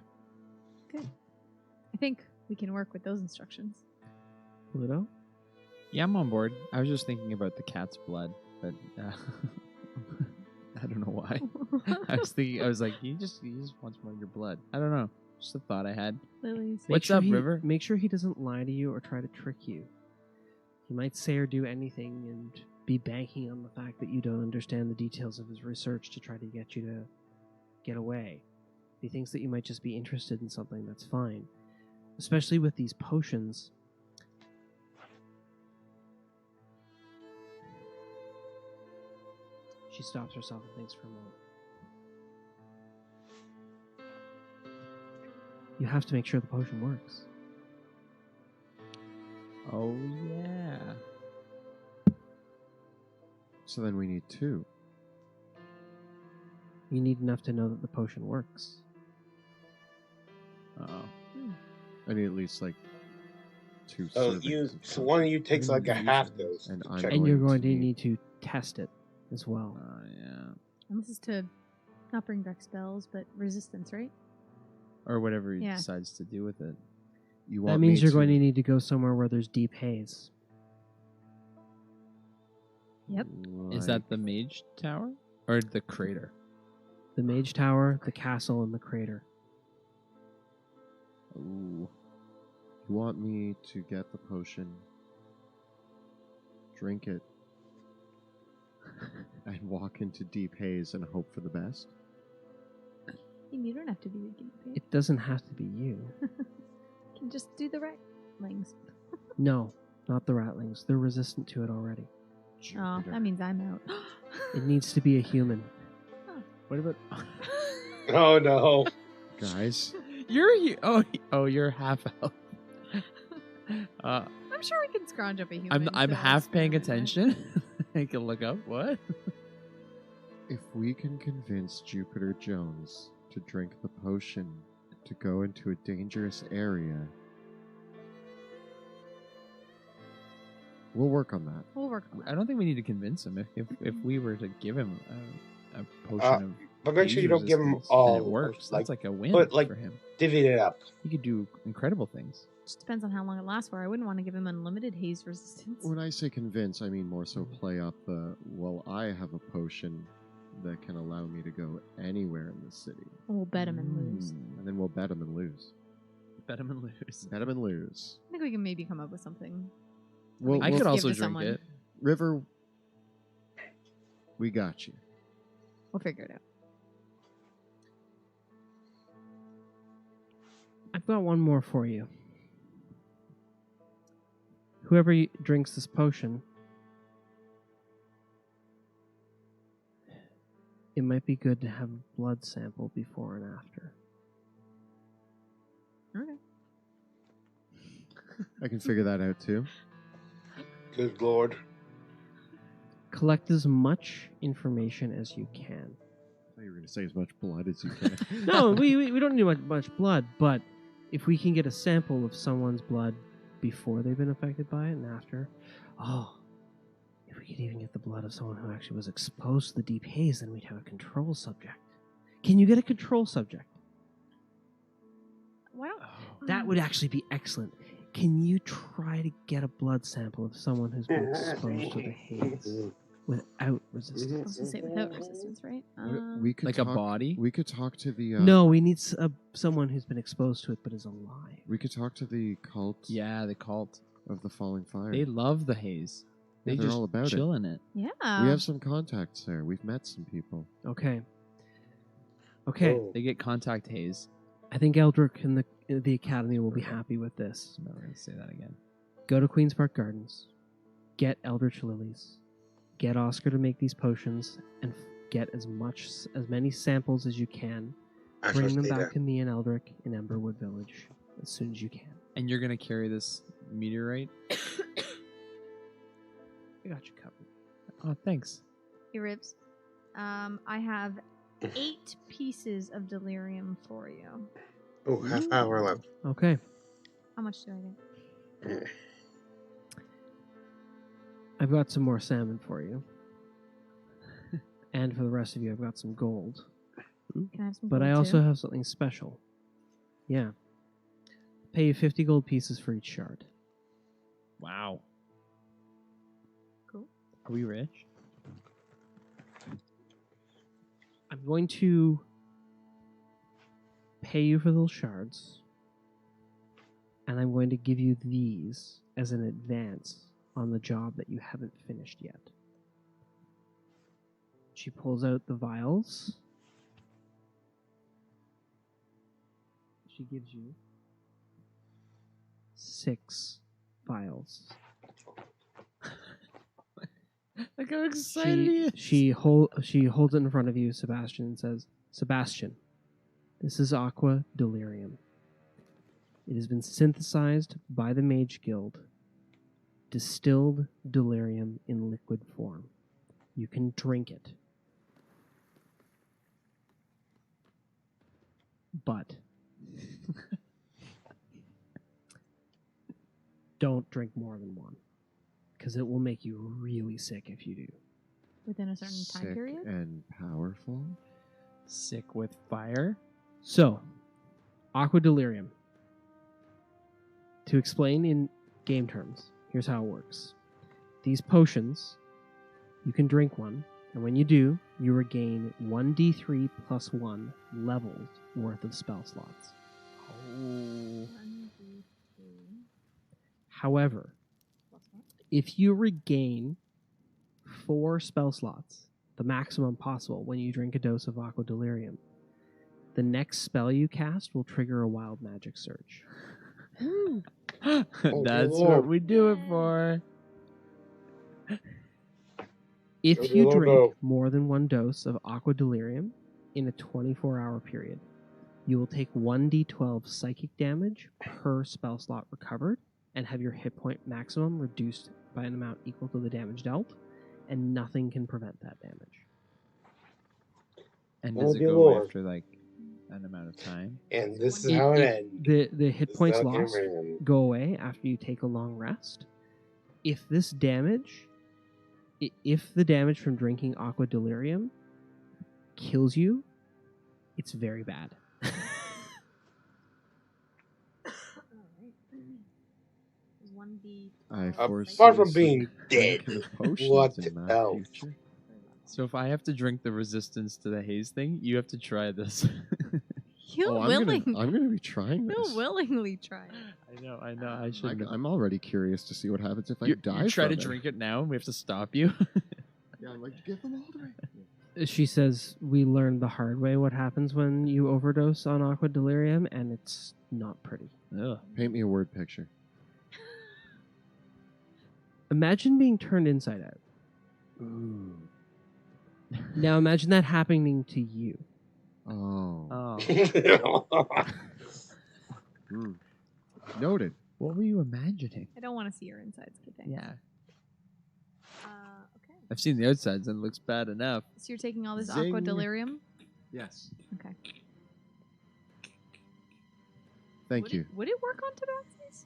good. I think we can work with those instructions. Pluto? Yeah, I'm on board. I was just thinking about the cat's blood, but I don't know why. I was like, he just wants more of your blood. I don't know. Just a thought I had. Lilies. What's up, River? Make sure he doesn't lie to you or try to trick you. He might say or do anything and be banking on the fact that you don't understand the details of his research to try to get you to get away. If he thinks that you might just be interested in something, that's fine. Especially with these potions. She stops herself and thinks for a moment. You have to make sure the potion works. Oh, yeah. So then we need 2. You need enough to know that the potion works. Uh-oh. I need at least like 2 So servings. so one of you takes like a half dose. And to I'm check. And you're going to need- need to test it as well. Yeah. And this is to not bring back spells, but resistance, right? Or whatever he Yeah. decides to do with it. You That want means me you're going to need to go somewhere where there's deep haze. Yep. Is that the mage tower? Or the crater? The mage tower, the castle, and the crater. Ooh. You want me to get the potion, drink it, and walk into deep haze and hope for the best? And you don't have to be the guinea pig. It doesn't have to be you. You can just do the ratlings. No, not the ratlings. They're resistant to it already. Oh, Jupiter. that means I'm out. It needs to be a human. What about... Oh no. Guys, you're half elf. I'm sure we can scrounge up a human. I'm to half paying experiment with. attention. I can look up. What? if we can convince Jupiter Jones to drink the potion to go into a dangerous area, we'll work on that. We'll work on I that. don't think we need to convince him. If we were to give him a potion of But make sure you haze don't give them resistance all. and it works. That's like a win but, like, for him. divvy it up. He could do incredible things. Just depends on how long it lasts for. I wouldn't want to give him unlimited haze resistance. When I say convince, I mean more so play up the, well, I have a potion that can allow me to go anywhere in the city. We'll bet him and lose. And then we'll bet him and lose. Bet him and lose. Bet him and lose. I think we can maybe come up with something. Well, I We'll could give also to drink someone. it. River, we got you. We'll figure it out. I've got one more for you. Whoever drinks this potion, it might be good to have a blood sample before and after. Okay. I can figure that out too. Good lord. Collect as much information as you can. I thought you were going to say as much blood as you can. No, we don't need much blood, but if we can get a sample of someone's blood before they've been affected by it and after, if we could even get the blood of someone who actually was exposed to the deep haze, then we'd have a control subject. Can you get a control subject? Why don't That would actually be excellent. Can you try to get a blood sample of someone who's been exposed to the haze without I was resistance? gonna say without resistance, right? We could Like talk, a body? We could talk to the. No, we need someone who's been exposed to it but is alive. We could talk to the cult Yeah, the cult. of the falling fire. They love the haze. They they're just all about it. chill in it. Yeah. We have some contacts there. We've met some people. Okay. Oh. They get contact haze. I think Eldrick and the Academy will be happy with this. I'm never going to say that again. Go to Queen's Park Gardens, get Eldritch Lilies, get Oscar to make these potions, and get as many samples as you can. I Bring trust them Data. back to me and Eldrick in Emberwood Village as soon as you can. And you're going to carry this meteorite? I got you covered. Oh, thanks. Hey, Ribs. I have 8 pieces of delirium for you. Oh, half hour left. Okay. How much do I get? I've got some more salmon for you. And for the rest of you, I've got some gold. Can I have some But gold I also too? have something special. Yeah. Pay you 50 gold pieces for each shard. Wow. Are we rich? I'm going to pay you for those shards, and I'm going to give you these as an advance on the job that you haven't finished yet. She pulls out the vials. She gives you 6 vials. Look how excited he is. She holds it in front of you, Sebastian, and says, Sebastian, this is aqua delirium. It has been synthesized by the Mage Guild. Distilled delirium in liquid form. You can drink it. But don't drink more than one, because it will make you really sick if you do. Within a certain time Sick period? and powerful. Sick with fire. So, aqua delirium. To explain in game terms, here's how it works. These potions, you can drink one, and when you do, you regain 1d3 plus 1 levels worth of spell slots. Oh. However, if you regain 4 spell slots, the maximum possible when you drink a dose of aqua delirium, the next spell you cast will trigger a wild magic surge. That's Lord. what we do it for. If Good you Lord, drink no. more than 1 dose of aqua delirium in a 24-hour period, you will take 1d12 psychic damage per spell slot recovered and have your hit point maximum reduced by an amount equal to the damage dealt, and nothing can prevent that damage. And Oh, does it dear go Lord. after like an amount of time? And this is how it ends. The hit This is points how it lost ran. go away after you take a long rest. If this damage, if the damage from drinking aqua delirium kills you, it's very bad. I foresee Apart from some being dead, drinking of potions what in my else? future. So if I have to drink the resistance to the haze thing, you have to try this. You'll I'm gonna be trying this. You'll willingly try it. I know. I should. I'm already curious to see what happens if I You die. try to from it. drink it now, and we have to stop you. Yeah, I'm like, give them all to me. She says, we learned the hard way what happens when you overdose on aqua delirium, and it's not pretty. Ugh. Paint me a word picture. Imagine being turned inside out. Ooh. Now imagine that happening to you. Oh. Oh. Mm. Noted. What were you imagining? I don't want to see your insides, kid. Thanks. Yeah. Okay. I've seen the outsides and it looks bad enough. So you're taking all this Zing. aqua delirium? Yes. Okay. Thank you. Would it work on tabaxis?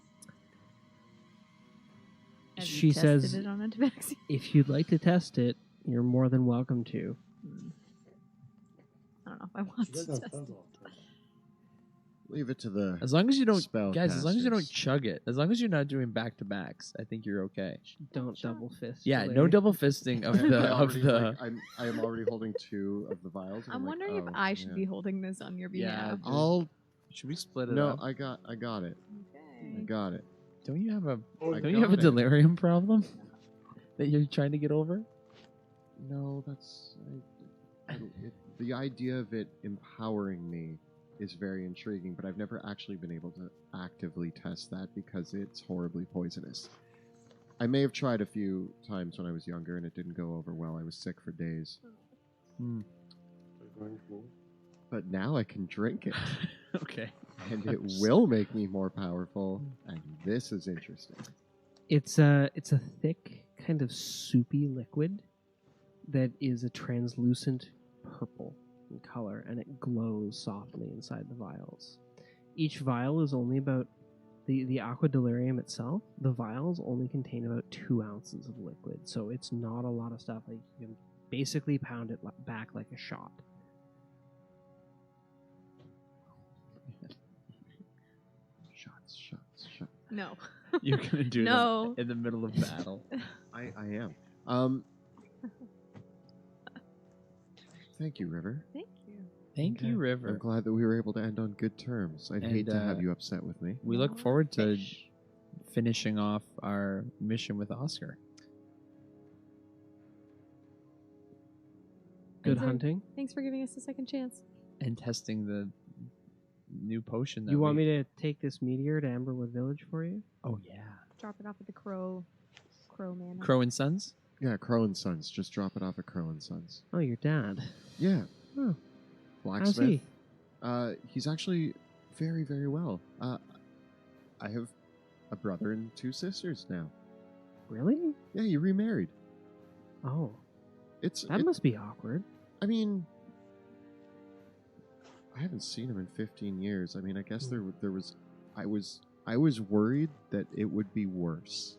Have She you tested says- it on a tabaxi? If you'd like to test it, you're more than welcome to. I don't know if I want to test it. Leave it to the. As long as you don't, Spell guys. As long as you don't casters. chug it. As long as you're not doing back to backs, I think you're okay. Don't Sure. double fist. Yeah, later. no double fisting of the I of already, the. like, I am already holding 2 of the vials. and I'm like, wondering if oh, I should yeah. be holding this on your behalf. Yeah. I'll. Should we split it No, up? I got it. I Okay. got it. Don't you have a I Don't you have a got it. delirium problem that you're trying to get over? No, that's. The idea of it empowering me is very intriguing, but I've never actually been able to actively test that because it's horribly poisonous. I may have tried a few times when I was younger and it didn't go over well. I was sick for days. But now I can drink it, Okay. and it will make me more powerful, and this is interesting. It's a thick, kind of soupy liquid that is a translucent purple in color, and it glows softly inside the vials. Each vial is only about the aqua delirium itself. The vials only contain about 2 ounces of liquid, so it's not a lot of stuff. Like, you can basically pound it back like a shot. No. You're gonna do No. them in the middle of battle. I am. Thank you, River. Thank you. Thank you, I'm River. glad that we were able to end on good terms. I'd hate to have And, you upset with me. We look forward to finishing off our mission with Oscar. Good Thanks, Eric. hunting. Thanks for giving us a second chance. And testing the new potion that You want me to take this meteor to Emberwood Village for you? Oh, yeah. Drop it off at the Crow Man. Crow and Sons? Yeah, Crow and Sons. Just drop it off at Crow and Sons. Oh, your dad. Yeah. Oh. How's Blacksmith. he? He's actually very, very well. I have a brother and 2 sisters now. Really? Yeah, he remarried. Oh, It's that must be awkward. I mean, I haven't seen him in 15 years. I mean, I guess there was I was worried that it would be worse.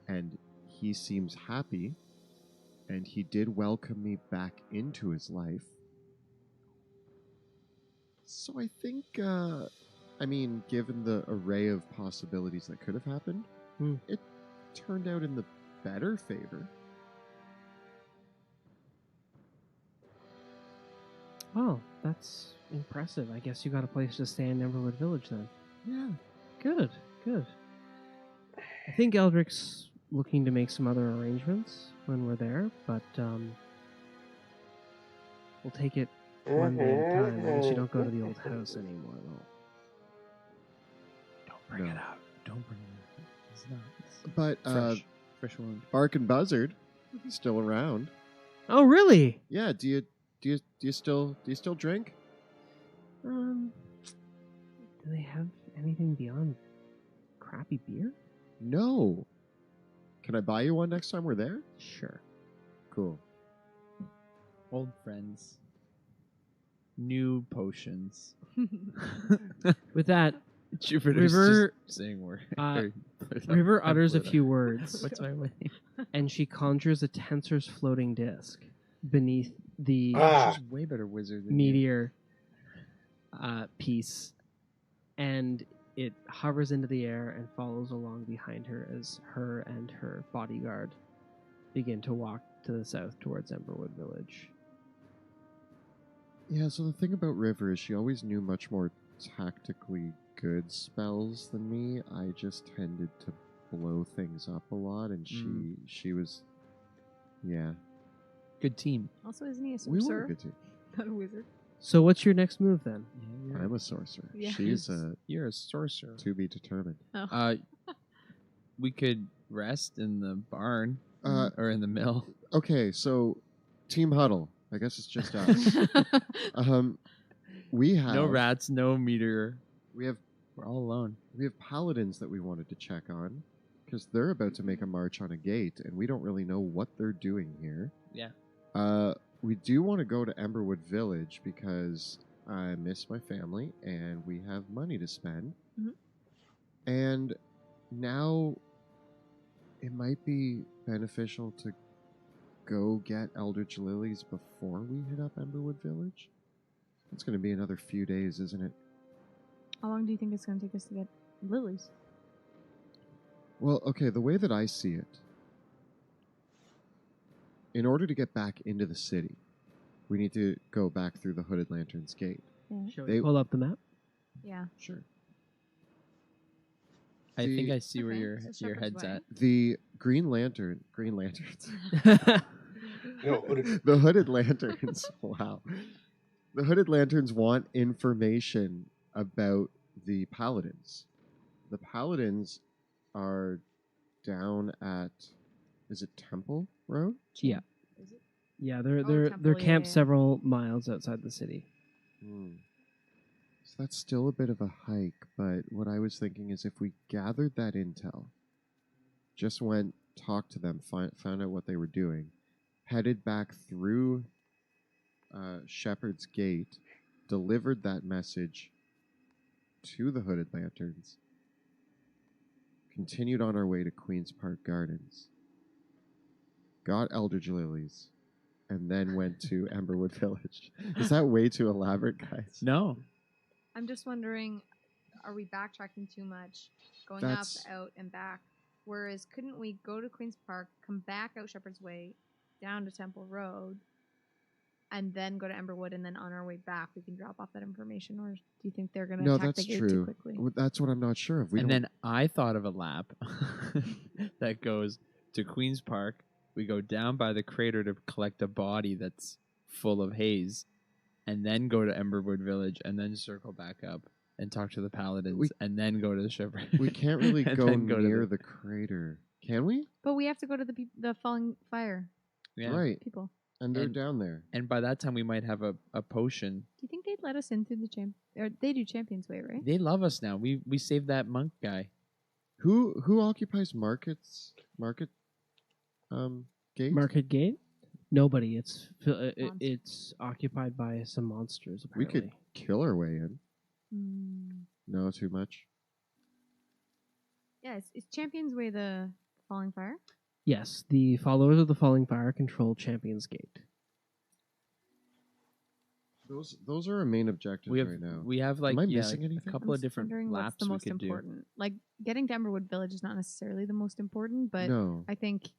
And he seems happy, and he did welcome me back into his life. So I think I mean, given the array of possibilities that could have happened, it turned out in the better favor. Oh, that's impressive. I guess you got a place to stay in Emberwood Village then. Yeah. Good, good. I think Eldric's looking to make some other arrangements when we're there, but we'll take it one day at a time. I guess you don't go to the old house anymore, though. Don't bring No. it out. Don't bring it out. It's not. It's But fresh wound. Bark and Buzzard still around. Oh, really? Yeah, do you still drink? Do they have anything beyond crappy beer? No. Can I buy you one next time we're there? Sure. Cool. Old friends. New potions. With that, Jupiter's River- just saying word. River utters a few words, What's my name? and she conjures a tensor's floating disc beneath the She's a way better wizard than you. meteor piece, and it hovers into the air and follows along behind her as her and her bodyguard begin to walk to the south towards Emberwood Village. Yeah, so the thing about River is she always knew much more tactically good spells than me. I just tended to blow things up a lot, and she was, yeah. Good team. Also, isn't he a We were a sorcerer? good team. Not a wizard. So what's your next move then? Yeah, I'm a sorcerer. Yeah. She's you're a sorcerer. to be determined. Oh. We could rest in the barn Mm-hmm. or in the mill. Okay, so Team Huddle. I guess it's just us. We have No rats, no meteor. We have We're all alone. paladins that we wanted to check on because they're about to make a march on a gate, and we don't really know what they're doing here. Yeah. We do want to go to Emberwood Village because I miss my family and we have money to spend. Mhm. And now it might be beneficial to go get Eldritch Lilies before we hit up Emberwood Village. It's going to be another few days, isn't it? How long do you think it's going to take us to get lilies? Well, okay, the way that I see it, in order to get back into the city, we need to go back through the Hooded Lantern's gate. Yeah. Shall They- we pull up the map? Yeah. Sure. I think The- I see where Okay, your so your Shepherd's head's Way. at. The Green Lanterns, No, Hooded- the Hooded Lanterns, wow. The Hooded Lanterns want information about the Paladins. The Paladins are down at, is it Temple Road? Yeah. Is it? Yeah, they're Oh, they're Temple, they're yeah, camped yeah. several miles outside the city. So that's still a bit of a hike, but what I was thinking is if we gathered that intel, just went, talked to them, found out what they were doing, headed back through Shepherd's Gate, delivered that message to the Hooded Lanterns, continued on our way to Queen's Park Gardens, got Eldritch Lilies, and then went to Emberwood Village. Is that way too elaborate, guys? No. I'm just wondering, are we backtracking too much? Going That's- up, out, and back? Whereas, couldn't we go to Queen's Park, come back out Shepherd's Way, down to Temple Road, and then go to Emberwood, and then on our way back we can drop off that information? Or do you think they're going to No, attack that's the gate too true. quickly? That's what I'm not sure of. And then I thought of a lap that goes to Queen's Park. We go down by the crater to collect a body that's full of haze, and then go to Emberwood Village, and then circle back up and talk to the paladins, and then go to the shipwreck. we can't really And go then to near the crater. Can we? But we have to go to the falling fire Yeah. Right. people. And they're down there. And by that time, we might have a potion. Do you think they'd let us in through the or they do Champion's Way, right? They love us now. We saved that monk guy. Who occupies market gate? Market Gate? Nobody. Monster. It's occupied by some monsters. We Apparently. could kill our way in. Mm. No, too much. Yeah, is Champion's Way the falling fire? Yes, the followers of the Falling Fire control Champion's Gate. Those are our main objectives We have right now. we have like Am I yeah, missing like anything? a couple I'm of just different wondering laps what's the we most could do. important. Like getting to Emberwood Village is not necessarily the most important, but no. I think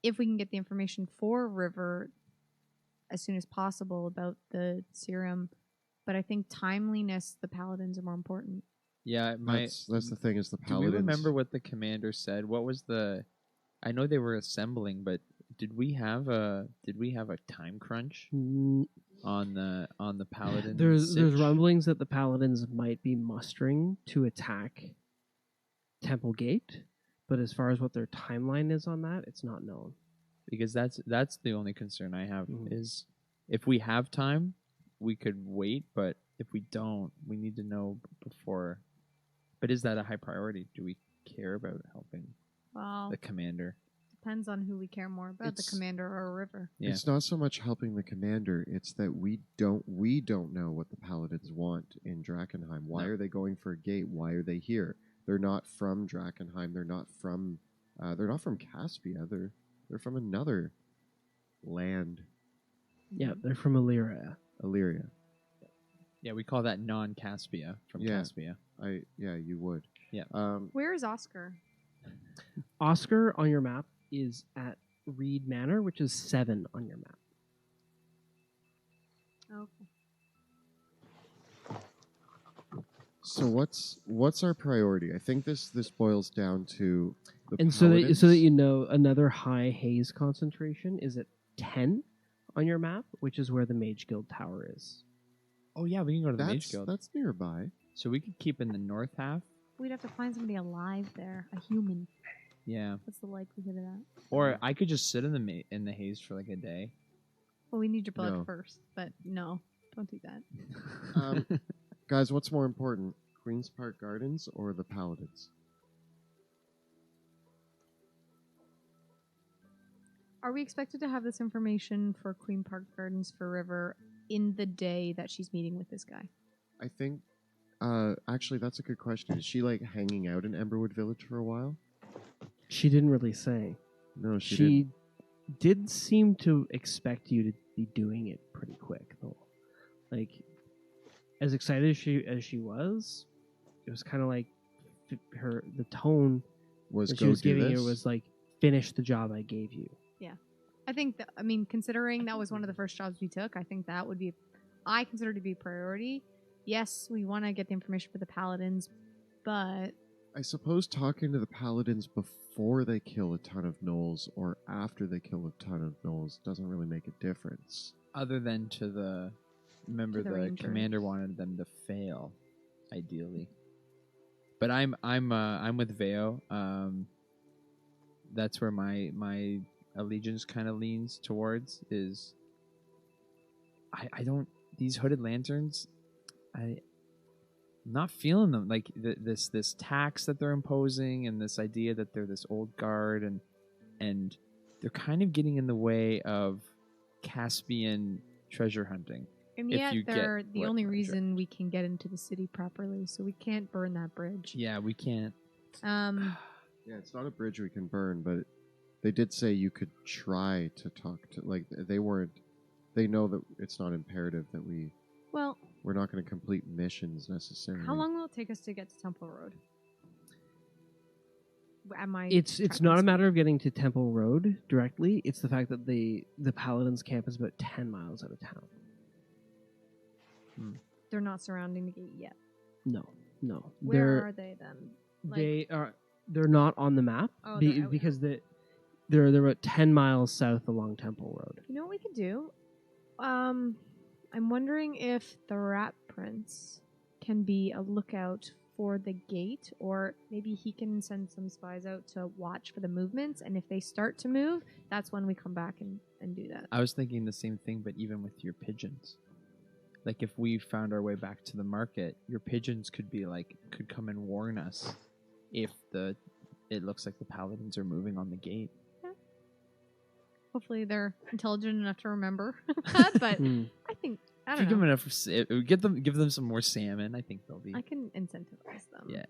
if we can get the information for River as soon as possible about the serum, but I think timeliness, the paladins are more important. Yeah, That's the thing is the do paladins. we remember what the commander said? What was the? I know they were assembling, but did we have a time crunch on the paladin? There's sitch? rumblings that the paladins might be mustering to attack Temple Gate, but as far as what their timeline is on that, it's not known. Because that's the only concern I have Mhm. is if we have time, we could wait, but if we don't, we need to know before. But is that a high priority? Do we care about helping Well, the commander? depends on who we care more about, the It's- commander or River. Yeah. It's not so much helping the commander, it's that we don't know what the paladins want in Drakkenheim. Why No. are they going for a gate? Why are they here? They're not from Drakkenheim. They're not from Caspia. They're from another land, Yeah, they're from Illyria. Illyria. Yeah, we call that non-Caspia from Yeah. Caspia. You would. Yeah. Where is Oscar? Oscar on your map is at Reed Manor, which is 7 on your map. Okay. So what's our priority? I think this boils down to the And so that paladins. you know, another high haze concentration is at 10 on your map, which is where the Mage Guild Tower is. Oh yeah, we can go to the Mage that's Guild. that's nearby. So we could keep in the north half. We'd have to find somebody alive there, a human. Yeah. What's the likelihood of that? Or I could just sit in the haze for like a day. Well, we need your blood No. first, but no, don't do that. Um, guys, what's more important, Queens Park Gardens or the paladins? Are we expected to have this information for Queen Park Gardens for River in the day that she's meeting with this guy? I think. Actually, that's a good question. Is she like hanging out in Emberwood Village for a while? She didn't really say. No, she She didn't. did seem to expect you to be doing it pretty quick, though. Like, as excited as she was, it was kind of like the tone Was that go she was do giving this? you was like, finish the job I gave you. I think, considering that was one of the first jobs we took, I think that would be, I consider to be a priority. Yes, we want to get the information for the paladins, but I suppose talking to the paladins before they kill a ton of gnolls or after they kill a ton of gnolls doesn't really make a difference. Other than remember the the ranger. commander wanted them to fail, ideally. But I'm with Veo. That's where my allegiance kind of leans towards is. I don't these hooded lanterns. I'm not feeling them, like this tax that they're imposing and this idea that they're this old guard and they're kind of getting in the way of Caspian treasure hunting. and If yet you get they're the what only ranger. reason we can get into the city properly, so we can't burn that bridge. Yeah, we can't. Yeah, it's not a bridge we can burn, but they did say you could try to talk to, like, they know that it's not imperative that Well, we're not going to complete missions necessarily. how long will it take us to get to Temple Road? Am I? It's tracking not a this matter of getting to Temple Road directly. It's the fact that the Paladins camp is about 10 miles out of town. They're not surrounding the gate yet. No. Where are they then? They're not on the map Oh, they're out because they're about 10 miles south along Temple Road. You know what we could do? I'm wondering if the Rat Prince can be a lookout for the gate, or maybe he can send some spies out to watch for the movements, and if they start to move, that's when we come back and do that. I was thinking the same thing, but even with your pigeons. Like, if we found our way back to the market, your pigeons could come and warn us if it looks like the paladins are moving on the gate. Hopefully they're intelligent enough to remember that, but I think, I If you don't know. give them some more salmon, I think they'll be. I can incentivize them. Yeah.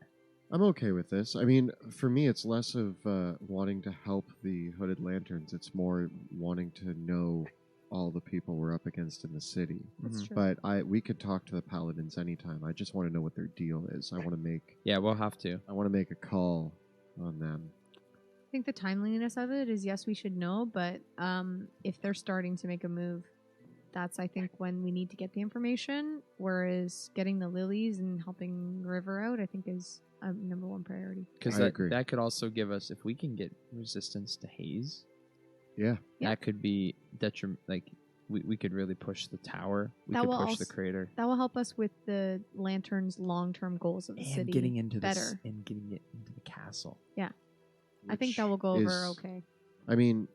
I'm okay with this. I mean, for me, it's less of wanting to help the Hooded Lanterns. It's more wanting to know all the people we're up against in the city. That's true. But we could talk to the Paladins anytime. I just want to know what their deal is. I want to make a call on them. I think the timeliness of it is, yes, we should know, but if they're starting to make a move, that's, I think, when we need to get the information, whereas getting the lilies and helping River out, I think, is a number one priority. Because that could also give us, if we can get resistance to haze, Yeah. that could be detriment. Like, we could really push the tower. We That could will push also- the crater. That will help us with the Lantern's long-term goals of the And city getting into better. and getting it into the castle. I think that will go over okay. I mean,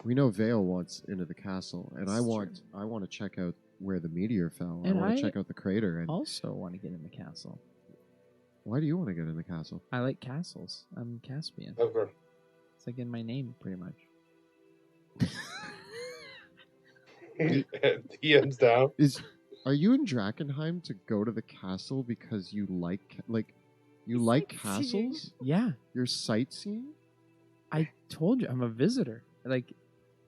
we know Vale wants into the castle, and I It's want to check out where the meteor fell. I And want I- to check out the crater. And Also want to get in the castle. why do you want to get in the castle? I like castles. I'm Caspian. Okay. It's like in my name, pretty much. DM's down. Are you in Drakkenheim to go to the castle because you like Sightseeing. castles? Yeah, You're sightseeing? I told you I'm a visitor. Like,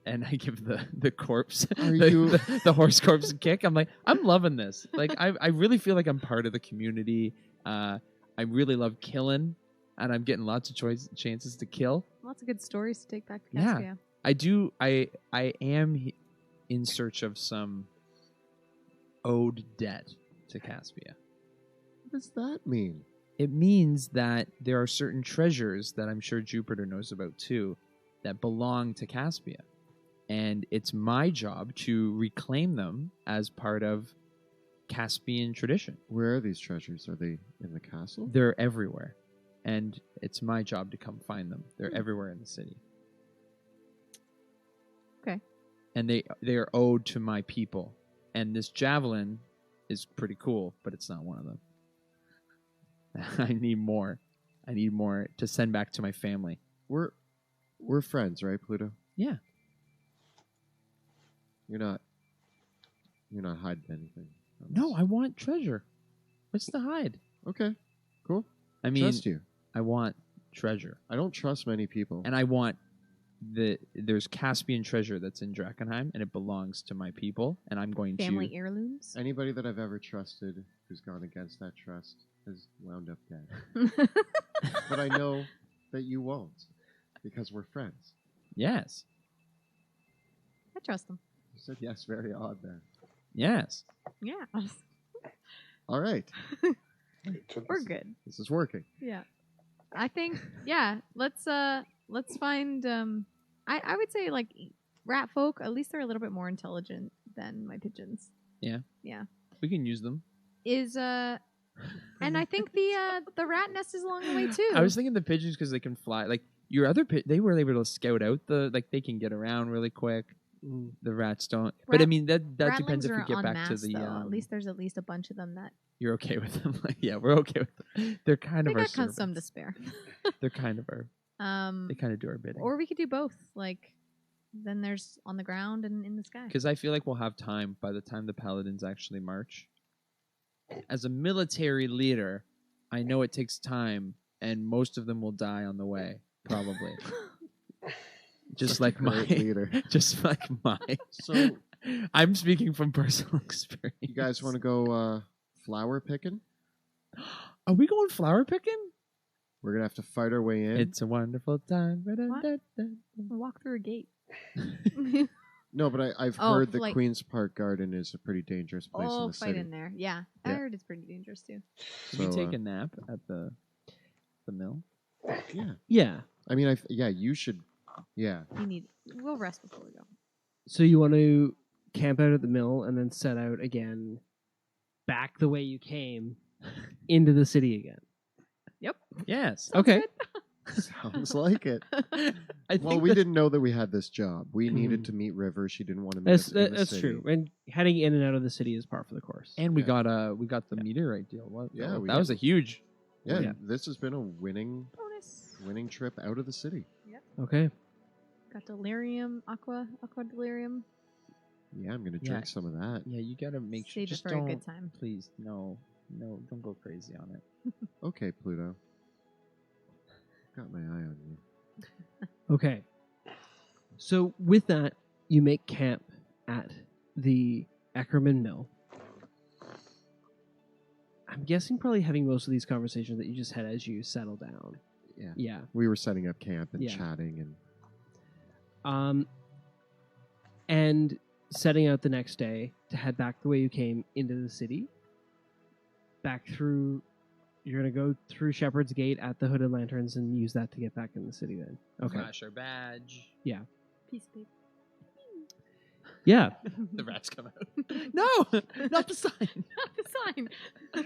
and I give the corpse, Are the, you- the horse corpse a kick. I'm like, I'm loving this. Like, I really feel like I'm part of the community. I really love killing, and I'm getting lots of chances to kill. Lots of good stories to take back to Yeah. Caspia. I do. I am in search of some owed debt to Caspia. What does that mean? It means that there are certain treasures that I'm sure Jupiter knows about too that belong to Caspia. And it's my job to reclaim them as part of Caspian tradition. Where are these treasures? Are they in the castle? They're everywhere. And it's my job to come find them. They're everywhere in the city. Okay. And they are owed to my people. And this javelin is pretty cool, but it's not one of them. I need more. I need more to send back to my family. We're friends, right, Pluto? Yeah. You're not hiding anything. from No, us. I want treasure. What's the hide? Okay, cool. I mean, Trust you. I want treasure. I don't trust many people. And I want there's Caspian treasure that's in Drakkenheim, and it belongs to my people, and I'm going Family to... heirlooms. Anybody that I've ever trusted who's gone against that trust has wound up dead. But I know that you won't, because we're friends. Yes. I trust them. You said yes, very odd there. Yes. Yeah. All right, We're good. this is working. Yeah. I think, yeah, let's find I would say, like, rat folk, at least they're a little bit more intelligent than my pigeons. We can use them. Is and I think the rat nest is along the way too. I was thinking the pigeons because they can fly. Like, your other they were able to scout out they can get around really quick. The rats don't. But I mean, that depends if we get back to the... at least there's at least a bunch of them that You're okay with them. Like, yeah, we're okay with them. They're kind they of our got some servants. to spare. They're kind of our... They kind of do our bidding. Or we could do both. Like, then there's on the ground and in the sky. Because I feel like we'll have time by the time the paladins actually march. As a military leader, I know it takes time, and most of them will die on the way, probably. Just like my Great leader. just like my. So I'm speaking from personal experience. you guys want to go flower picking? Are we going flower picking? We're gonna have to fight our way in. It's a wonderful time. Walk through a gate. No, but I've Oh, heard that like- Queen's Park Garden is a pretty dangerous place in Oh, the fight city. in there. Yeah. I Yeah. heard it's pretty dangerous too. Should we So, take a nap at the mill? Yeah. Yeah. I mean, yeah, you should. Yeah. We'll rest before we go. So you want to camp out at the mill and then set out again, back the way you came, into the city again. Yes. Okay. Sounds like it. I Well, think we that- didn't know that we had this job. We needed Mhm. to meet River. She didn't want to meet us in the That's city. true. And heading in and out of the city is par for the course. And we Yeah. got the meteorite deal. What? Yeah, we that got- was a huge. Yeah, Yeah. this has been a winning Bonus. trip out of the city. Okay. Got delirium, aqua delirium. Yeah, I'm gonna Yeah. drink some of that. Yeah, you gotta make sure. Save it Just for don't. a good time. Please, no, don't go crazy on it. Okay, Pluto. Got my eye on you. Okay. So with that, you make camp at the Eckerman Mill. I'm guessing probably having most of these conversations that you just had as you settle down. Yeah. Yeah. We were setting up camp and Yeah. chatting and And setting out the next day to head back the way you came into the city. Back through, you're going to go through Shepherd's Gate at the Hooded Lanterns and use that to get back in the city then. Okay. Flash our badge. Piece of paper. Yeah. The rats come out. No, not the sign. Not the sign.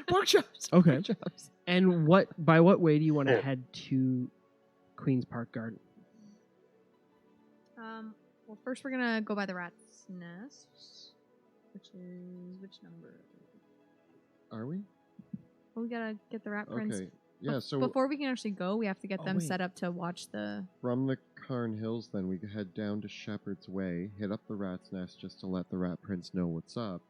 Pork chops. Okay. Pork chops. And by what way do you want to head to Queen's Park Garden? Well, first we're gonna go by the rat's nest, which is which number? are we? Well, we gotta get the rat prints. Okay. Yeah, so Before we can actually go, we have to get Oh, them wait. set up to watch the. from the Carn Hills then we head down to Shepherd's Way, hit up the Rat's Nest just to let the Rat Prince know what's up,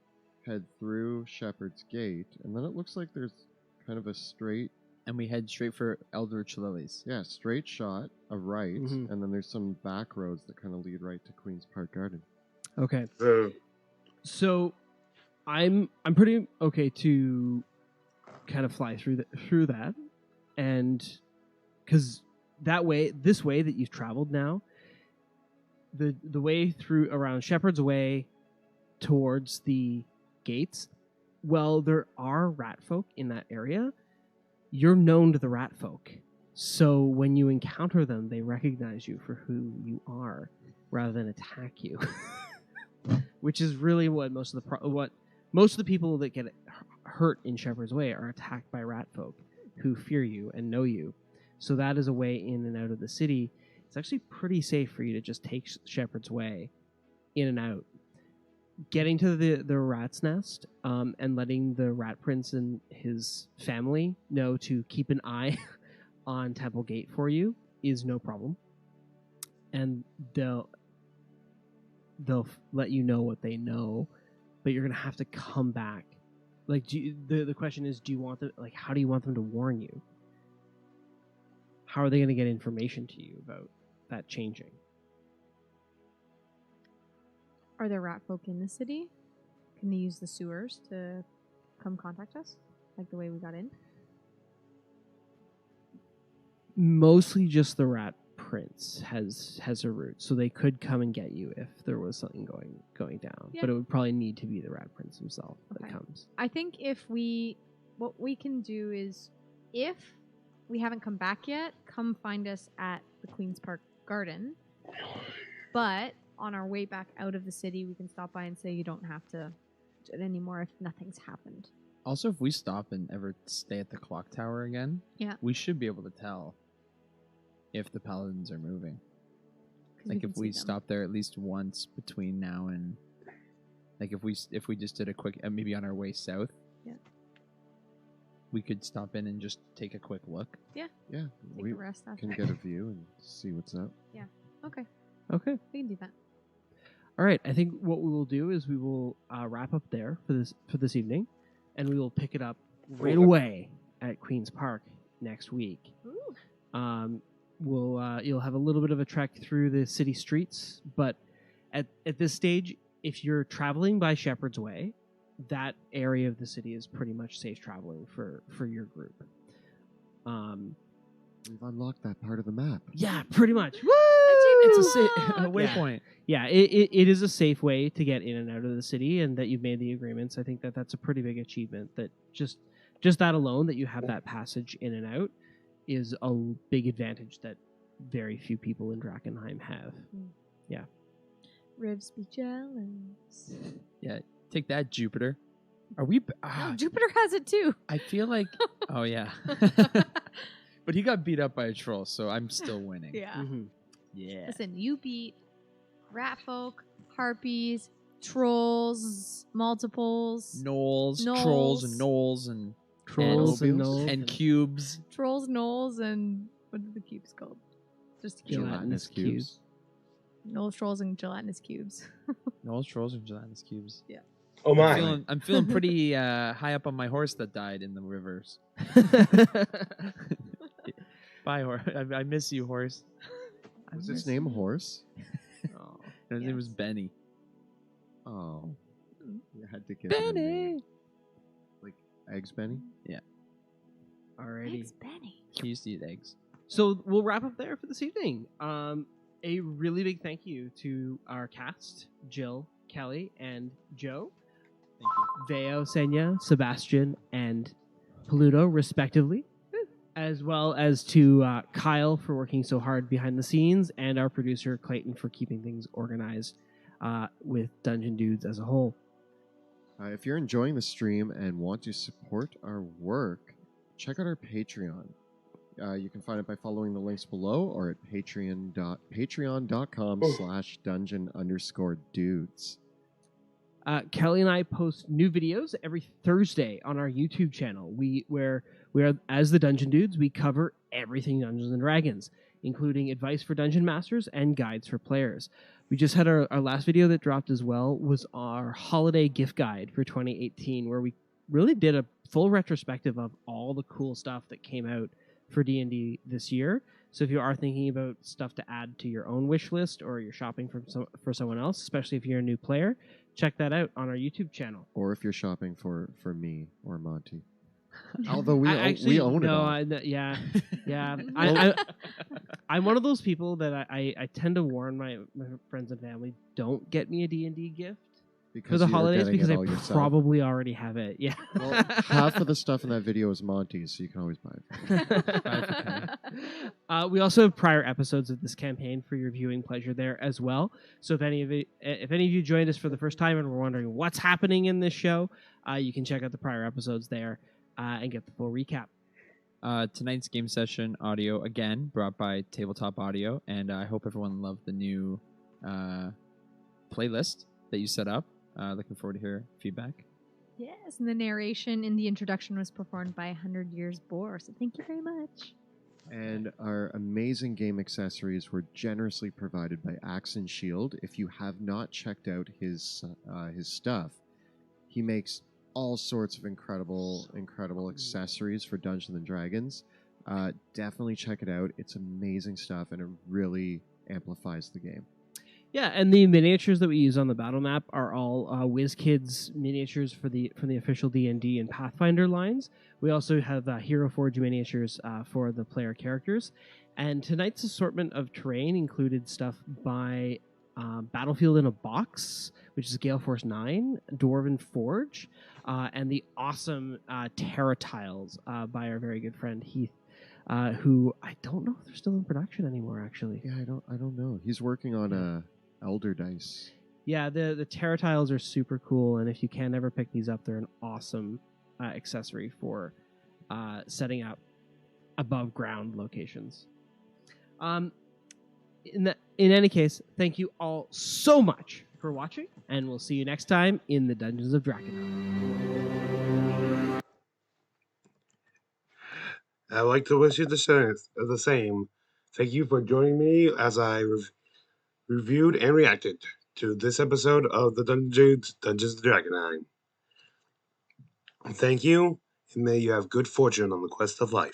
head through Shepherd's Gate, and then it looks like there's kind of a straight And we head straight for Eldritch Lilies. Yeah, straight shot, a right, Mhm. and then there's some back roads that kind of lead right to Queen's Park Garden. Okay. So, So I'm pretty okay to kind of fly through that, and because this way that you've traveled now, the way through around Shepherd's Way towards the gates, well, there are rat folk in that area. You're known to the rat folk, so when you encounter them, they recognize you for who you are rather than attack you. Which is really what most of the people that get hurt in Shepherd's Way are attacked by rat folk who fear you and know you. So that is a way in and out of the city. It's actually pretty safe for you to just take Shepherd's Way in and out. Getting to the rat's nest and letting the rat prince and his family know to keep an eye on Temple Gate for you is no problem. And they'll let you know what they know, but you're gonna have to come back. Like, the question is, do you want them? Like, how do you want them to warn you? How are they gonna get information to you about that changing? Are there rat folk in the city? Can they use the sewers to come contact us, like the way we got in? Mostly just the rat prince has a route, so they could come and get you if there was something going down. Yeah. But it would probably need to be the rat prince himself that Okay. comes. I think what we can do is, if we haven't come back yet, come find us at the Queen's Park Garden. But on our way back out of the city, we can stop by and say you don't have to do it anymore if nothing's happened. Also, if we stop and ever stay at the clock tower again, Yeah. we should be able to tell if the paladins are moving. 'Cause Like can if we see them. stop there at least once between now and, like if we just did a quick maybe on our way south. Yeah. We could stop in and just take a quick look. Yeah, Take we a rest after. can get a view and see what's up. Okay, Okay. we can do that. All right. I think what we will do is we will wrap up there for this evening, and we will pick it up right away at Queen's Park next week. Ooh. You'll have a little bit of a trek through the city streets, but at this stage, if you're traveling by Shepherd's Way, that area of the city is pretty much safe traveling for your group. We've unlocked that part of the map. Yeah, pretty much. It's a Woo! waypoint. Yeah, it is a safe way to get in and out of the city, and that you've made the agreements. I think that that's a pretty big achievement. That just that alone, that you have that passage in and out, is a big advantage that very few people in Drakkenheim have. Ribs be jealous. Yeah, take that, Jupiter. Are we? No, Jupiter has it too. I feel like. Oh yeah. But he got beat up by a troll, so I'm still winning. Yeah. Mhm. Yeah. Listen, you beat rat folk, harpies, trolls, multiples, Trolls, and gnolls, and Trolls and mobiles. gnolls and cubes. trolls, gnolls, and what are the cubes called? Just cubes. Gelatinous cubes. Gnolls, trolls, and gelatinous cubes. Gnolls, trolls, and gelatinous cubes. Oh my! I'm feeling pretty high up on my horse that died in the rivers. Bye, horse. I miss you, horse. Was its name Horse? Oh. His name was Benny. Oh. You had to give it a name. Like Eggs Benny? Alrighty. Thanks, Benny. He used to eat eggs. So we'll wrap up there for this evening. A really big thank you to our cast, Jill, Kelly, and Joe. Thank you. Veo, Senya, Sebastian, and Paluto, respectively, as well as to Kyle for working so hard behind the scenes, and our producer, Clayton, for keeping things organized with Dungeon Dudes as a whole. If you're enjoying the stream and want to support our work, check out our Patreon. You can find it by following the links below or at patreon.com/dungeon_dudes. Kelly and I post new videos every Thursday on our YouTube channel. Where we are, as the Dungeon Dudes, we cover everything Dungeons and Dragons, including advice for dungeon masters and guides for players. We just had our last video that dropped as well, was our holiday gift guide for 2018, where we really did a full retrospective of all the cool stuff that came out for D&D this year. So if you are thinking about stuff to add to your own wish list, or you're shopping for someone else, especially if you're a new player, check that out on our YouTube channel. Or if you're shopping for me or Monty. Although we Actually, own it no, all. yeah. Well- I'm one of those people that I tend to warn my friends and family, don't get me a D&D gift for the you're holidays, getting because it I all yourself. probably already have it. Yeah. Well, half of the stuff in that video is Monty's, so you can always buy it. We also have prior episodes of this campaign for your viewing pleasure there as well. So if any of you joined us for the first time and were wondering what's happening in this show, you can check out the prior episodes there and get the full recap. Tonight's game session audio, again, brought by Tabletop Audio, and I hope everyone loved the new playlist that you set up. Looking forward to hear feedback. Yes, and the narration in the introduction was performed by 100 Years Boar, so thank you very much. And our amazing game accessories were generously provided by Axe and Shield. If you have not checked out his stuff, he makes all sorts of incredible accessories for Dungeons and Dragons. Definitely check it out. It's amazing stuff, and it really amplifies the game. Yeah, and the miniatures that we use on the battle map are all WizKids miniatures for the official D&D and Pathfinder lines. We also have Hero Forge miniatures for the player characters. And tonight's assortment of terrain included stuff by Battlefield in a Box, which is Gale Force 9, Dwarven Forge, and the awesome Terra Tiles by our very good friend Heath, who I don't know if they're still in production anymore, actually. Yeah, I don't know. He's working on Elder Dice. Yeah, the Terra Tiles are super cool, and if you can ever pick these up, they're an awesome accessory for setting up above ground locations. In any case, thank you all so much for watching, and we'll see you next time in the Dungeons of Drakkenheim. I'd like to wish you the same. Thank you for joining me as I reviewed and reacted to this episode of the Dungeon Dudes Dungeons of Drakkenheim. Thank you, and may you have good fortune on the quest of life.